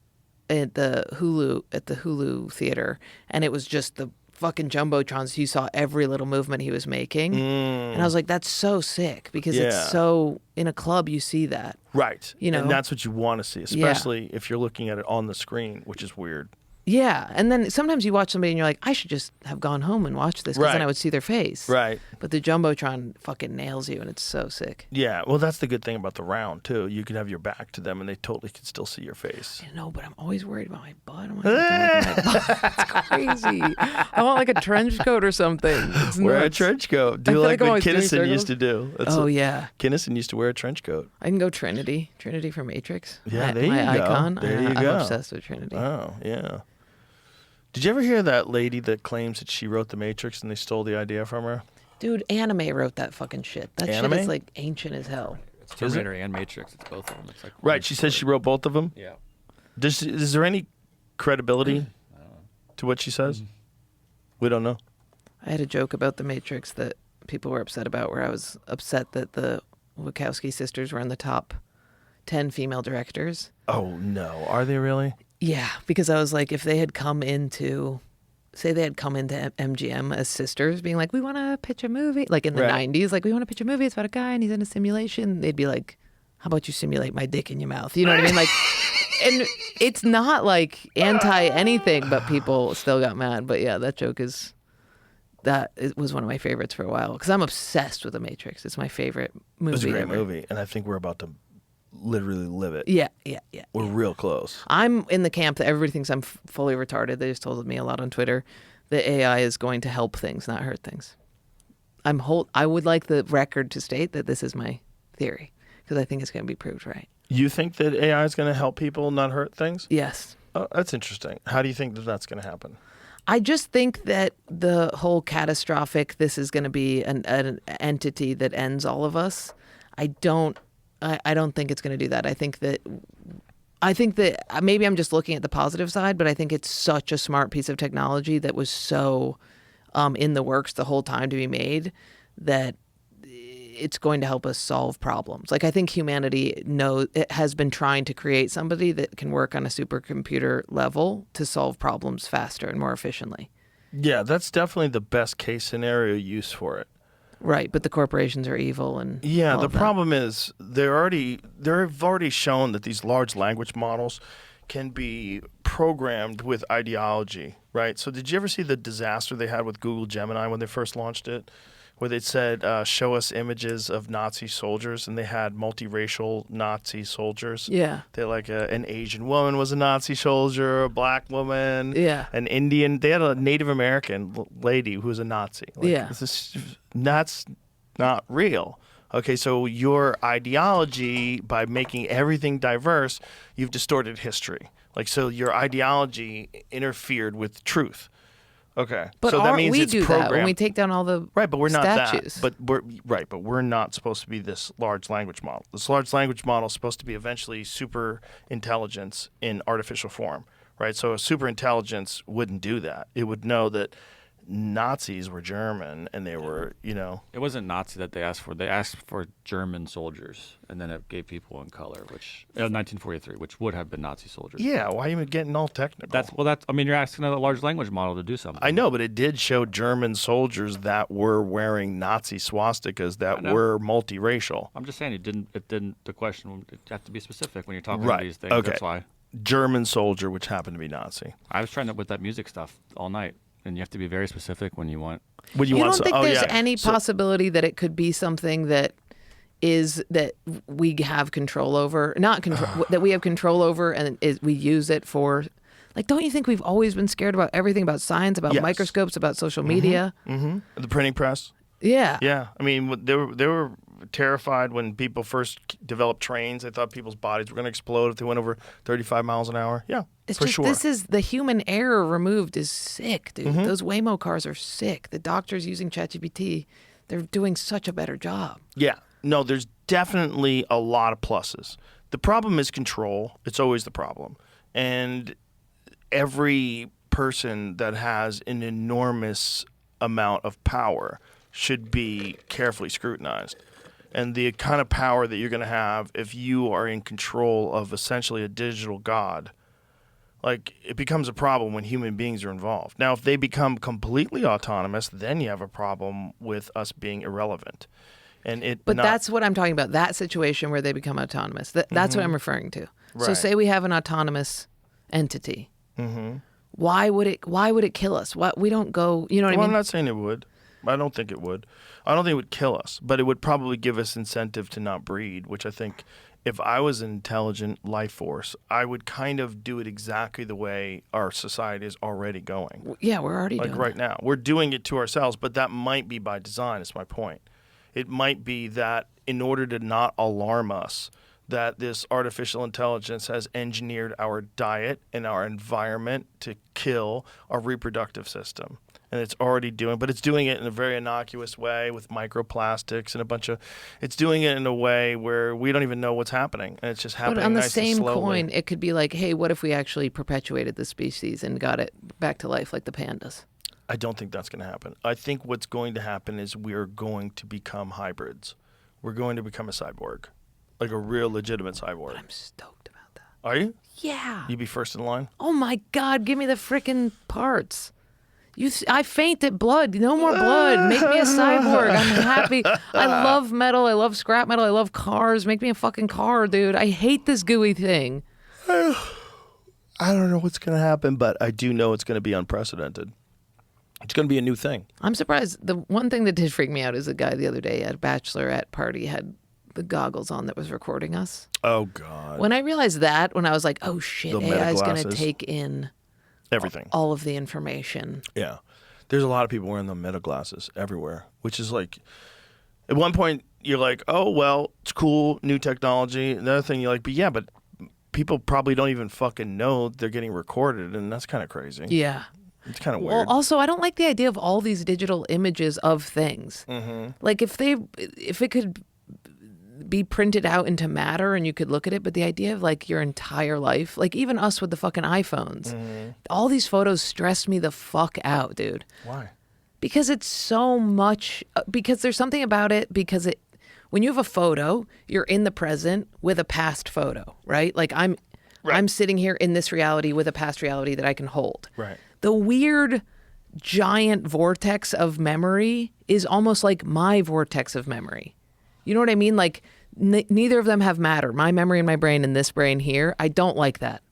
at the Hulu theater, and it was just the fucking jumbotrons. You saw every little movement he was making, and I was like, "That's so sick," because Yeah. it's so in a club you see that. Right. You know? And that's what you want to see, especially if you're looking at it on the screen, which is weird. Yeah, and then sometimes you watch somebody and you're like, I should just have gone home and watched this because then Right. I would see their face. Right. But the jumbotron fucking nails you, and it's so sick. Yeah. Well, that's the good thing about the round, too. You can have your back to them, and they totally can still see your face. I know, but I'm always worried about my butt. I'm like, look at my butt. It's crazy. I want like a trench coat or something. It's Wear a nuts. trench coat. I Do feel like like I'm what always doing Kinnison used circles. to do. That's Oh what- yeah, Kinnison used to wear a trench coat. I can go Trinity. Trinity from Matrix. Yeah, my, there my you go. icon. There you I'm go. obsessed with Trinity. Oh, yeah. Did you ever hear that lady that claims that she wrote The Matrix and they stole the idea from her? Dude, anime wrote that fucking shit. That Anime? shit is like ancient as hell. It's Terminator and Matrix. It's both of them. It's like one Right. She says she story. wrote both of them. Yeah. Is there any credibility to what she says? We don't know. I had a joke about the Matrix that people were upset about, where I was upset that the Wachowski sisters were in the top 10 female directors. Oh, no. Are they really? Yeah, because I was like, if they had come into, say they had come into MGM as sisters, being like, we want to pitch a movie, like in the Right. 90s, like, we want to pitch a movie, it's about a guy and he's in a simulation. They'd be like, how about you simulate my dick in your mouth? You know what I mean? Like, and it's not like anti anything, but people still got mad. But yeah, that joke is, it was one of my favorites for a while because I'm obsessed with The Matrix. It's my favorite movie. It was a great ever. movie, and I think we're about to literally live it. Yeah. We're real close. I'm in the camp that everybody thinks I'm fully retarded. They just told me a lot on Twitter that AI is going to help things, not hurt things. I would like the record to state that this is my theory because I think it's going to be proved right. You think that AI is going to help people not hurt things? Yes. Oh, that's interesting. How do you think that that's going to happen? I just think that the whole catastrophic, this is going to be an entity that ends all of us. I don't think it's going to do that. I think that maybe I'm just looking at the positive side, but I think it's such a smart piece of technology that was so in the works the whole time to be made that it's going to help us solve problems. Like, I think humanity has been trying to create somebody that can work on a supercomputer level to solve problems faster and more efficiently. Yeah, that's definitely the best case scenario use for it. Right, but the corporations are evil and yeah. all The of that. problem is they've already shown that these large language models can be programmed with ideology, right? So did you ever see the disaster they had with Google Gemini when they first launched it? Where they said, show us images of Nazi soldiers, and they had multiracial Nazi soldiers. Yeah. They like an Asian woman was a Nazi soldier, a black woman, Yeah. an Indian. They had a Native American lady who was a Nazi. Like, Yeah. That's not real. Okay, so your ideology, by making everything diverse, you've distorted history. Like, so your ideology interfered with truth. Okay, But so that aren't means we it's do programmed. that when we take down all the Right, but we're not statues? that. But we're not supposed to be this large language model. This large language model is supposed to be eventually super intelligence in artificial form, right? So a super intelligence wouldn't do that. It would know that Nazis were German and they were, It wasn't Nazi that they asked for. They asked for German soldiers, and then it gave people in color, which 1943, which would have been Nazi soldiers. Yeah, why are you getting all technical? You're asking a large language model to do something. I know, but it did show German soldiers that were wearing Nazi swastikas that were multiracial. I'm just saying it didn't. The question you have to be specific when you're talking Right. about these things. Okay. That's why German soldier, which happened to be Nazi. I was trying to with that music stuff all night, and you have to be very specific when you want. When You don't think there's yeah. any possibility that it could be something that we have control over, not control, that we have control over, and we use it for, like, don't you think we've always been scared about everything, about science, about Yes. microscopes, about social media? The printing press. Yeah. Yeah, I mean, they were terrified when people first developed trains. They thought people's bodies were going to explode if they went over 35 miles an hour. Yeah, It's for just sure. this is the human error removed is sick, dude. Those Waymo cars are sick. The doctors using ChatGPT, they're doing such a better job. Yeah, no, there's definitely a lot of pluses. The problem is control. It's always the problem. And every person that has an enormous amount of power should be carefully scrutinized. And the kind of power that you're going to have if you are in control of essentially a digital god, like, it becomes a problem when human beings are involved. Now, if they become completely autonomous, then you have a problem with us being irrelevant. But that's what I'm talking about, that situation where they become autonomous. That's what I'm referring to. So Right. say we have an autonomous entity. Why would it kill us? We don't go, you know what I Well, mean? I'm not saying it would. I don't think it would. I don't think it would kill us, but it would probably give us incentive to not breed, which I think if I was an intelligent life force, I would kind of do it exactly the way our society is already going. Yeah, we're already Like doing right it. now. We're doing it to ourselves, but that might be by design, is my point. It might be that in order to not alarm us, that this artificial intelligence has engineered our diet and our environment to kill our reproductive system. And it's already but it's doing it in a very innocuous way with microplastics and it's doing it in a way where we don't even know what's happening. And it's just happening But on the nice and same slowly. coin, it could be like, hey, what if we actually perpetuated the species and got it back to life like the pandas? I don't think that's going to happen. I think what's going to happen is we're going to become hybrids. We're going to become a cyborg, like a real legitimate cyborg. I'm stoked about that. Are you? Yeah. You be first in line? Oh my God, give me the frickin' parts. I faint at blood. No more blood. Make me a cyborg. I'm happy. I love metal. I love scrap metal. I love cars. Make me a fucking car, dude. I hate this gooey thing. I don't know what's going to happen, but I do know it's going to be unprecedented. It's going to be a new thing. I'm surprised. The one thing that did freak me out is a guy the other day at a bachelorette party had the goggles on that was recording us. Oh, God. When I realized that, when I was like, oh shit, The meta AI is going to glasses. take in Everything. all of the information. Yeah. There's a lot of people wearing the meta glasses everywhere, which is like, at one point, you're like, oh, well, it's cool, new technology. Another thing, you're like, but people probably don't even fucking know they're getting recorded, and that's kind of crazy. Yeah. It's kind of Well, weird. also, I don't like the idea of all these digital images of things. Like if it could be printed out into matter and you could look at it, but the idea of like your entire life, like even us with the fucking iPhones, all these photos stress me the fuck out, dude. Why? Because it's so much, because there's something about it, because when you have a photo, you're in the present with a past photo, right? Like I'm sitting here in this reality with a past reality that I can hold. Right. The weird giant vortex of memory is almost like my vortex of memory. You know what I mean? Like neither of them have matter. My memory in my brain and this brain here. I don't like that.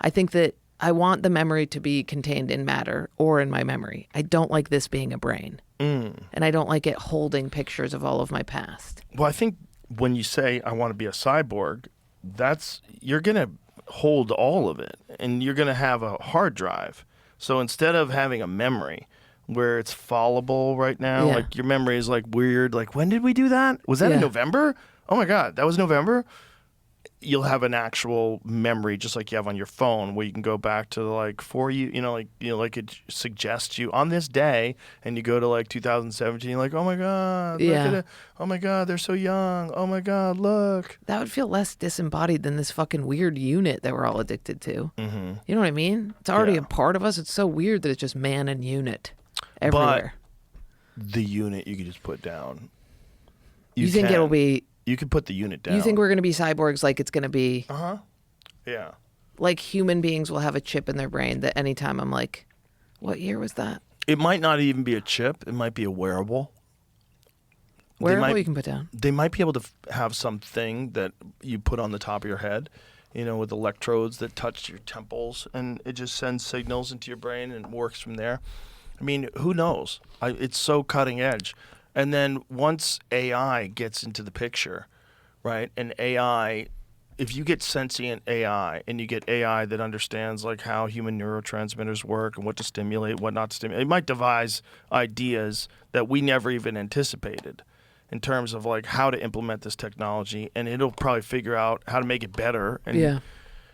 I think that I want the memory to be contained in matter or in my memory. I don't like this being a brain. And I don't like it holding pictures of all of my past. Well, I think when you say I want to be a cyborg, you're going to hold all of it, and you're going to have a hard drive. So instead of having a memory where it's fallible right now, Yeah. like your memory is like weird, like when did we do that? Was that in Yeah. November? Oh my God, that was November? You'll have an actual memory just like you have on your phone where you can go back to like like it suggests you on this day, and you go to like 2017, like, oh my God, look at it. Oh my God, they're so young. Oh my God, look. That would feel less disembodied than this fucking weird unit that we're all addicted to. Mm-hmm. You know what I mean? It's already a part of us. It's so weird that it's just man and unit everywhere. But the unit you can just put down. You think it'll be... You can put the unit down. You think we're going to be cyborgs like it's going to be... Yeah. Like human beings will have a chip in their brain that anytime I'm like, what year was that? It might not even be a chip. It might be a wearable. Wearable you can put down. They might be able to have something that you put on the top of your head, with electrodes that touch your temples, and it just sends signals into your brain and works from there. I mean, who knows? It's so cutting edge. And then once AI gets into the picture, right, and AI, if you get sentient AI and you get AI that understands like how human neurotransmitters work and what to stimulate, what not to stimulate, it might devise ideas that we never even anticipated in terms of like how to implement this technology, and it'll probably figure out how to make it better, and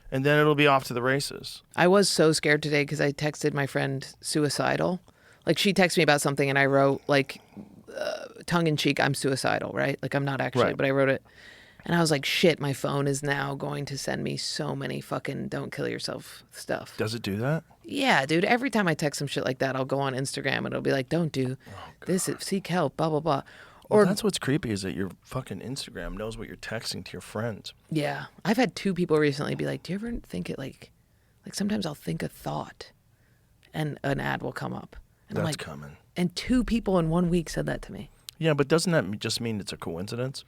then it'll be off to the races. I was so scared today because I texted my friend suicidal. Like she texted me about something and I wrote like... tongue-in-cheek, I'm suicidal, right? Like I'm not actually, but I wrote it. And I was like, shit, my phone is now going to send me so many fucking don't kill yourself stuff. Does it do that? Yeah, dude. Every time I text some shit like that, I'll go on Instagram and it'll be like, don't do this, seek help, blah, blah, blah. Or that's what's creepy is that your fucking Instagram knows what you're texting to your friends. Yeah. I've had 2 people recently be like, do you ever think it like sometimes I'll think a thought and an ad will come up. And That's I'm like, coming. And 2 people in 1 week said that to me. Yeah, but doesn't that just mean it's a coincidence?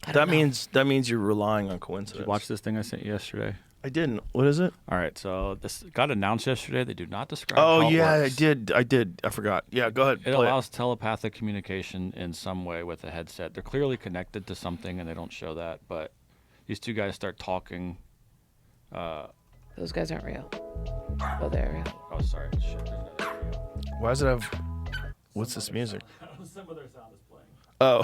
I don't know. That means you're relying on coincidence. Did you watch this thing I sent you yesterday? I didn't. What is it? All right, so this got announced yesterday. They do not describe Oh, how it yeah, works. I did. I forgot. Yeah, go ahead. It play allows telepathic communication in some way with a headset. They're clearly connected to something, and they don't show that. But these 2 guys start talking. Those guys aren't real. Oh, they're real. Oh, sorry. Shit, there's another video. Why does it have... What's this music? Some of their sound is playing. Oh.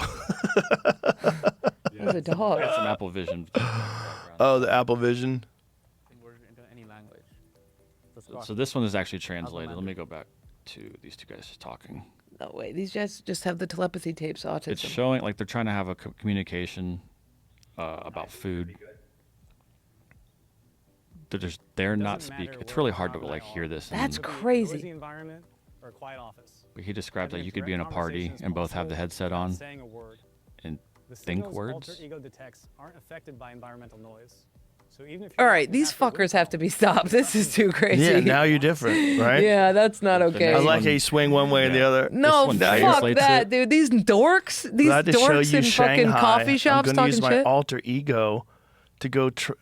There's a dog. Got some Apple Vision. Oh, the Apple Vision. So this one is actually translated. Let me go back to these 2 guys talking. No way. These guys just have the telepathy tapes autism. It's showing like they're trying to have a communication about food. They're not speaking. It's really hard to like hear this. That's and, crazy. Environment or a quiet office. but he describes like you could be in a party and both have the headset on Saying a word. and The think signals words. alter ego detects aren't affected by environmental noise. So even if All you're right, these fuckers have to be stopped. This is too crazy. Yeah, now you're different, right? Yeah, that's not okay. I like how you swing one way and the other. No, one fuck translates that, it. dude. These dorks, these Glad to show dorks you in Shanghai. fucking coffee shops I'm talking gonna use my shit. alter ego to go to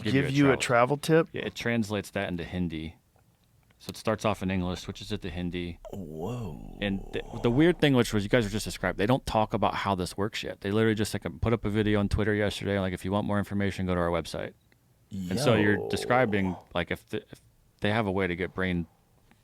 give you a travel tip. Yeah, it translates that into Hindi. So it starts off in English, switches it to Hindi. Whoa. And the weird thing, which was you guys were just described, they don't talk about how this works yet. They literally just like put up a video on Twitter yesterday, like if you want more information, go to our website. And so you're describing like if they have a way to get brain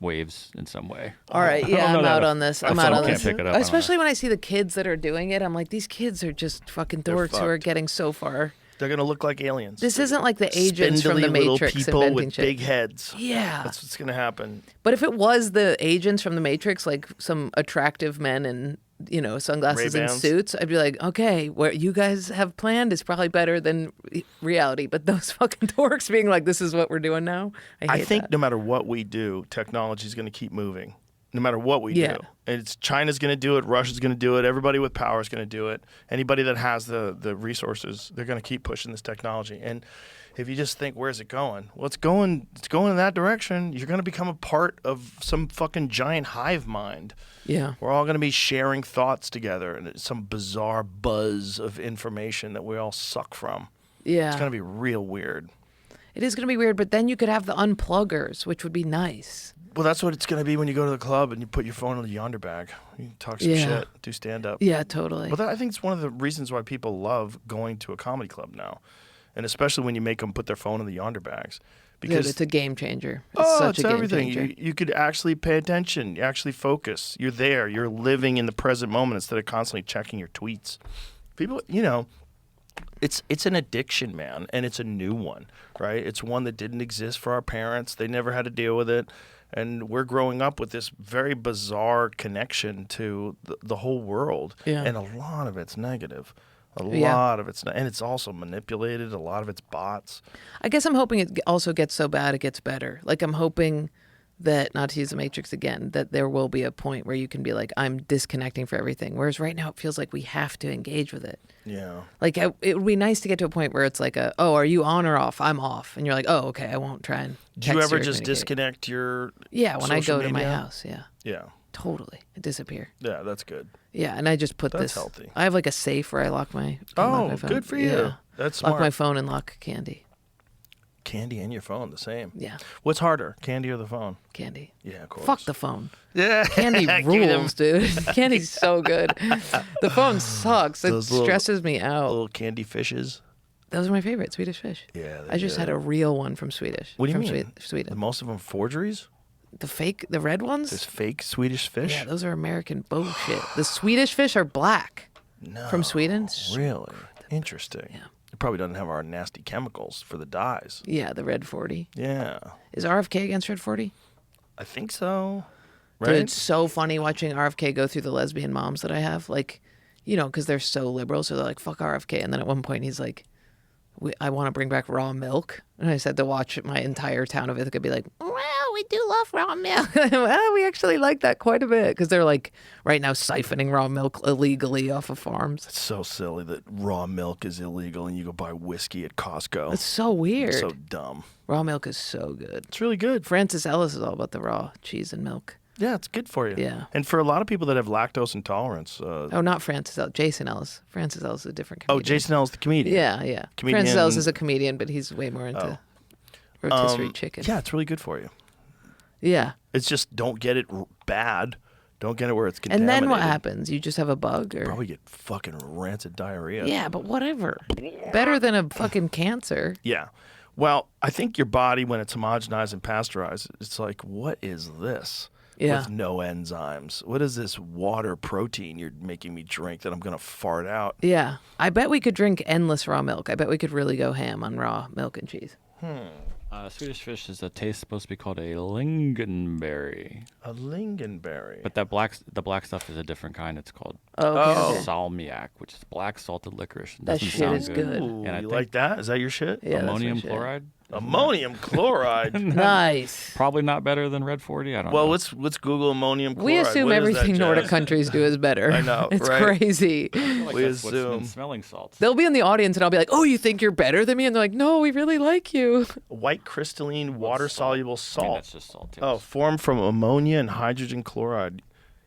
waves in some way. All right, yeah, I'm out on this. I'm out on Can't this. pick it up. Especially when I see the kids that are doing it, I'm like, these kids are just fucking dorks who are getting so far. They're going to look like aliens. This isn't like the agents from the Spindly little Matrix people inventing with shit. big heads. Yeah. That's what's going to happen. But if it was the agents from the Matrix, like some attractive men in, sunglasses and Ray-Bans. suits, I'd be like, okay, what you guys have planned is probably better than reality. But those fucking dorks being like, this is what we're doing now, I hate think that. no matter what we do, technology is going to keep moving. No matter what we Yeah. do. And China's going to do it. Russia's going to do it. Everybody with power is going to do it. Anybody that has the resources, they're going to keep pushing this technology. And if you just think, where's it going? Well, it's going in that direction. You're going to become a part of some fucking giant hive mind. Yeah. We're all going to be sharing thoughts together and it's some bizarre buzz of information that we all suck from. Yeah. It's going to be real weird. It is going to be weird, but then you could have the unpluggers, which would be nice. Well, that's what it's going to be when you go to the club and you put your phone in the yonder bag. You can talk some shit, do stand-up. Yeah, totally. Well, I think it's one of the reasons why people love going to a comedy club now. And especially when you make them put their phone in the yonder bags. Because it's a game changer. It's such a game everything. changer. You could actually pay attention. You actually focus. You're there. You're living in the present moment instead of constantly checking your tweets. People, it's an addiction, man, and it's a new one, right? It's one that didn't exist for our parents. They never had to deal with it. And we're growing up with this very bizarre connection to the whole world. Yeah. And a lot of it's negative. A Yeah. lot of it's and it's also manipulated. A lot of it's bots. I guess I'm hoping it also gets so bad it gets better. Like I'm hoping that, not to use the Matrix again, that there will be a point where you can be like, I'm disconnecting for everything. Whereas right now it feels like we have to engage with it. Yeah. Like it would be nice to get to a point where it's like, are you on or off? I'm off. And you're like, oh, okay, I won't try and Do you text ever or just communicate. disconnect your Yeah, when I social go to my media? house, yeah. Yeah. Totally. I disappear. Yeah, that's good. Yeah, and I just put That's this. healthy. I have like a safe where I lock my. Oh, my phone. good for you. Yeah. That's Lock smart. my phone and lock Candy. Candy and your phone, the same. Yeah, What's harder, candy or the phone? Candy. Yeah, of course. Fuck the phone. Yeah. Candy Give me them rules, dude. Candy's so good. The phone sucks. It Those little- stresses me out. little candy fishes. Those are my favorite, Swedish fish. Yeah, I just they're had a real one from Swedish. What do you from mean? Sweden. Most of them forgeries? The red ones? There's fake Swedish fish? Yeah, those are American bullshit. The Swedish fish are black. No. From Sweden? Really? Interesting. Yeah. It probably doesn't have our nasty chemicals for the dyes. Yeah, the red 40. Yeah. Is RFK against red 40? I think so. Dude, Right? it's so funny watching RFK go through the lesbian moms that I have. Like, because they're so liberal. So they're like, fuck RFK. And then at one point he's like, I want to bring back raw milk. And I said to watch my entire town of Ithaca be like, well, we do love raw milk. Well, we actually like that quite a bit. Because they're like right now siphoning raw milk illegally off of farms. It's so silly that raw milk is illegal and you go buy whiskey at Costco. It's so weird. It's so dumb. Raw milk is so good. It's really good. Francis Ellis is all about the raw cheese and milk. Yeah, it's good for you. Yeah. And for a lot of people that have lactose intolerance. Oh, not Francis Ellis. Jason Ellis. Francis Ellis is a different Oh, comedian. Jason Ellis, the comedian. Yeah, yeah. Comedian. Francis Ellis is a comedian, but he's way more into rotisserie chicken. Yeah, it's really good for you. Yeah. It's just don't get it bad. Don't get it where it's And contaminated. then what happens? You just have a bug? Or... Probably get fucking rancid diarrhea. Yeah, but whatever. Better than a fucking cancer. Yeah. Well, I think your body, when it's homogenized and pasteurized, it's like, what is this? Yeah. With no enzymes. What is this water protein you're making me drink that I'm going to fart out? Yeah. I bet we could drink endless raw milk. I bet we could really go ham on raw milk and cheese. Swedish fish is a taste supposed to be called a lingonberry, A lingonberry. but the black stuff is a different kind. It's called Okay. salmiak, which is black salted licorice. It That doesn't shit sound is good. Ooh, And I you think like that? Is that your shit? Yeah, that's my ammonium shit. chloride. Ammonium chloride. Nice. Probably not better than red 40. I don't Well, know. let's Google ammonium chloride. We assume What is that, everything Nordic Jazz? countries do is better. I know, It's right? crazy. I feel like we that's what's assume. been smelling salts. They'll be in the audience and I'll be like, oh, you think you're better than me? And they're like, no, we really like you. White crystalline water-soluble I mean, salt. that's just salt. Too. Oh, formed from ammonia and hydrogen chloride,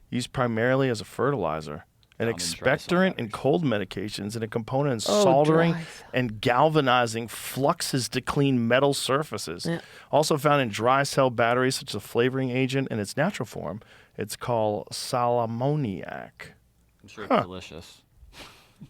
used primarily as a fertilizer, an Found in dry salt expectorant in batteries. cold medications, and a component in Oh, soldering dry. and galvanizing fluxes to clean metal surfaces. Yeah. Also found in dry cell batteries, such as a flavoring agent in its natural form. It's called salammoniac. I'm sure it's delicious.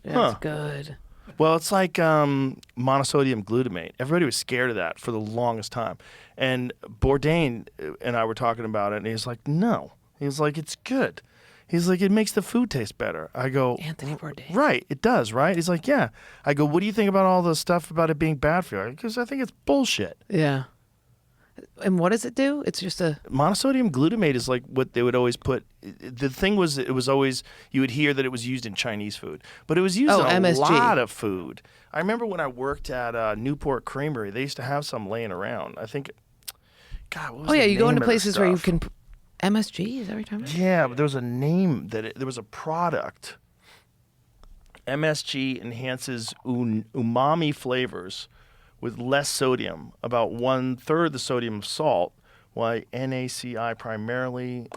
That's good. Well, it's like monosodium glutamate. Everybody was scared of that for the longest time. And Bourdain and I were talking about it, and he's like, no. He was like, it's good. He's like, it makes the food taste better. I go, Anthony Bourdain. right, it does, right? He's like, yeah. I go, what do you think about all the stuff about it being bad for you? Because I think it's bullshit. Yeah. And what does it do? It's just a Monosodium glutamate is like what they would always put. The thing was, it was always, you would hear that it was used in Chinese food, but it was used in a MSG. lot of food. I remember when I worked at Newport Creamery, they used to have some laying around. I think, God, what was Oh yeah, the you go name into of the places where you stuff? can MSG, is that what you're talking about? Yeah, but there was a name there was a product. MSG enhances umami flavors with less sodium, about 1/3 the sodium of salt, while NaCl primarily.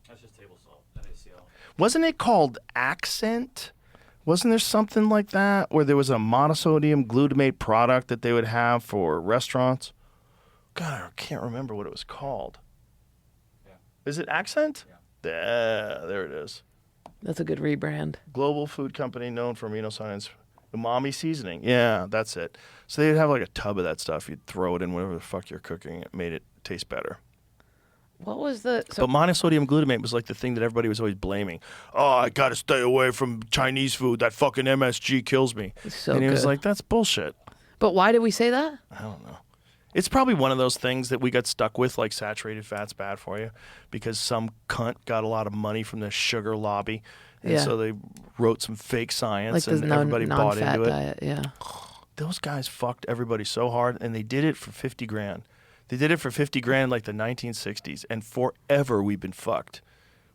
That's just table salt, NaCl. Wasn't it called Accent? Wasn't there something like that where there was a monosodium glutamate product that they would have for restaurants? God, I can't remember what it was called. Yeah. Is it Accent? Yeah. Yeah, there it is. That's a good rebrand. Global food company known for amino science umami seasoning. Yeah, that's it. So they'd have like a tub of that stuff. You'd throw it in whatever the fuck you're cooking. It made it taste better. What was the so But monosodium glutamate was like the thing that everybody was always blaming. Oh, I got to stay away from Chinese food. That fucking MSG kills me. It's so and he was good. like, that's bullshit. But why did we say that? I don't know. It's probably one of those things that we got stuck with, like saturated fat's bad for you, because some cunt got a lot of money from the sugar lobby. And Yeah. so they wrote some fake science Like the and everybody bought non-fat into it. diet, yeah. Those guys fucked everybody so hard, and they did it for 50 grand. They did it for 50 grand like the 1960s, and forever we've been fucked.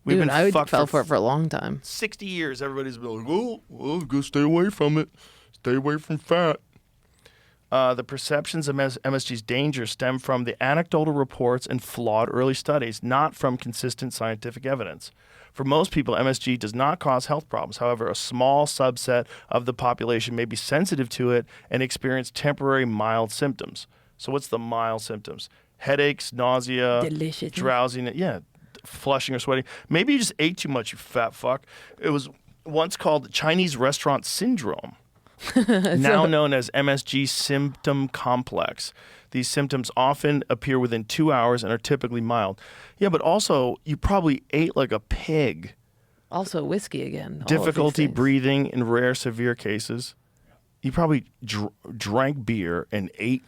We've Dude, been I fucked fell for it for a long time. 60 years. Everybody's been like, oh, well, go stay away from it. Stay away from fat. The perceptions of MSG's danger stem from the anecdotal reports and flawed early studies, not from consistent scientific evidence. For most people, MSG does not cause health problems. However, a small subset of the population may be sensitive to it and experience temporary mild symptoms. So what's the mild symptoms? Headaches, nausea, Delicious. drowsiness, yeah, flushing or sweating. Maybe you just ate too much, you fat fuck. It was once called Chinese restaurant syndrome, now known as MSG symptom complex. These symptoms often appear within 2 hours and are typically mild. Yeah, but also you probably ate like a pig. Also whiskey again. all of these Difficulty things. breathing in rare severe cases. You probably drank beer and ate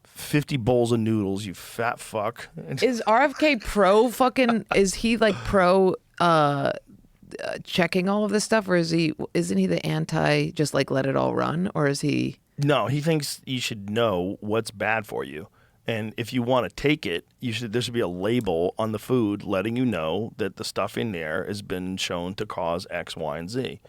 50 bowls of noodles, you fat fuck. Is RFK pro fucking is he like pro checking all of this stuff, or isn't he the anti just like let it all run, or is he No, he thinks you should know what's bad for you. And if you want to take it, there should be a label on the food letting you know that the stuff in there has been shown to cause X, Y, and Z.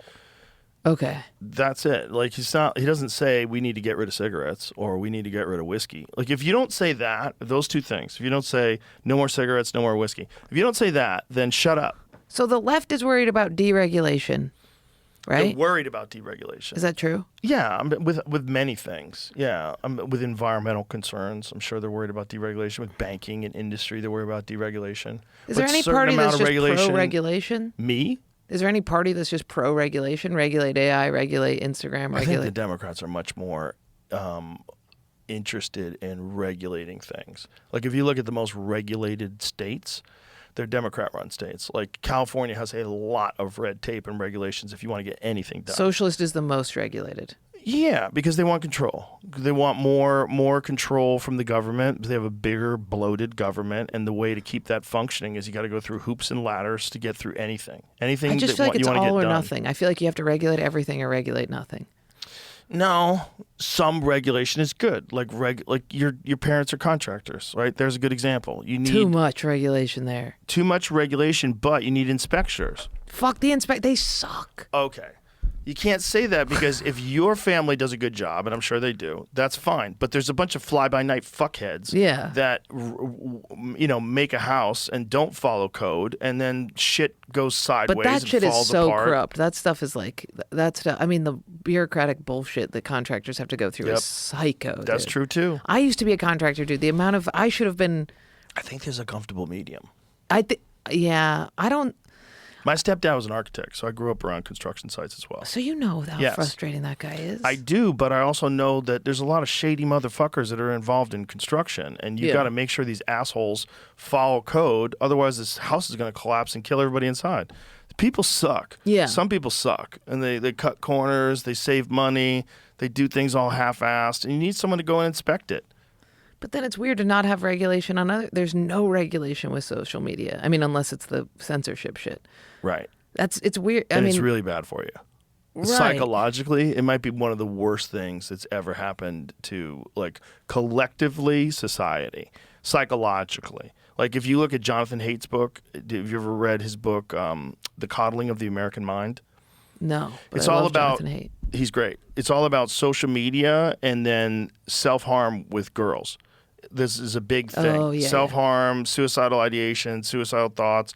okay? That's it. Like he doesn't say we need to get rid of cigarettes or we need to get rid of whiskey. Like if you don't say that, those two things, if you don't say no more cigarettes, no more whiskey, if you don't say that, then shut up. So the left is worried about deregulation, They're right? worried about deregulation. Is that true? Yeah, with many things. Yeah, with environmental concerns, I'm sure they're worried about deregulation. With banking and industry, they're worried about deregulation. Is there But any certain party amount that's of just regulation, pro-regulation? Me? Is there any party that's just pro-regulation? Regulate AI, regulate Instagram, I think the regulate. Democrats are much more interested in regulating things. Like if you look at the most regulated states, they're Democrat-run states. Like California has a lot of red tape and regulations if you want to get anything done. Socialist is the most regulated. Yeah, because they want control. They want more control from the government. They have a bigger, bloated government, and the way to keep that functioning is you got to go through hoops and ladders to get through anything. Anything I just that feel like you it's want to get all or done. nothing. I feel like you have to regulate everything or regulate nothing. No, some regulation is good. Like your parents are contractors, right? There's a good example. You need Too much regulation there. too much regulation, but you need inspectors. Fuck the inspect. They suck. Okay. You can't say that because if your family does a good job, and I'm sure they do, that's fine. But there's a bunch of fly-by-night fuckheads Yeah. that, make a house and don't follow code, and then shit goes sideways But that and shit is falls so apart. corrupt. That stuff is like that stuff. I mean, the bureaucratic bullshit that contractors have to go through Yep. is psycho. That's dude. true, too. I used to be a contractor, dude. The amount of I should have been. I think there's a comfortable medium. Yeah. I don't. My stepdad was an architect, so I grew up around construction sites as well. So you know how Yes. frustrating that guy is. I do, but I also know that there's a lot of shady motherfuckers that are involved in construction, and you Yeah. got to make sure these assholes follow code. Otherwise, this house is going to collapse and kill everybody inside. People suck. Yeah. Some people suck, and they cut corners, they save money, they do things all half-assed, and you need someone to go and inspect it. But then it's weird to not have regulation on other. There's no regulation with social media. I mean, unless it's the censorship shit. Right. It's weird. And it's really bad for you. Right. Psychologically, it might be one of the worst things that's ever happened to, like, collectively society. Psychologically. Like, if you look at Jonathan Haidt's book, have you ever read his book, The Coddling of the American Mind? No. But It's I all love about, Jonathan Haidt. he's great. It's all about social media and then self-harm with girls. This is a big thing. Oh, yeah, Self-harm, suicidal ideation, suicidal thoughts.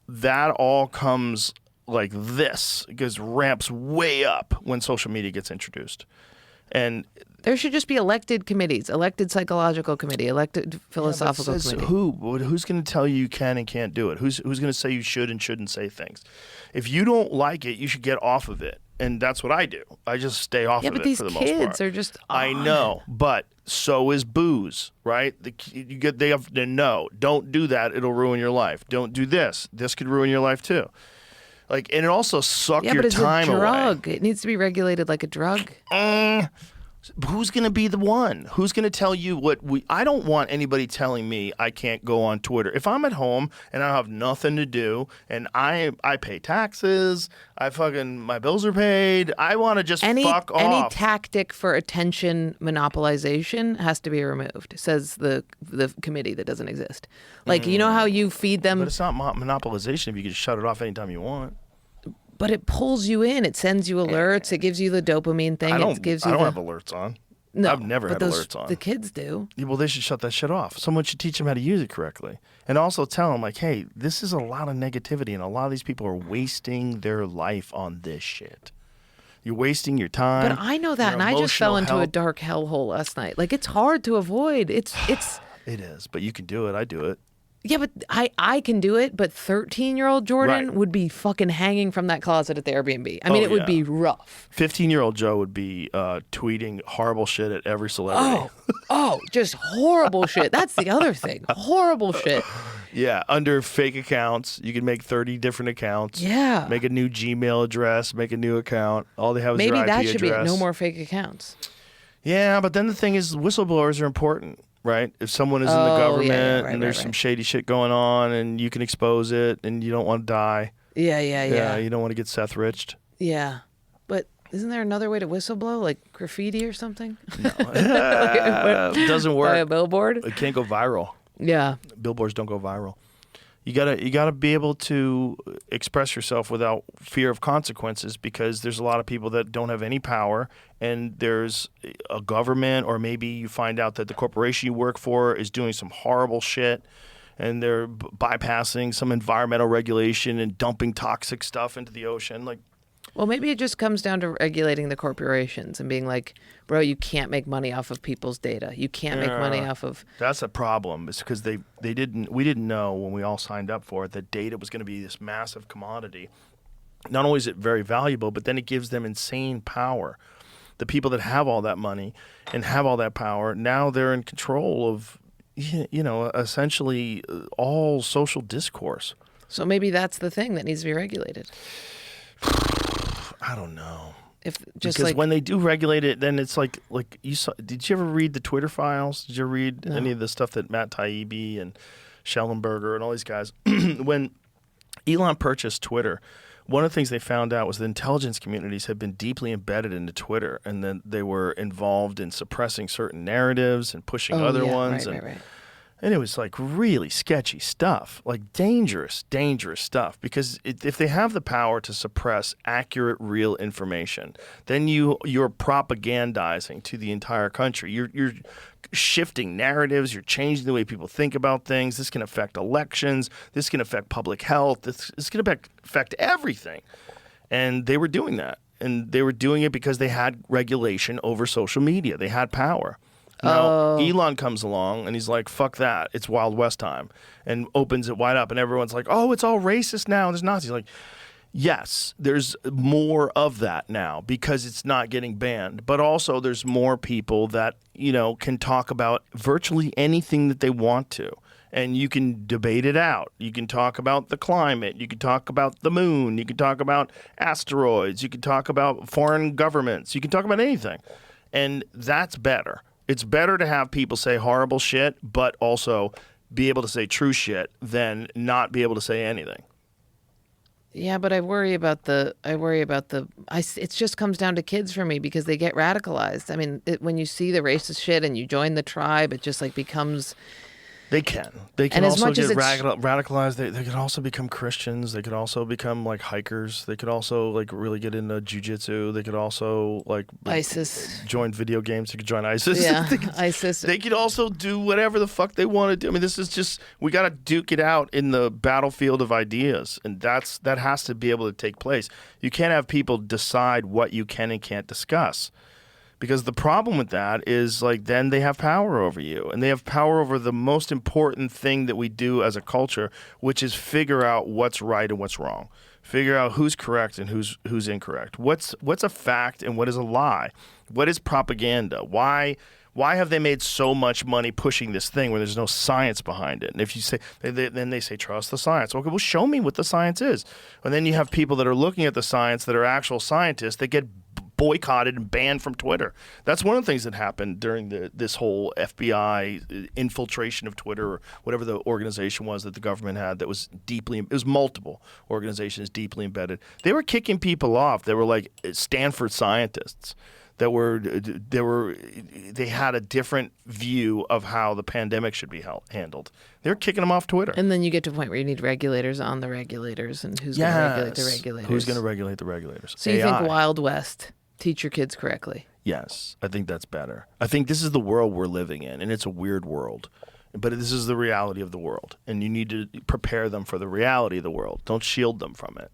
That all comes like this. It goes ramps way up when social media gets introduced. And There should just be elected committees, elected psychological committee, elected philosophical says committee. who's going to tell you can and can't do it? Who's going to say you should and shouldn't say things? If you don't like it, you should get off of it. And that's what I do. I just stay off Yeah, of but it these for the most part. kids are just I on know, but so is booze, right? They have to know. Don't do that. It'll ruin your life. Don't do this. This could ruin your life too. Like, and it also suck Yeah, your but it's time a away. drug. It needs to be regulated like a drug. Who's going to be the one? Who's going to tell you what I don't want anybody telling me I can't go on Twitter. If I'm at home and I have nothing to do and I pay taxes, my bills are paid, I want to just fuck off. Any tactic for attention monopolization has to be removed, says the committee that doesn't exist. Like, you know how you feed them? But it's not monopolization if you can shut it off anytime you want. But it pulls you in. It sends you alerts. It gives you the dopamine thing. I don't have alerts on. I've never had alerts on. The kids do. Yeah, well, they should shut that shit off. Someone should teach them how to use it correctly. And also tell them, like, hey, this is a lot of negativity, and a lot of these people are wasting their life on this shit. You're wasting your time. But I know that, and I just fell into a dark hellhole last night. Like, it's hard to avoid. It's. It is, but you can do it. I do it. Yeah, but I can do it, but 13-year-old Jordan Right. would be fucking hanging from that closet at the Airbnb. I mean, it would be rough. 15-year-old Joe would be tweeting horrible shit at every celebrity. Just horrible shit. That's the other thing. Horrible shit. Yeah, under fake accounts. You can make 30 different accounts. Yeah. Make a new Gmail address, make a new account. All they have is Maybe your IP that should address. be no more fake accounts. Yeah, but then the thing is, whistleblowers are important, right? If someone is in the government and there's some shady shit going on and you can expose it and you don't want to die. Yeah. You don't want to get Seth riched. Yeah. But isn't there another way to whistleblow, like graffiti or something? No. It doesn't work. By a billboard? It can't go viral. Yeah. Billboards don't go viral. You gotta be able to express yourself without fear of consequences, because there's a lot of people that don't have any power, and there's a government, or maybe you find out that the corporation you work for is doing some horrible shit, and they're bypassing some environmental regulation and dumping toxic stuff into the ocean. Like, Well, maybe it just comes down to regulating the corporations and being like, bro, you can't make money off of people's data. You can't make money off of. That's a problem. It's because we didn't know when we all signed up for it that data was going to be this massive commodity. Not only is it very valuable, but then it gives them insane power. The people that have all that money and have all that power, now they're in control of, essentially all social discourse. So maybe that's the thing that needs to be regulated. I don't know. Because when they do regulate it, then it's like you saw. Did you ever read the Twitter files? Did you read any of the stuff that Matt Taibbi and Schellenberger and all these guys? When Elon purchased Twitter, one of the things they found out was the intelligence communities had been deeply embedded into Twitter, and then they were involved in suppressing certain narratives and pushing other ones. Right. And it was like really sketchy stuff, like dangerous stuff. Because if they have the power to suppress accurate, real information, then you're propagandizing to the entire country. You're shifting narratives. You're changing the way people think about things. This can affect elections. This can affect public health. This can affect everything. And they were doing that. And they were doing it because they had regulation over social media. They had power. Now, Elon comes along and he's like, fuck that. It's Wild West time, and opens it wide up. And everyone's like, oh, it's all racist now. There's Nazis. Like, yes, there's more of that now because it's not getting banned. But also there's more people that, can talk about virtually anything that they want to. And you can debate it out. You can talk about the climate. You can talk about the moon. You can talk about asteroids. You can talk about foreign governments. You can talk about anything. And that's better. It's better to have people say horrible shit, but also be able to say true shit than not be able to say anything. Yeah, but it just comes down to kids for me because they get radicalized. I mean, when you see the racist shit and you join the tribe, it just like becomes... They can also get radicalized. They can also become Christians. They could also become like hikers. They could also like really get into jujitsu. They could also like ISIS. Join video games. They could join ISIS. Yeah, ISIS. They could also do whatever the fuck they want to do. I mean, this is just, we got to duke it out in the battlefield of ideas, and that has to be able to take place. You can't have people decide what you can and can't discuss. Because the problem with that is, like, then they have power over you. And they have power over the most important thing that we do as a culture, which is figure out what's right and what's wrong. Figure out who's correct and who's incorrect. What's a fact and what is a lie? What is propaganda? Why have they made so much money pushing this thing where there's no science behind it? And if you say, then they say, trust the science. Okay, well, show me what the science is. And then you have people that are looking at the science that are actual scientists that get boycotted and banned from Twitter. That's one of the things that happened during this whole FBI infiltration of Twitter, or whatever the organization was that the government had that was it was multiple organizations deeply embedded. They were kicking people off. They were like Stanford scientists that they had a different view of how the pandemic should be handled. They're kicking them off Twitter. And then you get to a point where you need regulators on the regulators, and who's going to regulate the regulators? Who's going to regulate the regulators? So you think Wild West, teach your kids correctly? Yes, I think that's better. I think this is the world we're living in, and it's a weird world. But this is the reality of the world, and you need to prepare them for the reality of the world. Don't shield them from it.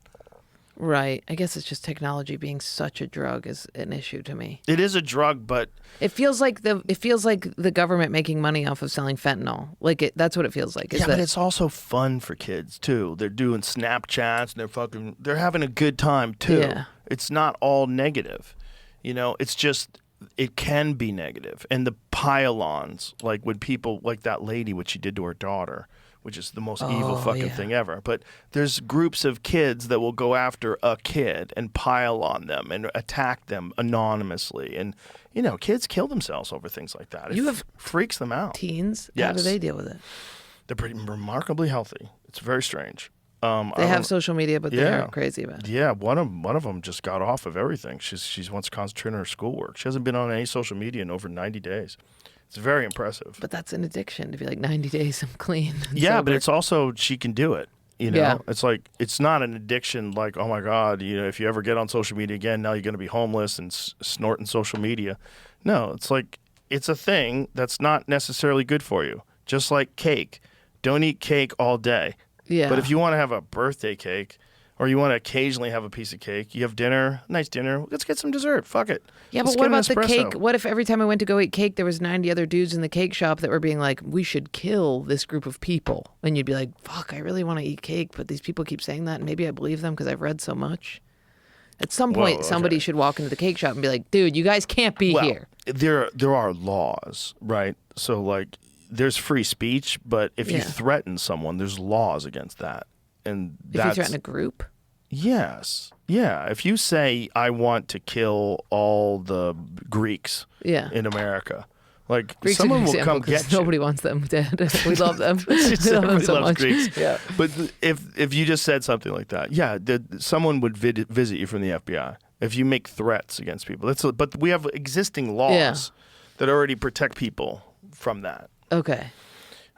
Right. I guess it's just technology being such a drug is an issue to me. It is a drug, but it feels like the government making money off of selling fentanyl. That's what it feels like. But it's also fun for kids too. They're doing Snapchats and they're having a good time too. Yeah. It's not all negative. It's just it can be negative. And the pile-ons, like when people like that lady, what she did to her daughter, which is the most evil fucking thing ever. But there's groups of kids that will go after a kid and pile on them and attack them anonymously. And, kids kill themselves over things like that. It freaks them out. Teens? Yes. How do they deal with it? They're pretty remarkably healthy. It's very strange. They have social media, but they aren't crazy about it. Yeah, one of them just got off of everything. She wants to concentrate on her schoolwork. She hasn't been on any social media in over 90 days. It's very impressive. But that's an addiction to be like 90 days I'm clean. Yeah, sober. but it's also she can do it. Yeah. It's like it's not an addiction like, oh my God, if you ever get on social media again, now you're going to be homeless and snorting social media. No, it's like it's a thing that's not necessarily good for you. Just like cake. Don't eat cake all day. Yeah. But if you want to have a birthday cake, or you want to occasionally have a piece of cake, you have dinner, nice dinner, let's get some dessert. Fuck it. Yeah, Let's but what get an about the espresso. cake? What if every time I went to go eat cake, there was 90 other dudes in the cake shop that were being like, we should kill this group of people? And you'd be like, fuck, I really want to eat cake, but these people keep saying that, and maybe I believe them because I've read so much. At some point, somebody should walk into the cake shop and be like, dude, you guys can't be here. There are laws, right? So, like, there's free speech, but if you threaten someone, there's laws against that. And if you threaten a group? Yes. Yeah. If you say, I want to kill all the Greeks in America, like Greeks someone will come get you. Nobody wants them dead. We love them. Everybody so loves much. Greeks. Yeah. But if you just said something like that, someone would visit you from the FBI if you make threats against people. But we have existing laws that already protect people from that. Okay.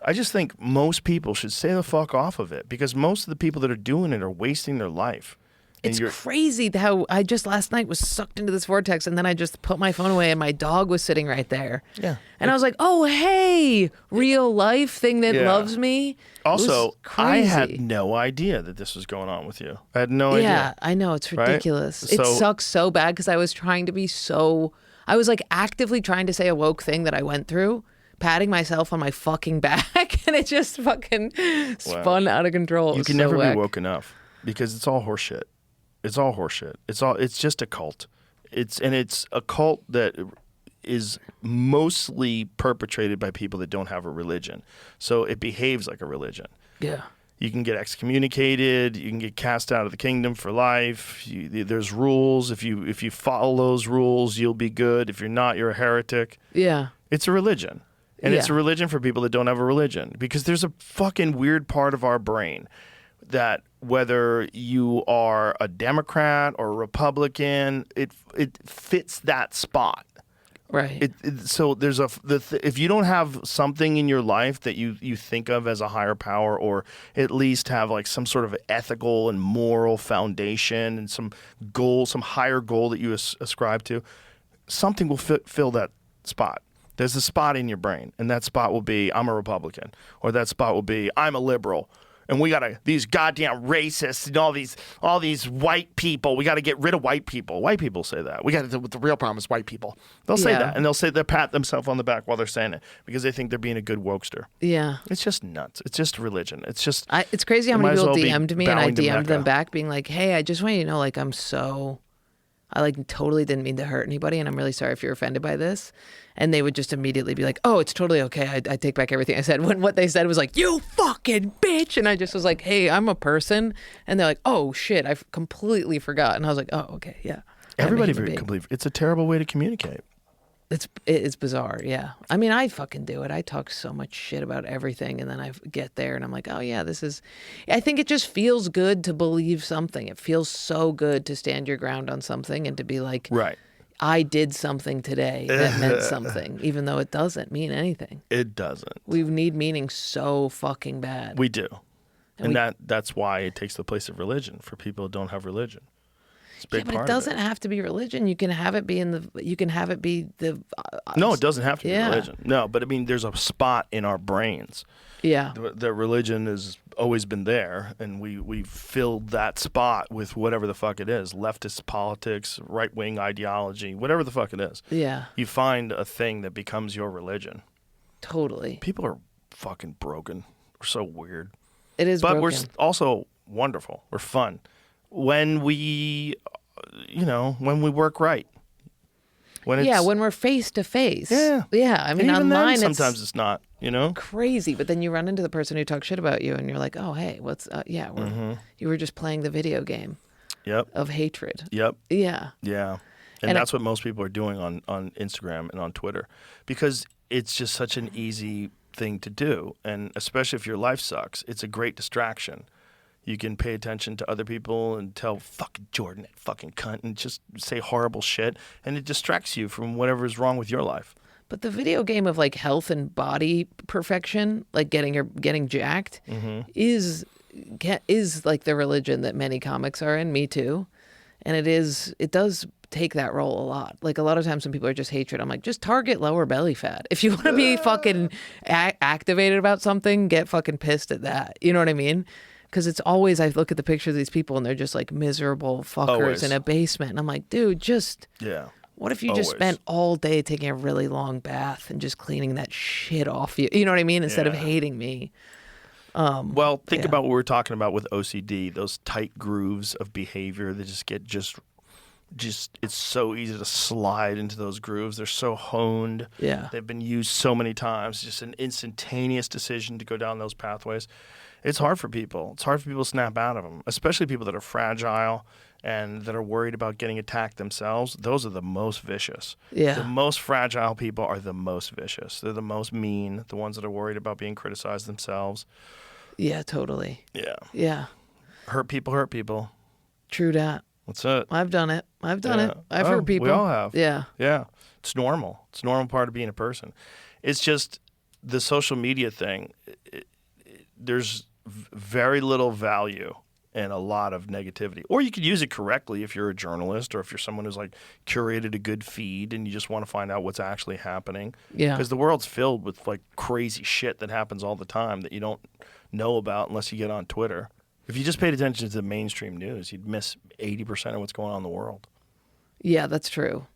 I just think most people should stay the fuck off of it because most of the people that are doing it are wasting their life. It's crazy how I just last night was sucked into this vortex, and then I just put my phone away and my dog was sitting right there. Yeah. And I was like, oh, hey, real life thing that loves me. Also, I had no idea that this was going on with you. I had no idea. Yeah, I know. It's ridiculous. Right? It sucks so bad because I was trying to be I was like actively trying to say a woke thing that I went through, patting myself on my fucking back, and it just fucking spun out of control. You can never be woke enough because it's all horseshit. It's all horseshit. It's just a cult. It's a cult that is mostly perpetrated by people that don't have a religion. So it behaves like a religion. Yeah. You can get excommunicated. You can get cast out of the kingdom for life. There's rules. If you follow those rules, you'll be good. If you're not, you're a heretic. Yeah. It's a religion. And it's a religion for people that don't have a religion. Because there's a fucking weird part of our brain that whether you are a Democrat or a Republican, it fits that spot. Right. So there's if you don't have something in your life that you think of as a higher power, or at least have like some sort of ethical and moral foundation and some goal, some higher goal that you ascribe to, something will fill that spot. There's a spot in your brain, and that spot will be I'm a Republican, or that spot will be I'm a liberal. And we got these goddamn racists and all these white people. We got to get rid of white people. White people say that. We got to. The real problem is white people. They'll say that, and they'll pat themselves on the back while they're saying it because they think they're being a good wokester. Yeah. It's just nuts. It's just religion. It's just. It's crazy how many people DM'd me and I DM'd them Mecca. back, being like, "Hey, I just want you to know, like, I like totally didn't mean to hurt anybody, and I'm really sorry if you're offended by this." And they would just immediately be like, "Oh, it's totally okay. I take back everything I said." When what they said was like, "You fucking bitch," and I just was like, "Hey, I'm a person," and they're like, "Oh shit, I completely forgot." And I was like, "Oh, okay, yeah." Everybody completely. It's a terrible way to communicate. It's bizarre, yeah. I mean, I fucking do it. I talk so much shit about everything, and then I get there, and I'm like, oh yeah, this is. I think it just feels good to believe something. It feels so good to stand your ground on something and to be like, right. I did something today that meant something, even though it doesn't mean anything. It doesn't. We need meaning so fucking bad. We do, and that's why it takes the place of religion for people who don't have religion. It's a big but part it doesn't have to be religion. You can have it be No, it doesn't have to be yeah. religion. No, but I mean, there's a spot in our brains. Yeah. That religion has always been there, and we filled that spot with whatever the fuck it is. Leftist politics, right-wing ideology, whatever the fuck it is. Yeah. You find a thing that becomes your religion. Totally. People are fucking broken. We're so weird. It is but broken. We're also wonderful. We're fun. When we work right. When we're face to face. Yeah. Yeah. I mean, and even online, then, sometimes it's not, crazy. But then you run into the person who talks shit about you, and you're like, oh, hey, you were just playing the video game. Yep. Of hatred. Yep. Yeah. Yeah. And that's what most people are doing on Instagram and on Twitter, because it's just such an easy thing to do. And especially if your life sucks, it's a great distraction. You can pay attention to other people and tell fucking Jordan, that fucking cunt, and just say horrible shit, and it distracts you from whatever's wrong with your life. But the video game of like health and body perfection, like getting jacked, is like the religion that many comics are in. Me too, and it does take that role a lot. Like a lot of times when people are just hatred, I'm like, just target lower belly fat. If you want to be fucking activated about something, get fucking pissed at that. You know what I mean? Because it's always, I look at the picture of these people and they're just like miserable fuckers in a basement. And I'm like, dude, what if you just spent all day taking a really long bath and just cleaning that shit off you? You know what I mean? Instead of hating me. Well, think about what we were talking about with OCD, those tight grooves of behavior that just get it's so easy to slide into those grooves. They're so honed. Yeah. They've been used so many times. Just an instantaneous decision to go down those pathways. It's hard for people. It's hard for people to snap out of them, especially people that are fragile and that are worried about getting attacked themselves. Those are the most vicious. Yeah. The most fragile people are the most vicious. They're the most mean, the ones that are worried about being criticized themselves. Yeah, totally. Yeah. Yeah. Hurt people. True that. That's it. I've done it. I've hurt people. We all have. Yeah. Yeah. It's normal. It's a normal part of being a person. It's just the social media thing. There's very little value and a lot of negativity. Or you could use it correctly if you're a journalist or if you're someone who's like curated a good feed and you just want to find out what's actually happening. Yeah. Because the world's filled with like crazy shit that happens all the time that you don't know about unless you get on Twitter. If you just paid attention to the mainstream news, you'd miss 80% of what's going on in the world. Yeah, that's true.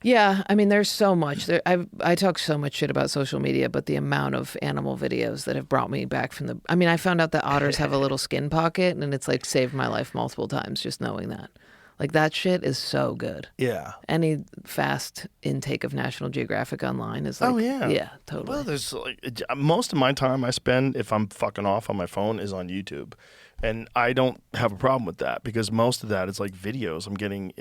Yeah, I mean, there's so much. I talk so much shit about social media, but the amount of animal videos that have brought me back from the... I mean, I found out that otters have a little skin pocket, and it's like saved my life multiple times just knowing that. Like that shit is so good. Yeah. Any fast intake of National Geographic online is like, Oh, yeah. Yeah, totally. Well, there's like most of my time I spend if I'm fucking off on my phone is on YouTube. And I don't have a problem with that because most of that is like videos. I'm getting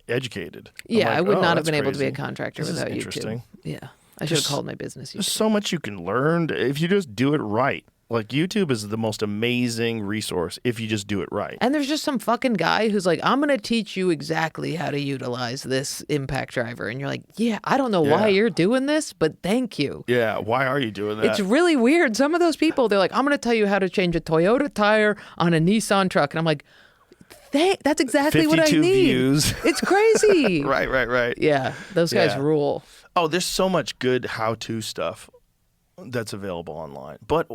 educated. Yeah, like, I would oh, not have that's been able to be a crazy. contractor This is without interesting. YouTube. Yeah. I should have called my business There's YouTube. so much you can learn if you just do it right. Like YouTube is the most amazing resource if you just do it right. And there's just some fucking guy who's like, I'm going to teach you exactly how to utilize this impact driver. And you're like, yeah, I don't know why you're doing this, but thank you. Yeah, why are you doing that? It's really weird. Some of those people, they're like, I'm going to tell you how to change a Toyota tire on a Nissan truck. And I'm like, that's exactly what I 52 need. views. It's crazy. Right. Yeah, those guys rule. Oh, there's so much good how-to stuff that's available online. But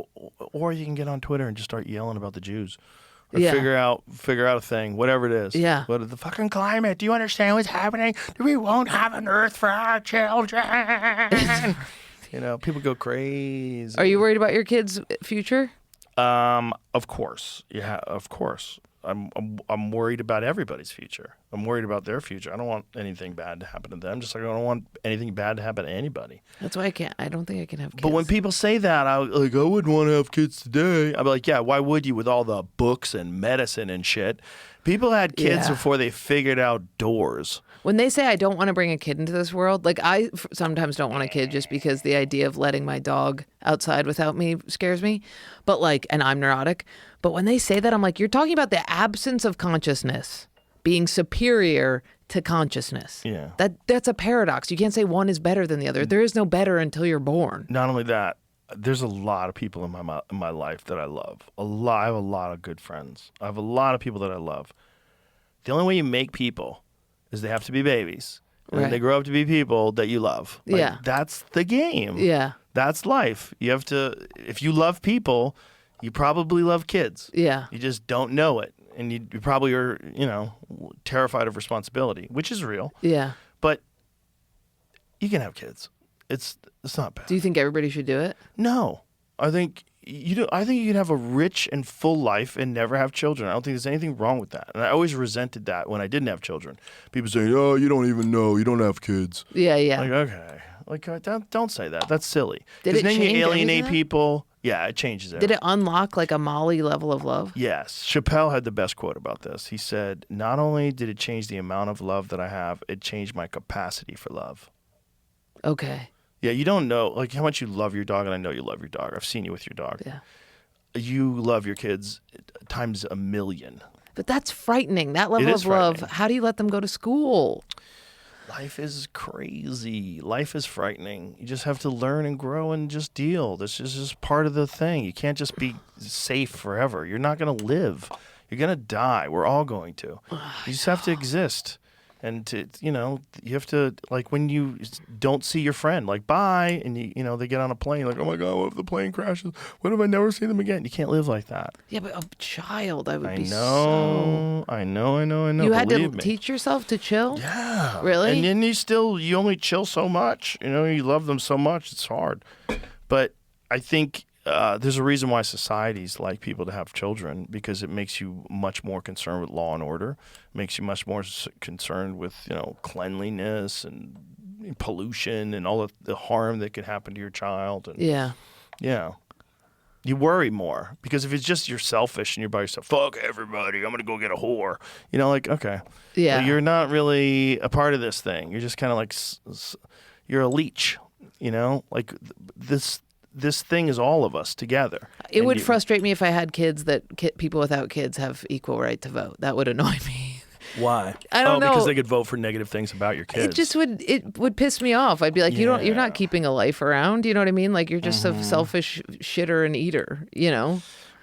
or you can get on Twitter and just start yelling about the Jews. Or figure out a thing, whatever it is. Yeah. What the fucking climate? Do you understand what's happening? We won't have an earth for our children. People go crazy. Are you worried about your kids' future? Of course. Yeah, of course. I'm worried about everybody's future. I'm worried about their future. I don't want anything bad to happen to them. Just like I don't want anything bad to happen to anybody. That's why I don't think I can have kids. But when people say that, I wouldn't want to have kids today. I'm like, yeah, why would you with all the books and medicine and shit? People had kids before they figured out doors. When they say I don't want to bring a kid into this world, like I sometimes don't want a kid just because the idea of letting my dog outside without me scares me. But and I'm neurotic. But when they say that, I'm like, you're talking about the absence of consciousness being superior to consciousness. Yeah. That's a paradox. You can't say one is better than the other. There is no better until you're born. Not only that, there's a lot of people in my life that I love. I have a lot of good friends. I have a lot of people that I love. The only way you make people is they have to be babies. And then they grow up to be people that you love. Yeah. That's the game. Yeah. That's life. You have to, if you love people, you probably love kids. Yeah. You just don't know it. And you probably are, terrified of responsibility, which is real. Yeah. But you can have kids. It's not bad. Do you think everybody should do it? No. I think I think you can have a rich and full life and never have children. I don't think there's anything wrong with that. And I always resented that when I didn't have children. People saying, "Oh, you don't even know. You don't have kids." Yeah, yeah. Like, okay. Like, don't say that. That's silly. Did it then change you alienate anything? people. Yeah, it changes everything. Did it unlock like a Molly level of love? Yes. Chappelle had the best quote about this. He said, "Not only did it change the amount of love that I have, it changed my capacity for love." Okay. Yeah, you don't know like how much you love your dog, and I know you love your dog. I've seen you with your dog. Yeah. You love your kids times a million. But that's frightening. That level It of is love. frightening. How do you let them go to school? Life is crazy. Life is frightening. You just have to learn and grow and just deal. This is just part of the thing. You can't just be safe forever. You're not going to live. You're going to die. We're all going to. You just have to exist. And you have to, like, when you don't see your friend, like, bye, and they get on a plane, like, oh my God, what if the plane crashes? What if I never see them again? You can't live like that. Yeah, but a child, I would I be know. You had to Believe me. teach yourself to chill? Yeah. Really? And then you only chill so much. You love them so much. It's hard. But I think there's a reason why societies like people to have children, because it makes you much more concerned with law and order. It makes you much more concerned with, cleanliness and pollution and all of the harm that could happen to your child. And Yeah. yeah. You worry more because if it's just you're selfish and you're by yourself, fuck everybody, I'm going to go get a whore. Okay. Yeah. Well, you're not really a part of this thing. You're just kind of like, you're a leech, like this thing is all of us together. It would frustrate me if I had kids that people without kids have equal right to vote. That would annoy me. Why? I don't know. Because they could vote for negative things about your kids. It would piss me off. I'd be like, you're not keeping a life around. You know what I mean? Like you're just a selfish shitter and eater.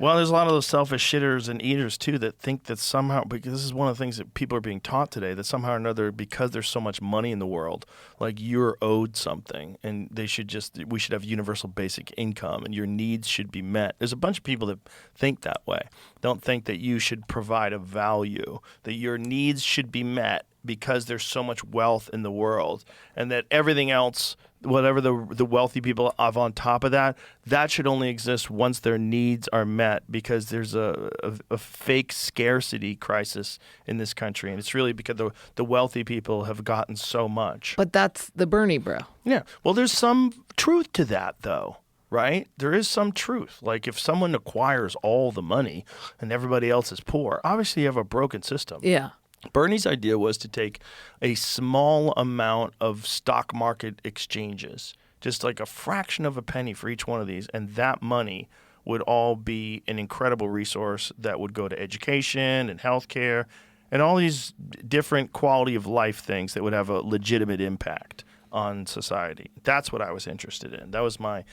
Well, there's a lot of those selfish shitters and eaters, too, that think that somehow, because this is one of the things that people are being taught today, that somehow or another, because there's so much money in the world, like you're owed something, and we should have universal basic income, and your needs should be met. There's a bunch of people that think that way. Don't think that you should provide a value, that your needs should be met because there's so much wealth in the world, and that everything else whatever the wealthy people have on top of that, that should only exist once their needs are met, because there's a fake scarcity crisis in this country. And it's really because the wealthy people have gotten so much. But that's the Bernie bro. Yeah. Well, there's some truth to that, though, right? There is some truth. Like, if someone acquires all the money and everybody else is poor, obviously you have a broken system. Yeah. Bernie's idea was to take a small amount of stock market exchanges, just like a fraction of a penny for each one of these, and that money would all be an incredible resource that would go to education and healthcare and all these different quality of life things that would have a legitimate impact on society. That's what I was interested in. That was my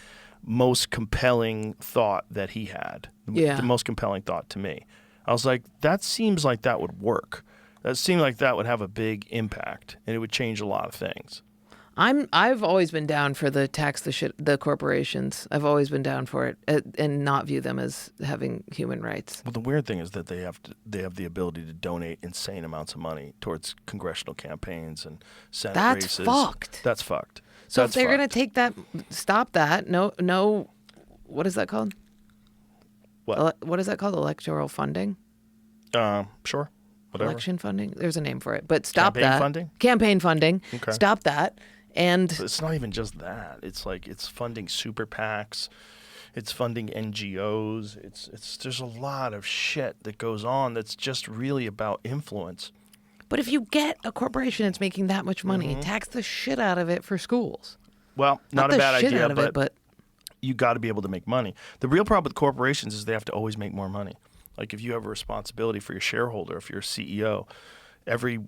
most compelling thought that he had. Yeah. The most compelling thought to me. I was like, that seems like that would work. That seemed like that would have a big impact, and it would change a lot of things. I've always been down for the corporations. I've always been down for it, and not view them as having human rights. Well, the weird thing is that they have the ability to donate insane amounts of money towards congressional campaigns and Senate races. That's fucked. That's fucked. So That's if they're fucked. going to stop that, no, what is that called? What? What is that called? Electoral funding? Sure. Whatever. Election funding? There's a name for it. But stop Campaign that. funding? Campaign funding. Okay. Stop that. And But it's not even just that. It's like it's funding super PACs. It's funding NGOs. It's there's a lot of shit that goes on that's just really about influence. but if you get a corporation that's making that much money, Mm-hmm. tax the shit out of it for schools. Well, not a the bad shit idea, out of it, but you got to be able to make money. The real problem with corporations is they have to always make more money. Like, if you have a responsibility for your shareholder, if you're a CEO, every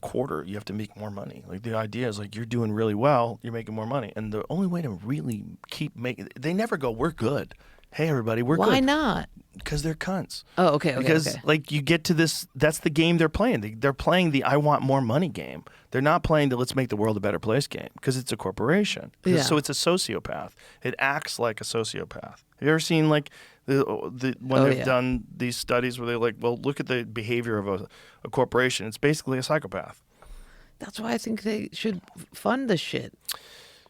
quarter you have to make more money. Like, the idea is, like, you're doing really well, you're making more money, and the only way to really keep making, they never go, we're good. Hey everybody, we're good. why not? Because they're cunts. Oh, okay. Because like, you get to this, that's the game they're playing. They're playing the I want more money game. They're not playing the let's make the world a better place game, because it's a corporation. Yeah. So it's a sociopath. It acts like a sociopath. Have you ever seen, like, when they've done these studies where they're like, well, look at the behavior of a corporation. It's basically a psychopath. That's why I think they should fund this shit.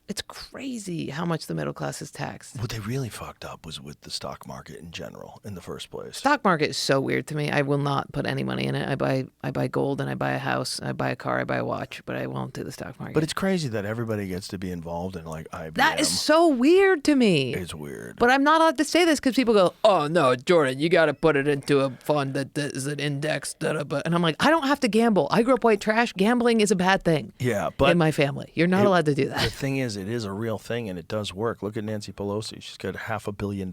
It's crazy how much the middle class is taxed. What they really fucked up was with the stock market in general in the first place. Stock market is so weird to me. I will not put any money in it. I buy gold and I buy a house. I buy a car. I buy a watch. But I won't do the stock market. But it's crazy that everybody gets to be involved in, like, IBM. That is so weird to me. It's weird. But I'm not allowed to say this because people go, oh, no, Jordan, you got to put it into a fund that is an index. And I'm like, I don't have to gamble. I grew up white trash. Gambling is a bad thing. Yeah, but in my family. You're not allowed to do The that. thing is, it is a real thing, and it does work. Look at Nancy Pelosi. She's got $500 million,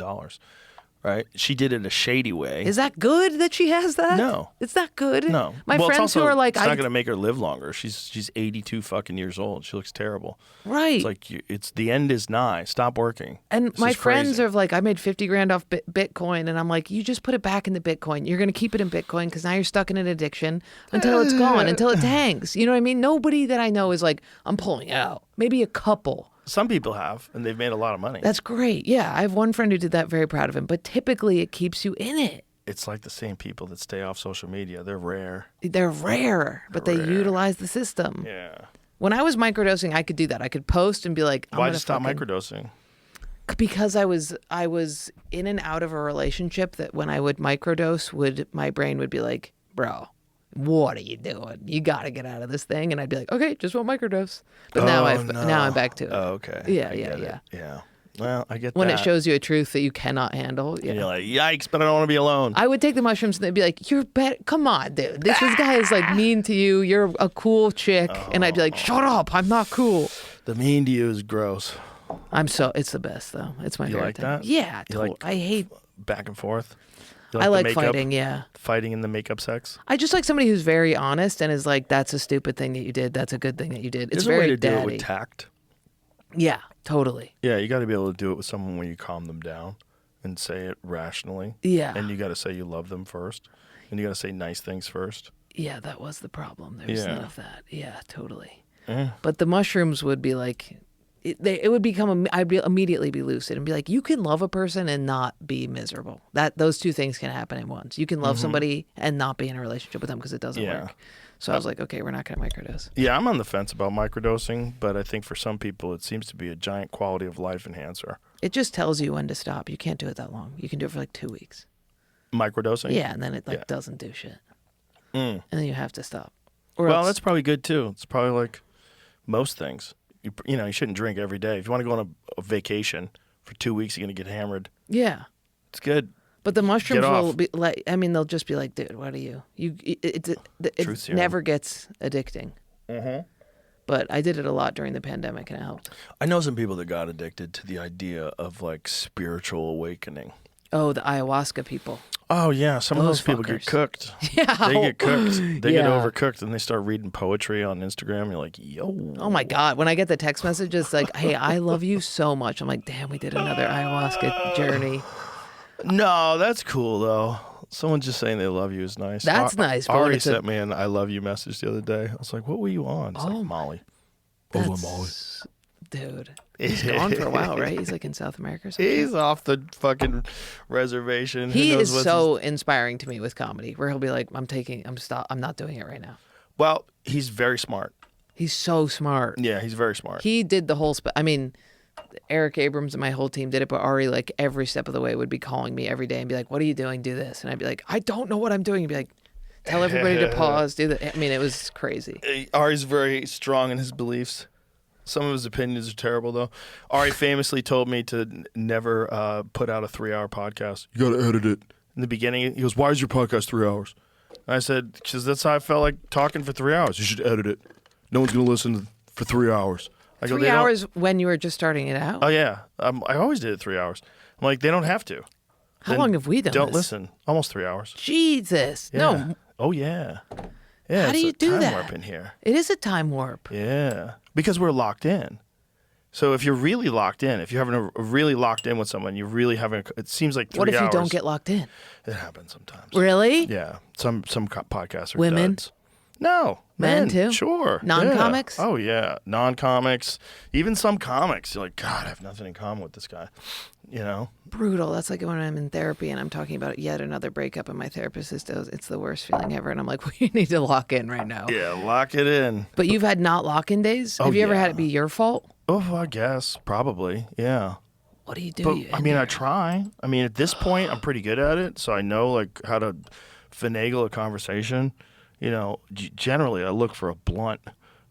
right? She did it in a shady way. Is that good that she has that? No. It's not good. No. My Well, it's friends also, who are like, it's not going to make her live longer. She's 82 fucking years old. She looks terrible. right. It's like, it's the end is nigh. Stop working. And This my is friends crazy. are like, I made 50 grand off Bitcoin. And I'm like, you just put it back into Bitcoin. You're going to keep it in Bitcoin because now you're stuck in an addiction until it's gone, until it tanks. You know what I mean? Nobody that I know is like, I'm pulling out. Maybe a couple. Some people have, and they've made a lot of money. That's great. Yeah. I have one friend who did that, very proud of him. But typically it keeps you in it. It's like the same people that stay off social media. They're rare. They're rare, but they utilize the system. Yeah. When I was microdosing, I could do that. I could post and be like, Why'd you stop microdosing? Because I was in and out of a relationship that when I would microdose, my brain would be like, bro, what are you doing? You got to get out of this thing. And I'd be like, okay, just one microdose. But now I'm back to it. Oh, okay. Yeah, I yeah, get it. yeah. Yeah. Well, I get When that. it shows you a truth that you cannot handle. Yeah. And you're like, yikes, but I don't want to be alone. I would take the mushrooms and they'd be like, you're come on, dude. This guy is like mean to you. You're a cool chick. And I'd be like, shut up. I'm not cool. The mean to you is gross. It's the best though. It's my You favorite like thing. that? Yeah. You like I hate, back and forth? You I the like makeup? fighting. Yeah. Fighting in the makeup sex? I just like somebody who's very honest and is like, that's a stupid thing that you did. That's a good thing that you did. It's There's very a way to do daddy. it with tact. Yeah, totally. Yeah, you got to be able to do it with someone where you calm them down and say it rationally. Yeah. And you got to say you love them first. And you got to say nice things first. Yeah, that was the problem. There's Yeah. none of that. Yeah, totally. But the mushrooms would be like, it would become, I'd immediately be lucid and be like, you can love a person and not be miserable. Those two things can happen at once. You can love somebody and not be in a relationship with them because it doesn't Yeah. work. So I was like, okay, we're not going to microdose. Yeah, I'm on the fence about microdosing, but I think for some people it seems to be a giant quality of life enhancer. It just tells you when to stop. You can't do it that long. You can do it for like 2 weeks. Microdosing? Yeah, and then it Yeah. doesn't do shit. Mm. And then you have to stop. Or Well, else- that's probably good too. It's probably like most things. You shouldn't drink every day. If you want to go on a vacation for 2 weeks, you're going to get hammered. yeah. It's good. But the mushrooms Get off. will be like, I mean, they'll just be like, dude, what are you? It Truth serum. never gets addicting. Mm-hmm. But I did it a lot during the pandemic and it helped. I know some people that got addicted to the idea of like spiritual awakening. Oh, the ayahuasca people. Oh yeah, some of Those those people get fuckers. cooked. Yeah. They get cooked. They get Yeah. overcooked, and they start reading poetry on Instagram. You're like, yo. Oh my God. When I get the text messages like, hey, I love you so much. I'm like, damn, we did another ayahuasca journey. No, that's cool though. Someone just saying they love you is nice. That's nice, but when Ari it's a- sent me an "I love you" message the other day. I was like, "What were you on?" It's Oh like my- Molly. That's, dude. He's gone for a while, right? He's like in South America or something. He's off the fucking reservation. He Who knows is what's so inspiring to me with comedy, where he'll be like, I'm not doing it right now. well. He's very smart. He's so smart. Yeah, he's very smart. He did the whole. I mean, Eric Abrams and my whole team did it, but Ari, like every step of the way, would be calling me every day and be like, "What are you doing? Do this," and I'd be like, "I don't know what I'm doing." He'd be like, "Tell everybody to pause. Do that." I mean, it was crazy. Ari's very strong in his beliefs. Some of his opinions are terrible, though. Ari famously told me to never put out a 3-hour podcast. You got to edit it. In the beginning, he goes, "Why is your podcast 3 hours?" And I said, "Because that's how I felt like talking for 3 hours. You should edit it. No one's going to listen for 3 hours." I go, 3 "They don't-" hours when you were just starting it out. Oh, yeah. I always did it 3 hours. I'm like, they don't have to. How Then long have we done Don't this? listen. Almost 3 hours. Jesus. Yeah. No, Oh, yeah. Yeah. How do it's you a do time that? warp in here. it is a time warp. Yeah, because we're locked in. So if you're really locked in, if you're having a really locked in with someone, you're really having. It seems like 3 What if hours. you don't get locked in? It happens sometimes. Really? Yeah, some podcasts are Women? duds. No, Men too? Sure, Non-comics? Yeah. Oh yeah, non-comics. Even some comics. You're like, God, I have nothing in common with this guy. You know. Brutal. That's like when I'm in therapy and I'm talking about yet another breakup, and my therapist says it's the worst feeling ever, and I'm like, well, you need to lock in right now. Yeah, lock it in. But you've had not lock-in days. Oh, Have you ever yeah. had it be your fault? Oh, I guess probably. Yeah. What do you do? But You I in mean, I there? try. I mean, at this point, I'm pretty good at it, so I know like how to finagle a conversation. You know, generally, I look for a blunt.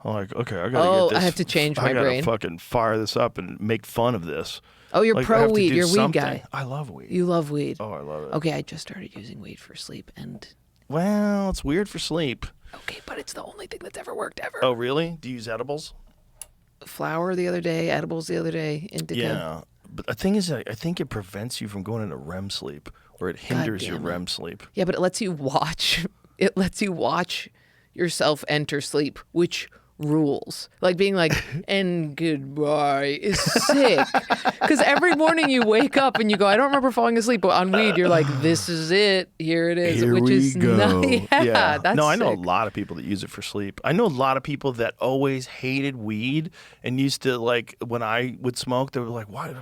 I'm like, okay, I gotta Oh, get this. I have to change my I gotta brain. fucking fire this up and make fun of this. Oh, you're Like, I pro have to weed. do You're a weed something. guy. I love weed. You love weed. Oh, I love it. Okay, I just started using weed for sleep, and Well, it's weird for sleep. okay, but it's the only thing that's ever worked ever. Oh, really? Do you use edibles? Flour the other day, edibles the other day, indica. Yeah. But the thing is, I think it prevents you from going into REM sleep, or it hinders your damn it. REM sleep. Yeah, but it lets you watch. It lets you watch yourself enter sleep, which rules. Like being like, and goodbye is sick. Because every morning you wake up and you go, I don't remember falling asleep, but on weed you're like, this is it. Here it is. Here which we is go. yeah, that's no, I know sick. a lot of people that use it for sleep. I know a lot of people that always hated weed and used to like when I would smoke, they were like, "Why?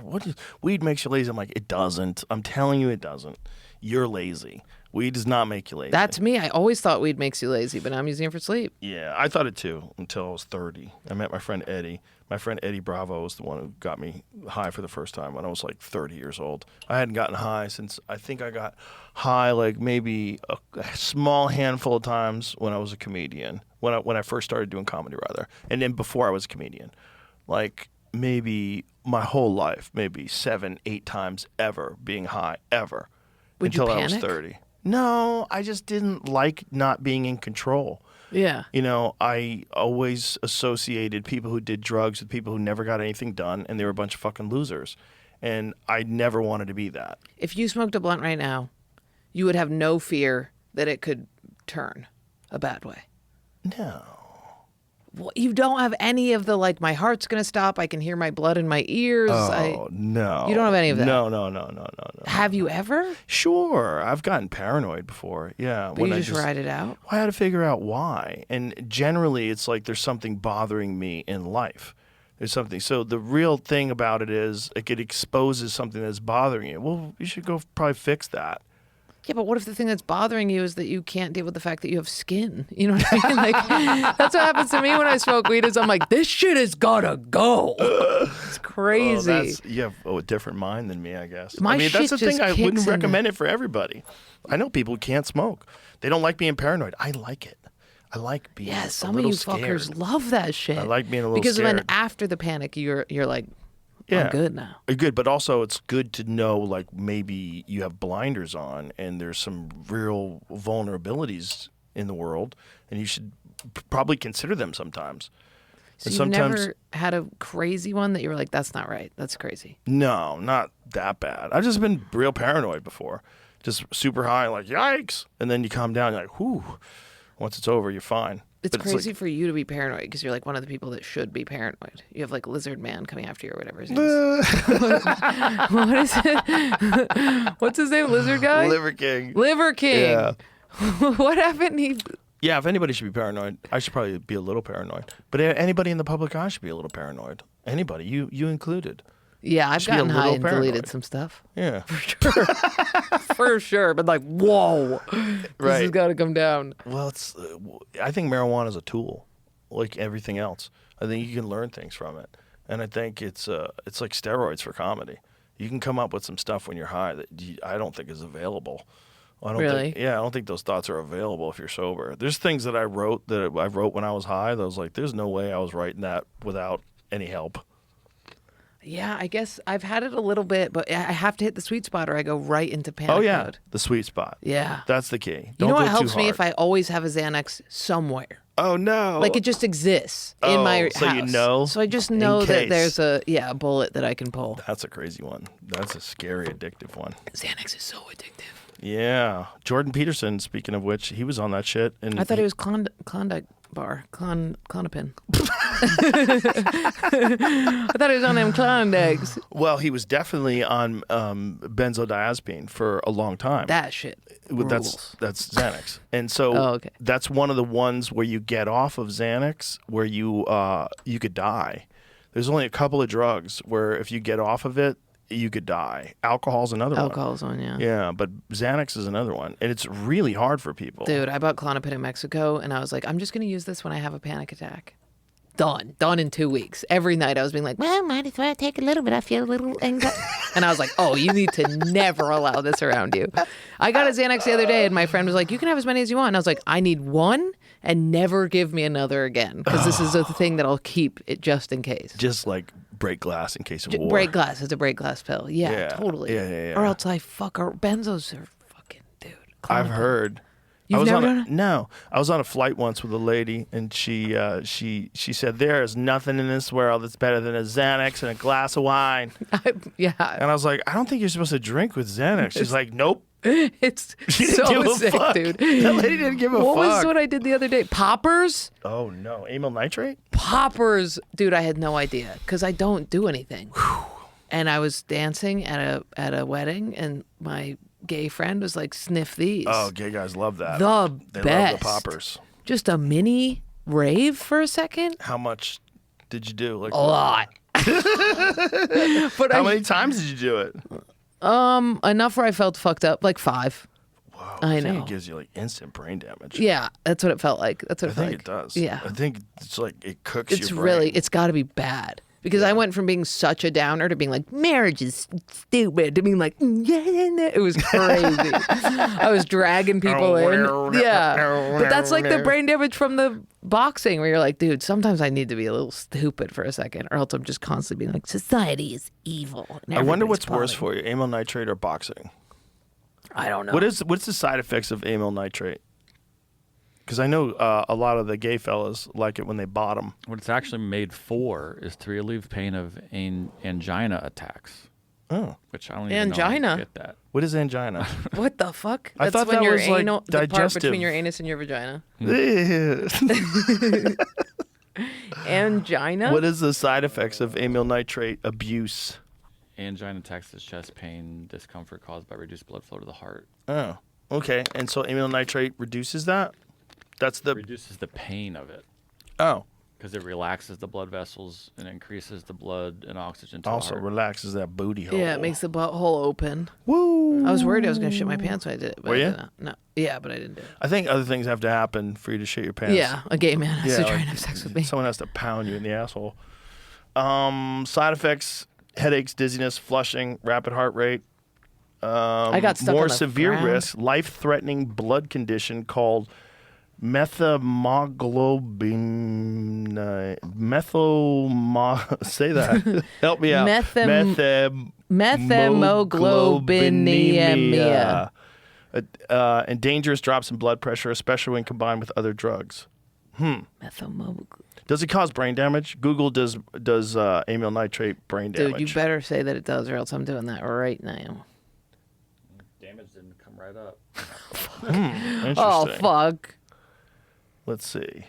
Weed makes you lazy?" I'm like, "It doesn't. I'm telling you, it doesn't. You're lazy. Weed does not make you lazy." That's me. I always thought weed makes you lazy, but now I'm using it for sleep. Yeah, I thought it too until I was 30. I met my friend Eddie. My friend Eddie Bravo was the one who got me high for the first time when I was like 30 years old. I hadn't gotten high since I think I got high like maybe a small handful of times when I was a comedian, when I first started doing comedy rather, and then before I was a comedian. Like maybe my whole life, maybe 7, 8 times ever being high ever Would you until I was panic? 30. No, I just didn't like not being in control. Yeah. You know, I always associated people who did drugs with people who never got anything done, and they were a bunch of fucking losers. And I never wanted to be that. If you smoked a blunt right now, you would have no fear that it could turn a bad way. No. Well, you don't have any of the like, my heart's gonna stop. I can hear my blood in my ears. Oh, no. You don't have any of that? No. Have you ever? Sure. I've gotten paranoid before. Yeah. But you just ride it out? I had to figure out why. And generally, it's like there's something bothering me in life. There's something. So the real thing about it is like it exposes something that's bothering you. Well, you should go probably fix that. Yeah, but what if the thing that's bothering you is that you can't deal with the fact that you have skin? You know what I mean? Like, that's what happens to me when I smoke weed is I'm like, this shit has gotta go. It's crazy. You have a different mind than me, I guess. My I mean, that's shit the thing. just I kicks wouldn't in. recommend it for everybody. I know people who can't smoke. They don't like being paranoid. I like it. I like being Yeah, a some of little you scared. fuckers love that shit. I like being a little because scared. then after the panic, you're like, Yeah. I'm good now. Good, but also it's good to know, like, maybe you have blinders on and there's some real vulnerabilities in the world, and you should probably consider them sometimes. So And you've never had a crazy one that you were like, that's not right. That's crazy. No, not that bad. I've just been real paranoid before. Just super high, like, yikes. And then you calm down, you're like, whew. Once it's over, you're fine. It's But crazy like, for you to be paranoid because you're like one of the people that should be paranoid. You have like Lizard Man coming after you or whatever his name is. What is it? What's his name? Lizard guy? Liver King. Liver King. Yeah. What happened? Yeah, if anybody should be paranoid, I should probably be a little paranoid. But anybody in the public eye should be a little paranoid. Anybody, you included. Yeah, I've Should be a gotten high little and paranoid. deleted some stuff. Yeah. For sure. But like, whoa. This Right. has got to come down. Well, I think marijuana is a tool, like everything else. I think you can learn things from it, and I think it's like steroids for comedy. You can come up with some stuff when you're high that I don't think is available. I don't Really? think, yeah, I don't think those thoughts are available if you're sober. There's things that I wrote when I was high that I was like, there's no way I was writing that without any help. Yeah, I guess I've had it a little bit, but I have to hit the sweet spot or I go right into panic Oh yeah, mode. the sweet spot. Yeah. That's the key. You know Don't what go too helps me hard. if I always have a Xanax somewhere. Oh no. Like it just exists in my so house. you know? So I just In know that case. there's a bullet that I can pull. That's a crazy one. That's a scary, addictive one. Xanax is so addictive. Yeah. Jordan Peterson, speaking of which, he was on that shit. And I thought it was Klondike bar. Klonopin. I thought he was on them Klondikes. Well, he was definitely on benzodiazepine for a long time. That shit rules. That's Xanax. And so Oh, okay. that's one of the ones where you get off of Xanax where you could die. There's only a couple of drugs where if you get off of it, you could die. Alcohol's another one. Alcohol's one, yeah. Yeah, but Xanax is another one. And it's really hard for people. Dude, I bought Klonopin in Mexico, and I was like, I'm just going to use this when I have a panic attack. Done in 2 weeks. Every night I was being like, well, might as well take a little bit. I feel a little anxiety. And I was like, oh, you need to never allow this around you. I got a Xanax the other day, and my friend was like, you can have as many as you want. And I was like, I need one, and never give me another again, because this is a thing that I'll keep it just in case. Just like break glass in case of war. Break glass. It's a break glass pill. Yeah, Yeah. totally. Yeah. Or else I fuck our benzos are fucking, dude. I've heard. You've I was never on done it? No, I was on a flight once with a lady, and she said there is nothing in this world that's better than a Xanax and a glass of wine. Yeah. And I was like, I don't think you're supposed to drink with Xanax. She's like, nope. It's She didn't give so a sick, fuck. dude. That lady didn't give a What was fuck. what I did the other day? Poppers? Oh no, amyl nitrate? Poppers. Dude, I had no idea because I don't do anything. And I was dancing at a wedding, and my gay friend was like, sniff these. Oh, gay guys love that. The They best. love the poppers. Just a mini rave for a second. How much did you do? Like A lot. But How many times did you do it? enough where I felt fucked up, like 5. Whoa, I think know. it gives you like instant brain damage. Yeah, that's what it felt like. That's what I it felt think like. it does. Yeah. I think it's like it cooks It's your brain. really, it's got to be bad. Because I went from being such a downer to being like, marriage is stupid, to being like, yeah. It was crazy. I was dragging people in. Yeah. But that's like the brain damage from the boxing where you're like, dude, sometimes I need to be a little stupid for a second, or else I'm just constantly being like, society is evil. I wonder what's worse for you, amyl nitrate or boxing? I don't know. What's the side effects of amyl nitrate? Because I know a lot of the gay fellas like it when they bottom. What it's actually made for is to relieve pain of angina attacks. Oh. Which I don't even know how Angina? you get that. What is angina? What the fuck? I That's thought when that your was, like, anal, the part digestive. between your anus and your vagina. What Angina? is the side effects of amyl nitrate abuse? Angina attacks is chest pain, discomfort caused by reduced blood flow to the heart. Oh, okay. And so amyl nitrate reduces that? That's the... Reduces the pain of it. Oh, Because it relaxes the blood vessels and increases the blood and oxygen to Also the heart. relaxes that booty hole. Yeah, it makes the butthole open. Woo! I was worried I was going to shit my pants when I did it. But Were I you? didn't. No. Yeah, but I didn't do it. I think other things have to happen for you to shit your pants. Yeah, a gay man has to try like, and have sex with me. Someone has to pound you in the asshole. Side effects: headaches, dizziness, flushing, rapid heart rate. I got stuck More on the severe ground. risk: life-threatening blood condition called say that. Help me out. Methemoglobinemia. And dangerous drops in blood pressure, especially when combined with other drugs. Does it cause brain damage? Google does amyl nitrate brain damage. Dude, you better say that it does, or else I'm doing that right now. Damage didn't come right up. Interesting. Oh, fuck. Let's see.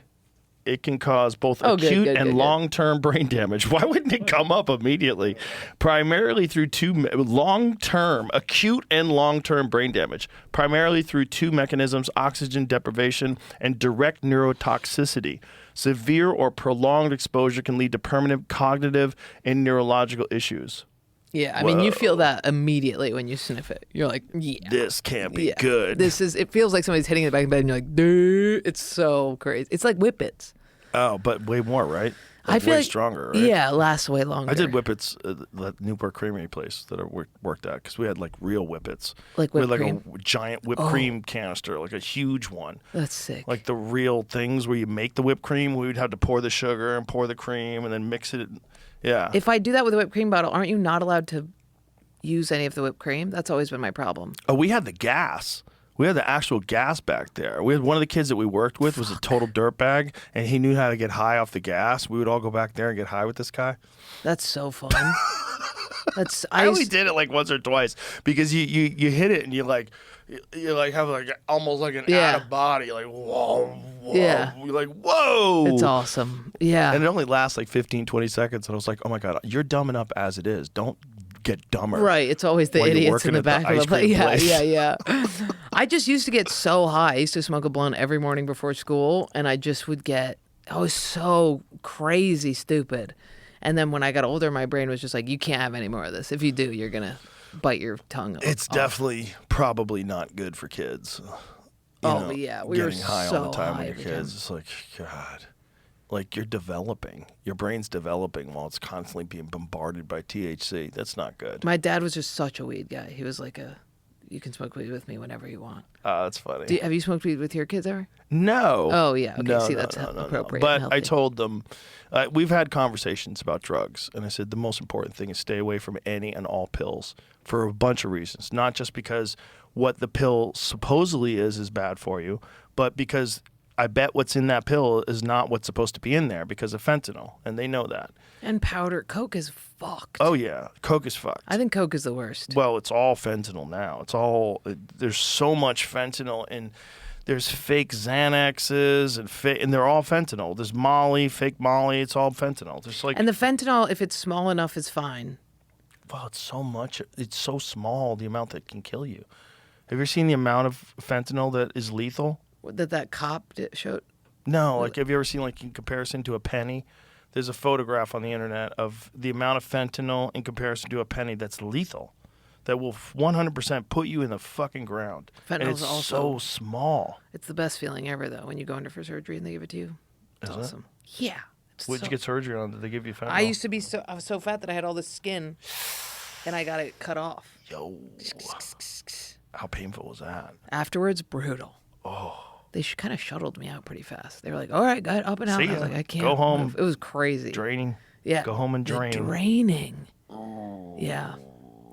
It can cause both Oh, good, acute good, and good. long-term brain damage. Why wouldn't it come up immediately? Primarily through long-term, acute and long-term brain damage. Primarily through two mechanisms: oxygen deprivation and direct neurotoxicity. Severe or prolonged exposure can lead to permanent cognitive and neurological issues. Yeah, I mean, you feel that immediately when you sniff it. You're like, yeah. This can't be Yeah. good. It feels like somebody's hitting the back of the bed and you're like, dude, it's so crazy. It's like whippets. Oh, but way more, right? I feel way like, stronger, right? Yeah, it lasts way longer. I did whippets at the Newport Creamery place that I worked at because we had like real whippets. Like we had whipped like cream? a giant whipped cream canister, like a huge one. That's sick. Like the real things where you make the whipped cream, we would have to pour the sugar and pour the cream and then mix it. Yeah. If I do that with a whipped cream bottle, aren't you not allowed to use any of the whipped cream? That's always been my problem. Oh, we had the gas. We had the actual gas back there. We had one of the kids that we worked with was a total dirtbag, and he knew how to get high off the gas. We would all go back there and get high with this guy. That's so fun. I only did it like once or twice because you hit it and you like have like almost like an Yeah. out of body, like whoa. Yeah. You're like, whoa. It's awesome. Yeah. And it only lasts like 15, 20 seconds. And I was like, oh my God, you're dumb enough as it is. Don't get dumber. Right, it's always the while you're idiots in working the at back of ice the place. cream Yeah, place. yeah. I just used to get so high. I used to smoke a blunt every morning before school, and I just would get, I was so crazy stupid. And then when I got older, my brain was just like, you can't have any more of this. If you do, you're going to bite your tongue It's off. definitely probably not good for kids. You know, Yeah, we were getting high so all the time high when you're every kids. It's like, God. Like you're developing. Your brain's developing while it's constantly being bombarded by THC. That's not good. My dad was just such a weed guy. He was like you can smoke weed with me whenever you want. That's funny. Have you smoked weed with your kids ever? No. Oh, yeah. Okay, No, see, no, that's no, no, appropriate no. and But I healthy. told them, we've had conversations about drugs, and I said the most important thing is stay away from any and all pills for a bunch of reasons. Not just because what the pill supposedly is bad for you, but because I bet what's in that pill is not what's supposed to be in there because of fentanyl, and they know that. And powder Coke is fucked. Oh, yeah. Coke is fucked. I think Coke is the worst. Well, it's all fentanyl now. It's all there's so much fentanyl, and there's fake Xanaxes and they're all fentanyl. There's Molly, fake Molly. It's all fentanyl. There's like And the fentanyl, if it's small enough, is fine. wow, it's so much. It's so small the amount that can kill you. Have you ever seen the amount of fentanyl that is lethal? That cop showed. No, like have you ever seen like in comparison to a penny? There's a photograph on the internet of the amount of fentanyl in comparison to a penny that's lethal. That will 100% put you in the fucking ground. And Fentanyl's it's also- so small. It's the best feeling ever, though, when you go under for surgery and they give it to you. It's Is it? awesome. Yeah. What'd you get surgery on? Did they give you fentanyl? I used to be I was so fat that I had all this skin, and I got it cut off. Yo. How painful was that? Afterwards, brutal. Oh. They kind of shuttled me out pretty fast. They were like, "All right, got up and out." See I was ya. like, "I can't Go home. move." It was crazy. Draining. Yeah. Go home and The drain. draining. Yeah.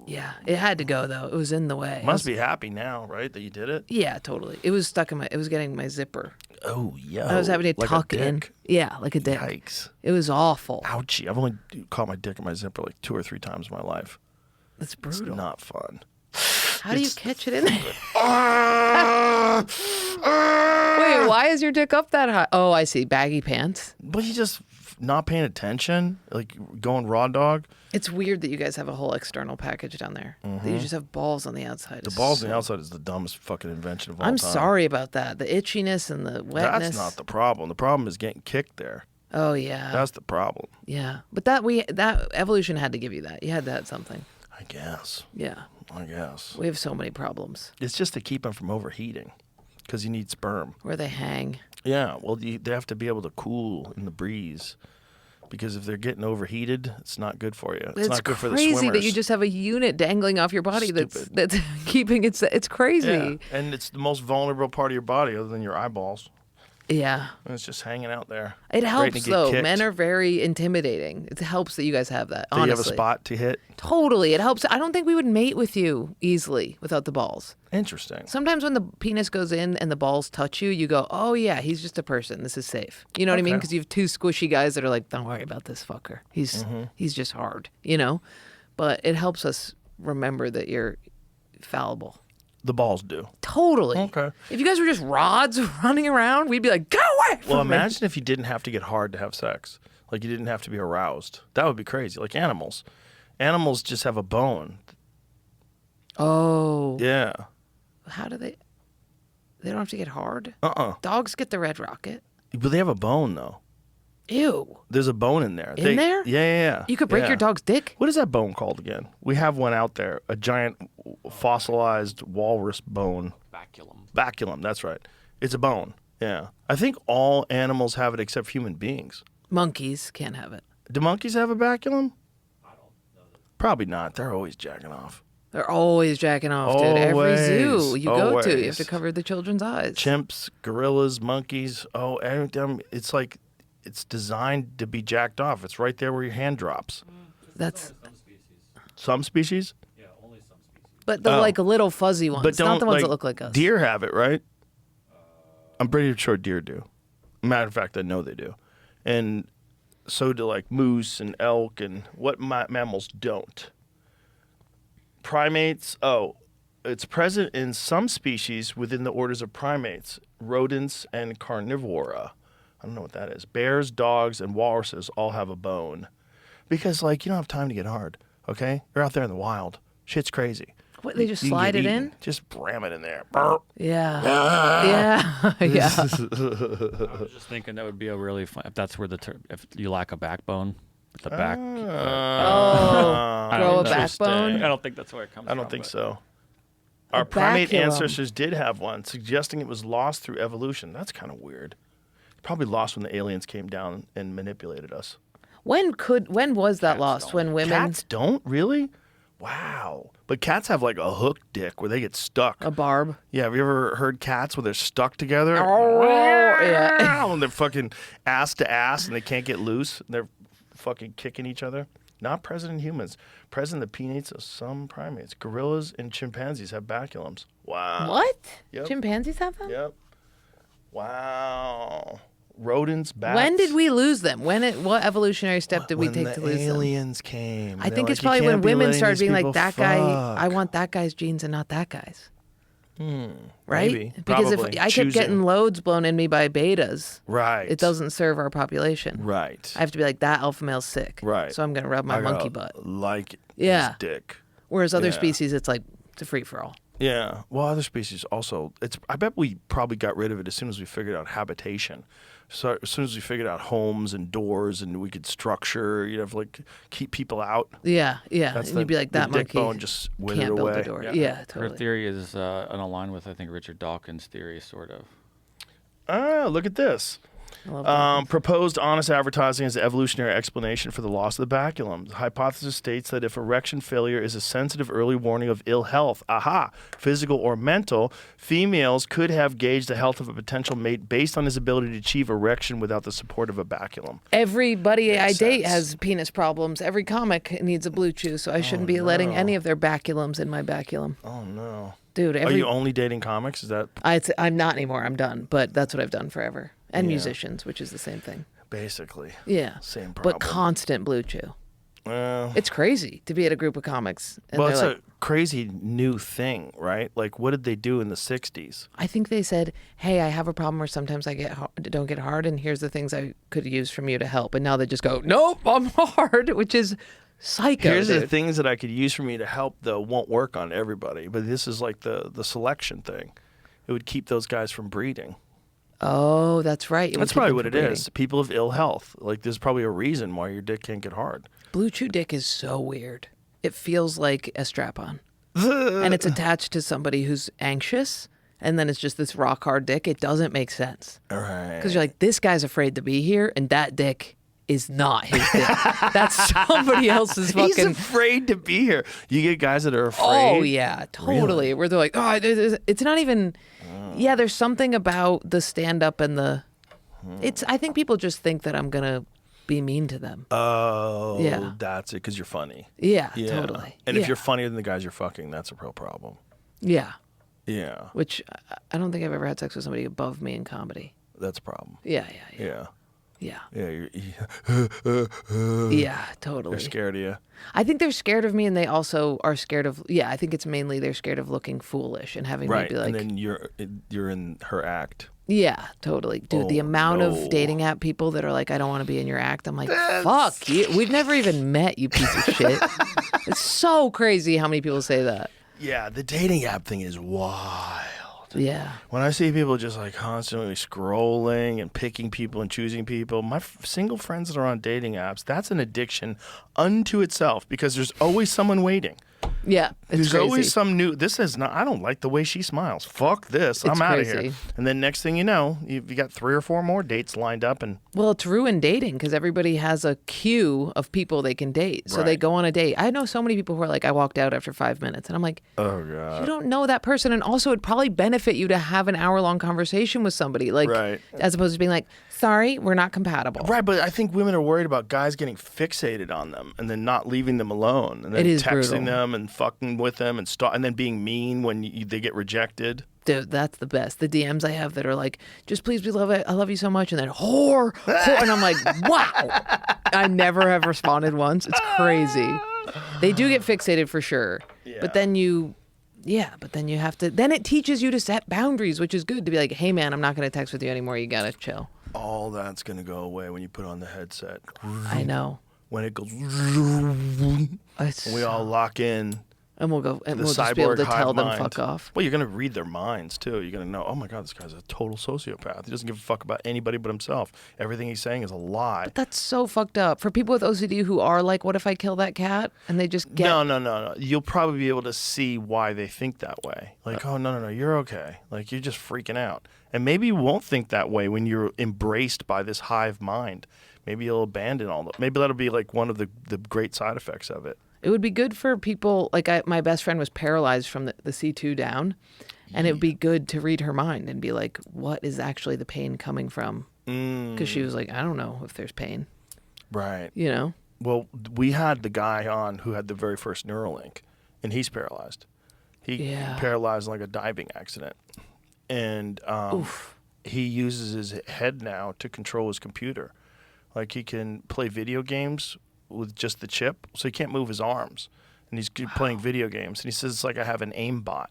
Yeah. It had to go though. It was in the way. Must be happy now, right, that you did it? Yeah, totally. It was stuck in it was getting my zipper. Oh, yeah. I was having to like tuck a it in. dick? Yeah, like a dick. Yikes. It was awful. Ouchie. I've only caught my dick in my zipper like 2 or 3 times in my life. That's It's brutal. not fun. How do you catch it in there? Ah! Wait, why is your dick up that high? Oh, I see. Baggy pants. But you just not paying attention, like going raw dog. It's weird that you guys have a whole external package down there. That you just have balls on the outside. The balls on the outside is the dumbest fucking invention of all I'm time. sorry about that. The itchiness and the wetness. That's not the problem. The problem is getting kicked there. Oh yeah. That's the problem. Yeah. But that evolution had to give you that. You had to have something. I guess. Yeah. I guess. We have so many problems. It's just to keep them from overheating, because you need sperm. Where they hang. Yeah, well, they have to be able to cool in the breeze, because if they're getting overheated, it's not good for you. It's not good for the swimmers. It's crazy that you just have a unit dangling off your body that's keeping it. It's crazy. Yeah, and it's the most vulnerable part of your body, other than your eyeballs. Yeah. And it's just hanging out there. It helps, though. Kicked. Men are very intimidating. It helps that you guys have that, Do honestly. you have a spot to hit? Totally. It helps. I don't think we would mate with you easily without the balls. Interesting. Sometimes when the penis goes in and the balls touch you, you go, oh, yeah, he's just a person. This is safe. You know what I mean? Because you have two squishy guys that are like, don't worry about this fucker. He's just hard, you know? But it helps us remember that you're fallible. The balls do. Totally. Okay. If you guys were just rods running around, we'd be like, go away from Well, me. imagine if you didn't have to get hard to have sex. Like, you didn't have to be aroused. That would be crazy. Like animals. Animals just have a bone. Oh. Yeah. How do they? They don't have to get hard? Uh-uh. Dogs get the red rocket. But they have a bone, though. Ew. There's a bone in there. In there? Yeah. You could break Yeah. your dog's dick? What is that bone called again? We have one out there. A giant fossilized walrus bone. Baculum, that's right. It's a bone. Yeah. I think all animals have it except human beings. Monkeys can't have it. Do monkeys have a baculum? I don't know. Probably not. They're always jacking off. They're always jacking off, dude. Every zoo Always. you go to, you have Always. to cover the children's eyes. Chimps, gorillas, monkeys. Oh, every time it's like it's designed to be jacked off. It's right there where your hand drops. That's. Some species? But the like little fuzzy ones, But don't, not the ones like, that look like us. Deer have it, right? I'm pretty sure deer do. Matter of fact, I know they do. And so do like moose and elk and what mammals don't. Primates, it's present in some species within the orders of primates, rodents and carnivora. I don't know what that is. Bears, dogs, and walruses all have a bone. Because, like, you don't have time to get hard, okay? You're out there in the wild. Shit's crazy. What, they just You can slide get it eaten. in? Just ram it in there. Burp. Yeah. Yeah. Yeah. I was just thinking that would be a really fun, if that's where if you lack a backbone, the back. Grow a backbone? I don't think that's where it comes from. I don't think but- so. Our primate baculum. ancestors did have one, suggesting it was lost through evolution. That's kind of weird. Probably lost when the aliens came down and manipulated us. When was that lost? When women Cats don't? Really? Wow. But cats have like a hook dick where they get stuck. a barb? Yeah, have you ever heard cats where they're stuck together? Yeah. And they're fucking ass to ass and they can't get loose. They're fucking kicking each other. Not present in humans. Present in the penates of some primates. Gorillas and chimpanzees have baculums. Wow. What? Yep. Chimpanzees have them? Yep. Wow. Rodents, bats. When did we lose them? What evolutionary step did we take to lose When the them? aliens came. I They're think like, it's "You probably when can't be women letting started these being like, people that guy, I fuck." want that guy's genes and not that guy's. Right? Maybe. Because if Probably. I kept Choosing. getting loads blown in me by betas, Right. it doesn't serve our population. Right. I have to be like, that alpha male's sick. Right. So I'm going to rub my I monkey gotta butt. like Yeah. his dick. Whereas other Yeah. species, it's like, it's a free for all. Yeah. Well, other species also. I bet we probably got rid of it as soon as we figured out habitation. So as soon as we figured out homes and doors and we could structure, like keep people out. Yeah, yeah. That's And you'd be like, the that dick monkey bone just withered can't build away. a door. Yeah. Yeah, Her totally. theory is in line with, I think, Richard Dawkins' theory, sort of. Ah, look at this. I love that. Proposed honest advertising as the evolutionary explanation for the loss of the baculum. The hypothesis states that if erection failure is a sensitive early warning of ill health, physical or mental, females could have gauged the health of a potential mate based on his ability to achieve erection without the support of a baculum. Everybody I Makes date sense. has penis problems. Every comic needs a blue chew, so I shouldn't be letting any of their baculums in my baculum. Oh no. Dude, Are you only dating comics? Is that I'm not anymore. I'm done. But that's what I've done forever. And Yeah. musicians, which is the same thing. basically? Yeah. Same problem. But constant blue chew. Well, It's crazy to be at a group of comics. And it's they're like, a crazy new thing, right? Like, what did they do in the 60s? I think they said, hey, I have a problem where sometimes I don't get hard, and here's the things I could use from you to help. And now they just go, nope, I'm hard, which is psycho. Here's the dude. things that I could use for me to help, though, won't work on everybody. But this is like the selection thing. It would keep those guys from breeding. Oh, that's right. It would That's keep probably them what from it breeding. is. People of ill health. Like, there's probably a reason why your dick can't get hard. Blue Chew dick is so weird. It feels like a strap-on. And it's attached to somebody who's anxious, and then it's just this rock-hard dick. It doesn't make sense. All right. Because you're like, this guy's afraid to be here, and that dick is not his dick. That's somebody else's fucking... He's afraid to be here. You get guys that are afraid. Oh, yeah, totally. Where they're like, oh, it's not even... Yeah, there's something about the stand-up and the... I think people just think that I'm going to be mean to them. Oh, Yeah. that's it, because you're funny. Yeah, totally. And Yeah. if you're funnier than the guys you're fucking, that's a real problem. Yeah, Yeah, which I don't think I've ever had sex with somebody above me in comedy. that's a problem. Yeah. Yeah. Yeah. You're Yeah, totally. they're scared of you. I think they're scared of me, and they also are scared of. Yeah, I think it's mainly they're scared of looking foolish and having me Right, be like, and then you're in her act. yeah, totally, dude. The Oh, amount no. of dating app people that are like, I don't want to be in your act. I'm like, fuck you. We've never even met, you piece of shit. It's so crazy how many people say that. Yeah, the dating app thing is wild. Yeah. When I see people just like constantly scrolling and picking people and choosing people, my single friends that are on dating apps, that's an addiction unto itself, because there's always someone waiting. Yeah, it's There's crazy. always some new. This is not. I don't like the way she smiles. Fuck this. I'm It's out of here. crazy. And then next thing you know, you got 3 or 4 more dates lined up, and Well, it's ruined dating because everybody has a queue of people they can date. So they Right. go on a date. I know so many people who are like, I walked out after 5 minutes. And I'm like, oh god. you don't know that person. And also, it'd probably benefit you to have an hour-long conversation with somebody, like, Right. as opposed to being like, sorry, we're not compatible. Right, but I think women are worried about guys getting fixated on them and then not leaving them alone, and then It is texting brutal. them and fucking with them and then being mean when they get rejected. Dude, that's the best. The DMs I have that are like, just please be love it. I love you so much. And then whore. And I'm like, wow. I never have responded once. It's crazy. They do get fixated for sure. Yeah. But then you have to, then it teaches you to set boundaries, which is good to be like, hey man, I'm not going to text with you anymore. You got to chill. All that's gonna go away when you put on the headset. I know. When it goes, It's we all lock in. and we'll go, and The we'll just be able cyborg to hive tell them mind. fuck off. Well, you're going to read their minds, too. You're going to know, oh, my God, this guy's a total sociopath. He doesn't give a fuck about anybody but himself. Everything he's saying is a lie. That's so fucked up. For people with OCD who are like, what if I kill that cat? And they just get. No. You'll probably be able to see why they think that way. Like, oh, no, you're okay. Like, you're just freaking out. And maybe you won't think that way when you're embraced by this hive mind. Maybe you'll abandon all that. Maybe that'll be like one of the great side effects of it. It would be good for people, like my best friend was paralyzed from the C2 down, and it would be good to read her mind and be like, what is actually the pain coming from? Because she was like, I don't know if there's pain, Right. you know? Well, we had the guy on who had the very first Neuralink, and he's paralyzed. He Yeah. paralyzed in like a diving accident. And he uses his head now to control his computer. Like, he can play video games with just the chip, so he can't move his arms. And he's playing video games. And he says it's like I have an aimbot,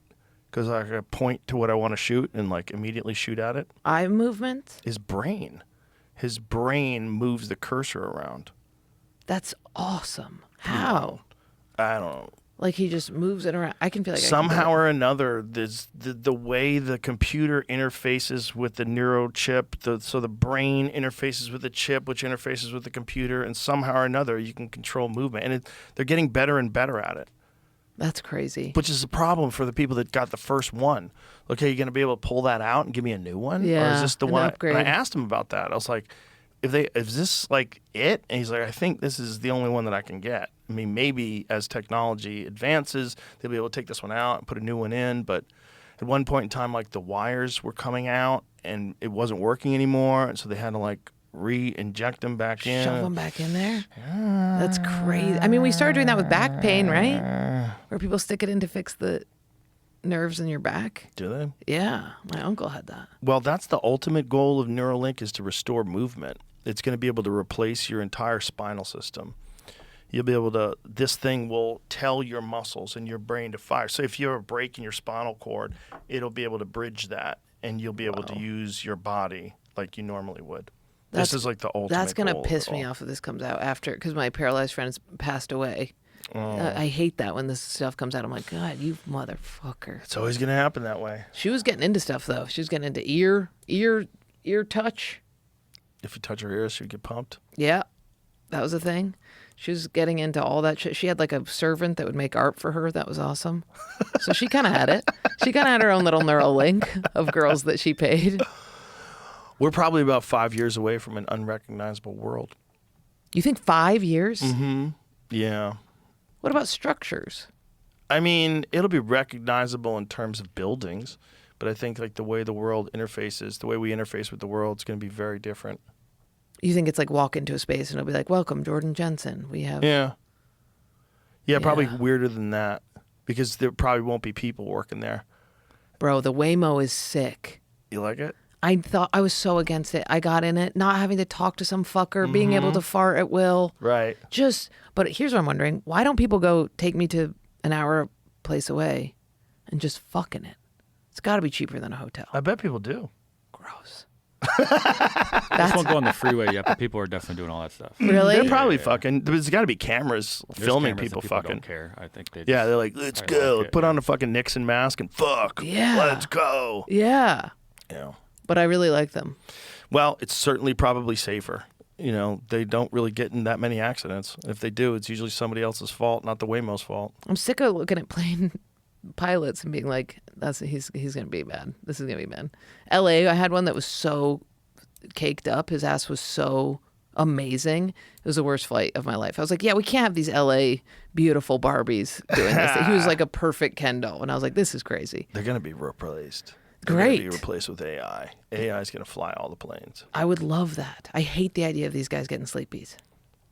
because I can point to what I want to shoot and like immediately shoot at it. Eye movement? His brain moves the cursor around. That's awesome. How? I don't know. Like he just moves it around. I can feel like Somehow or another, there's the way the computer interfaces with the neurochip, so the brain interfaces with the chip, which interfaces with the computer, and somehow or another you can control movement. And they're getting better and better at it, That's crazy. which is a problem for the people that got the first one. Okay, you going to be able to pull that out and give me a new one? Or Yeah, is this the an one? upgrade. And I asked him about that. I was like, is this like it? And he's like, I think this is the only one that I can get. I mean, maybe as technology advances, they'll be able to take this one out and put a new one in. But at one point in time, like the wires were coming out and it wasn't working anymore. And so they had to like re-inject them back in. Shove them back in there? That's crazy. I mean, we started doing that with back pain, right? Where people stick it in to fix the nerves in your back. Do they? Yeah, my uncle had that. Well, that's the ultimate goal of Neuralink, is to restore movement. It's going to be able to replace your entire spinal system. You'll be able to, this thing will tell your muscles and your brain to fire. So if you have a break in your spinal cord, it'll be able to bridge that, and you'll be able to use your body like you normally would. This is like the ultimate That's going to goal of piss it me all. off if this comes out after, because my paralyzed friend's passed away. I hate that when this stuff comes out. I'm like, God, you motherfucker. It's always going to happen that way. She was getting into stuff, though. She was getting into ear ear touch. If you touch her ears, she'd get pumped. Yeah, that was a thing. She was getting into all that shit. She had like a servant that would make art for her. That was awesome. So she kind of had it. She kind of had her own little neural link of girls that she paid. We're probably about 5 years away from an unrecognizable world. You think 5 years? Mm-hmm. Yeah. What about structures? I mean, it'll be recognizable in terms of buildings, but I think like the way the world interfaces, the way we interface with the world is going to be very different. You think it's like walk into a space and it'll be like, welcome, Jordan Jensen. We have... Yeah, probably weirder than that because there probably won't be people working there. Bro, the Waymo is sick. You like it? I thought I was so against it. I got in it, not having to talk to some fucker, being able to fart at will. Right. But here's what I'm wondering. Why don't people go take me to an hour place away and just fucking it? It's got to be cheaper than a hotel. I bet people do. Gross. This won't go on the freeway yet, but people are definitely doing all that stuff. Really? They're probably fucking. There's got to be cameras There's filming cameras that people fucking. Don't care. I think they. Yeah, they're like, let's probably go. like it, Put yeah. on a fucking Nixon mask and fuck. Yeah. Let's go. Yeah. Yeah. But I really like them. Well, it's certainly probably safer. You know, they don't really get in that many accidents. If they do, it's usually somebody else's fault, not the Waymo's fault. I'm sick of looking at plane pilots and being like, he's going to be bad. This is going to be bad. LA, I had one that was so caked up. His ass was so amazing. It was the worst flight of my life. I was like, yeah, we can't have these LA beautiful Barbies doing this. He was like a perfect Ken doll. And I was like, this is crazy. They're going to be replaced. They're Great. gonna be replaced with AI. AI is going to fly all the planes. I would love that. I hate the idea of these guys getting sleepies.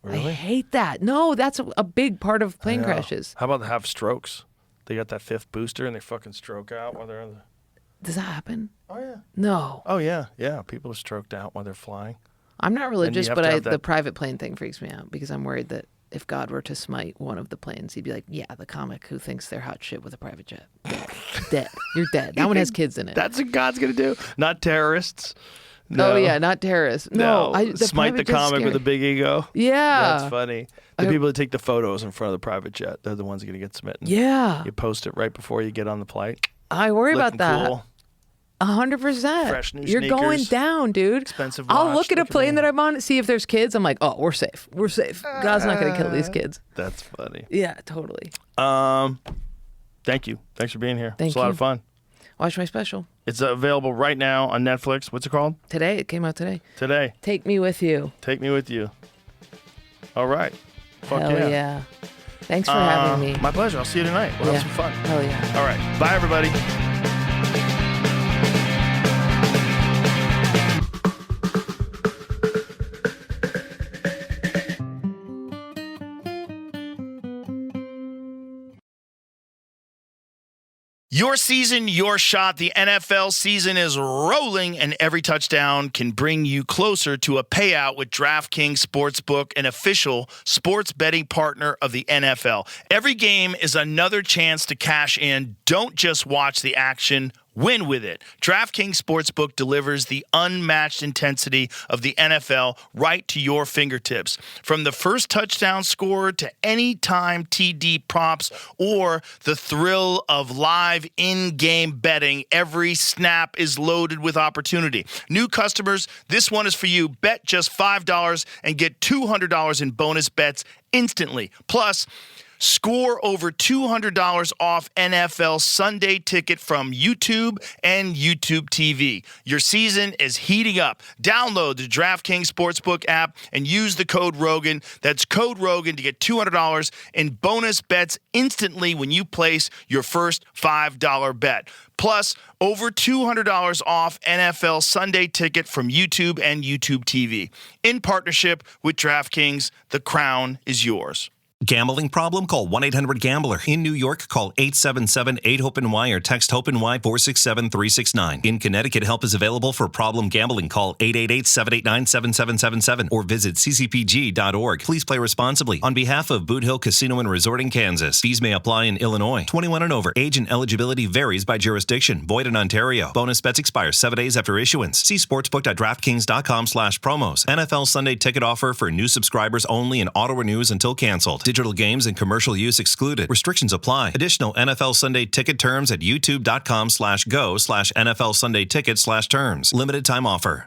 Really? I hate that. No, that's a big part of plane Yeah. crashes. How about have strokes? They got that fifth booster and they fucking stroke out while they're on the... Does that happen? Oh, yeah. No. Oh, yeah. Yeah. People are stroked out while they're flying. I'm not religious, have but to have the that- private plane thing freaks me out because I'm worried that if God were to smite one of the planes, he'd be like, yeah, the comic who thinks they're hot shit with a private jet. Dead. Dead. You're dead. That one has kids in it. That's what God's going to do. Not terrorists. No. Oh, yeah, not terrorists. No. Smite the private jet's comic with a scary. big ego. Yeah. That's funny. The people that take the photos in front of the private jet, they're the ones that are going to get smitten. Yeah. You post it right before you get on the flight. I worry about Looking that. cool. 100%. Fresh new You're going sneakers. down, dude. Expensive I'll watch, look at a look at plane me. that I'm on, see if there's kids. I'm like, oh, we're safe. We're safe. God's not going to kill these kids. That's funny. Yeah, totally. Thank you. Thanks for being here. Thank It's a lot you. of fun. Watch my special. It's available right now on Netflix. What's it called? Today. It came out today. Today. Take Me With You. Take me with you. All right. Fuck Hell yeah. Thanks for having me. My pleasure. I'll see you tonight. We'll Yeah. have some fun. Hell yeah. All right. Bye, everybody. Your season, your shot. The NFL season is rolling, and every touchdown can bring you closer to a payout with DraftKings Sportsbook, an official sports betting partner of the NFL. Every game is another chance to cash in. Don't just watch the action. Win with it. DraftKings Sportsbook delivers the unmatched intensity of the NFL right to your fingertips. From the first touchdown scored to anytime TD props or the thrill of live in-game betting, every snap is loaded with opportunity. New customers, this one is for you. Bet just $5 and get $200 in bonus bets instantly. Plus, score over $200 off NFL Sunday Ticket from YouTube and YouTube TV. Your season is heating up. Download the DraftKings Sportsbook app and use the code Rogan. That's code Rogan to get $200 in bonus bets instantly when you place your first $5 bet. Plus, over $200 off NFL Sunday Ticket from YouTube and YouTube TV. In partnership with DraftKings, the crown is yours. Gambling problem? Call 1-800-GAMBLER. In New York, call 877-8-HOPE-NY or text HOPE-NY 467-369. In Connecticut, help is available for problem gambling. Call 888-789-7777 or visit ccpg.org. Please play responsibly. On behalf of Boot Hill Casino and Resort in Kansas, fees may apply in Illinois. 21 and over. Age and eligibility varies by jurisdiction. Void in Ontario. Bonus bets expire 7 days after issuance. See sportsbook.draftkings.com/promos. NFL Sunday Ticket offer for new subscribers only and auto renews until canceled. Digital games and commercial use excluded. Restrictions apply. Additional NFL Sunday Ticket terms at youtube.com/go/NFL Sunday Ticket/terms. Limited time offer.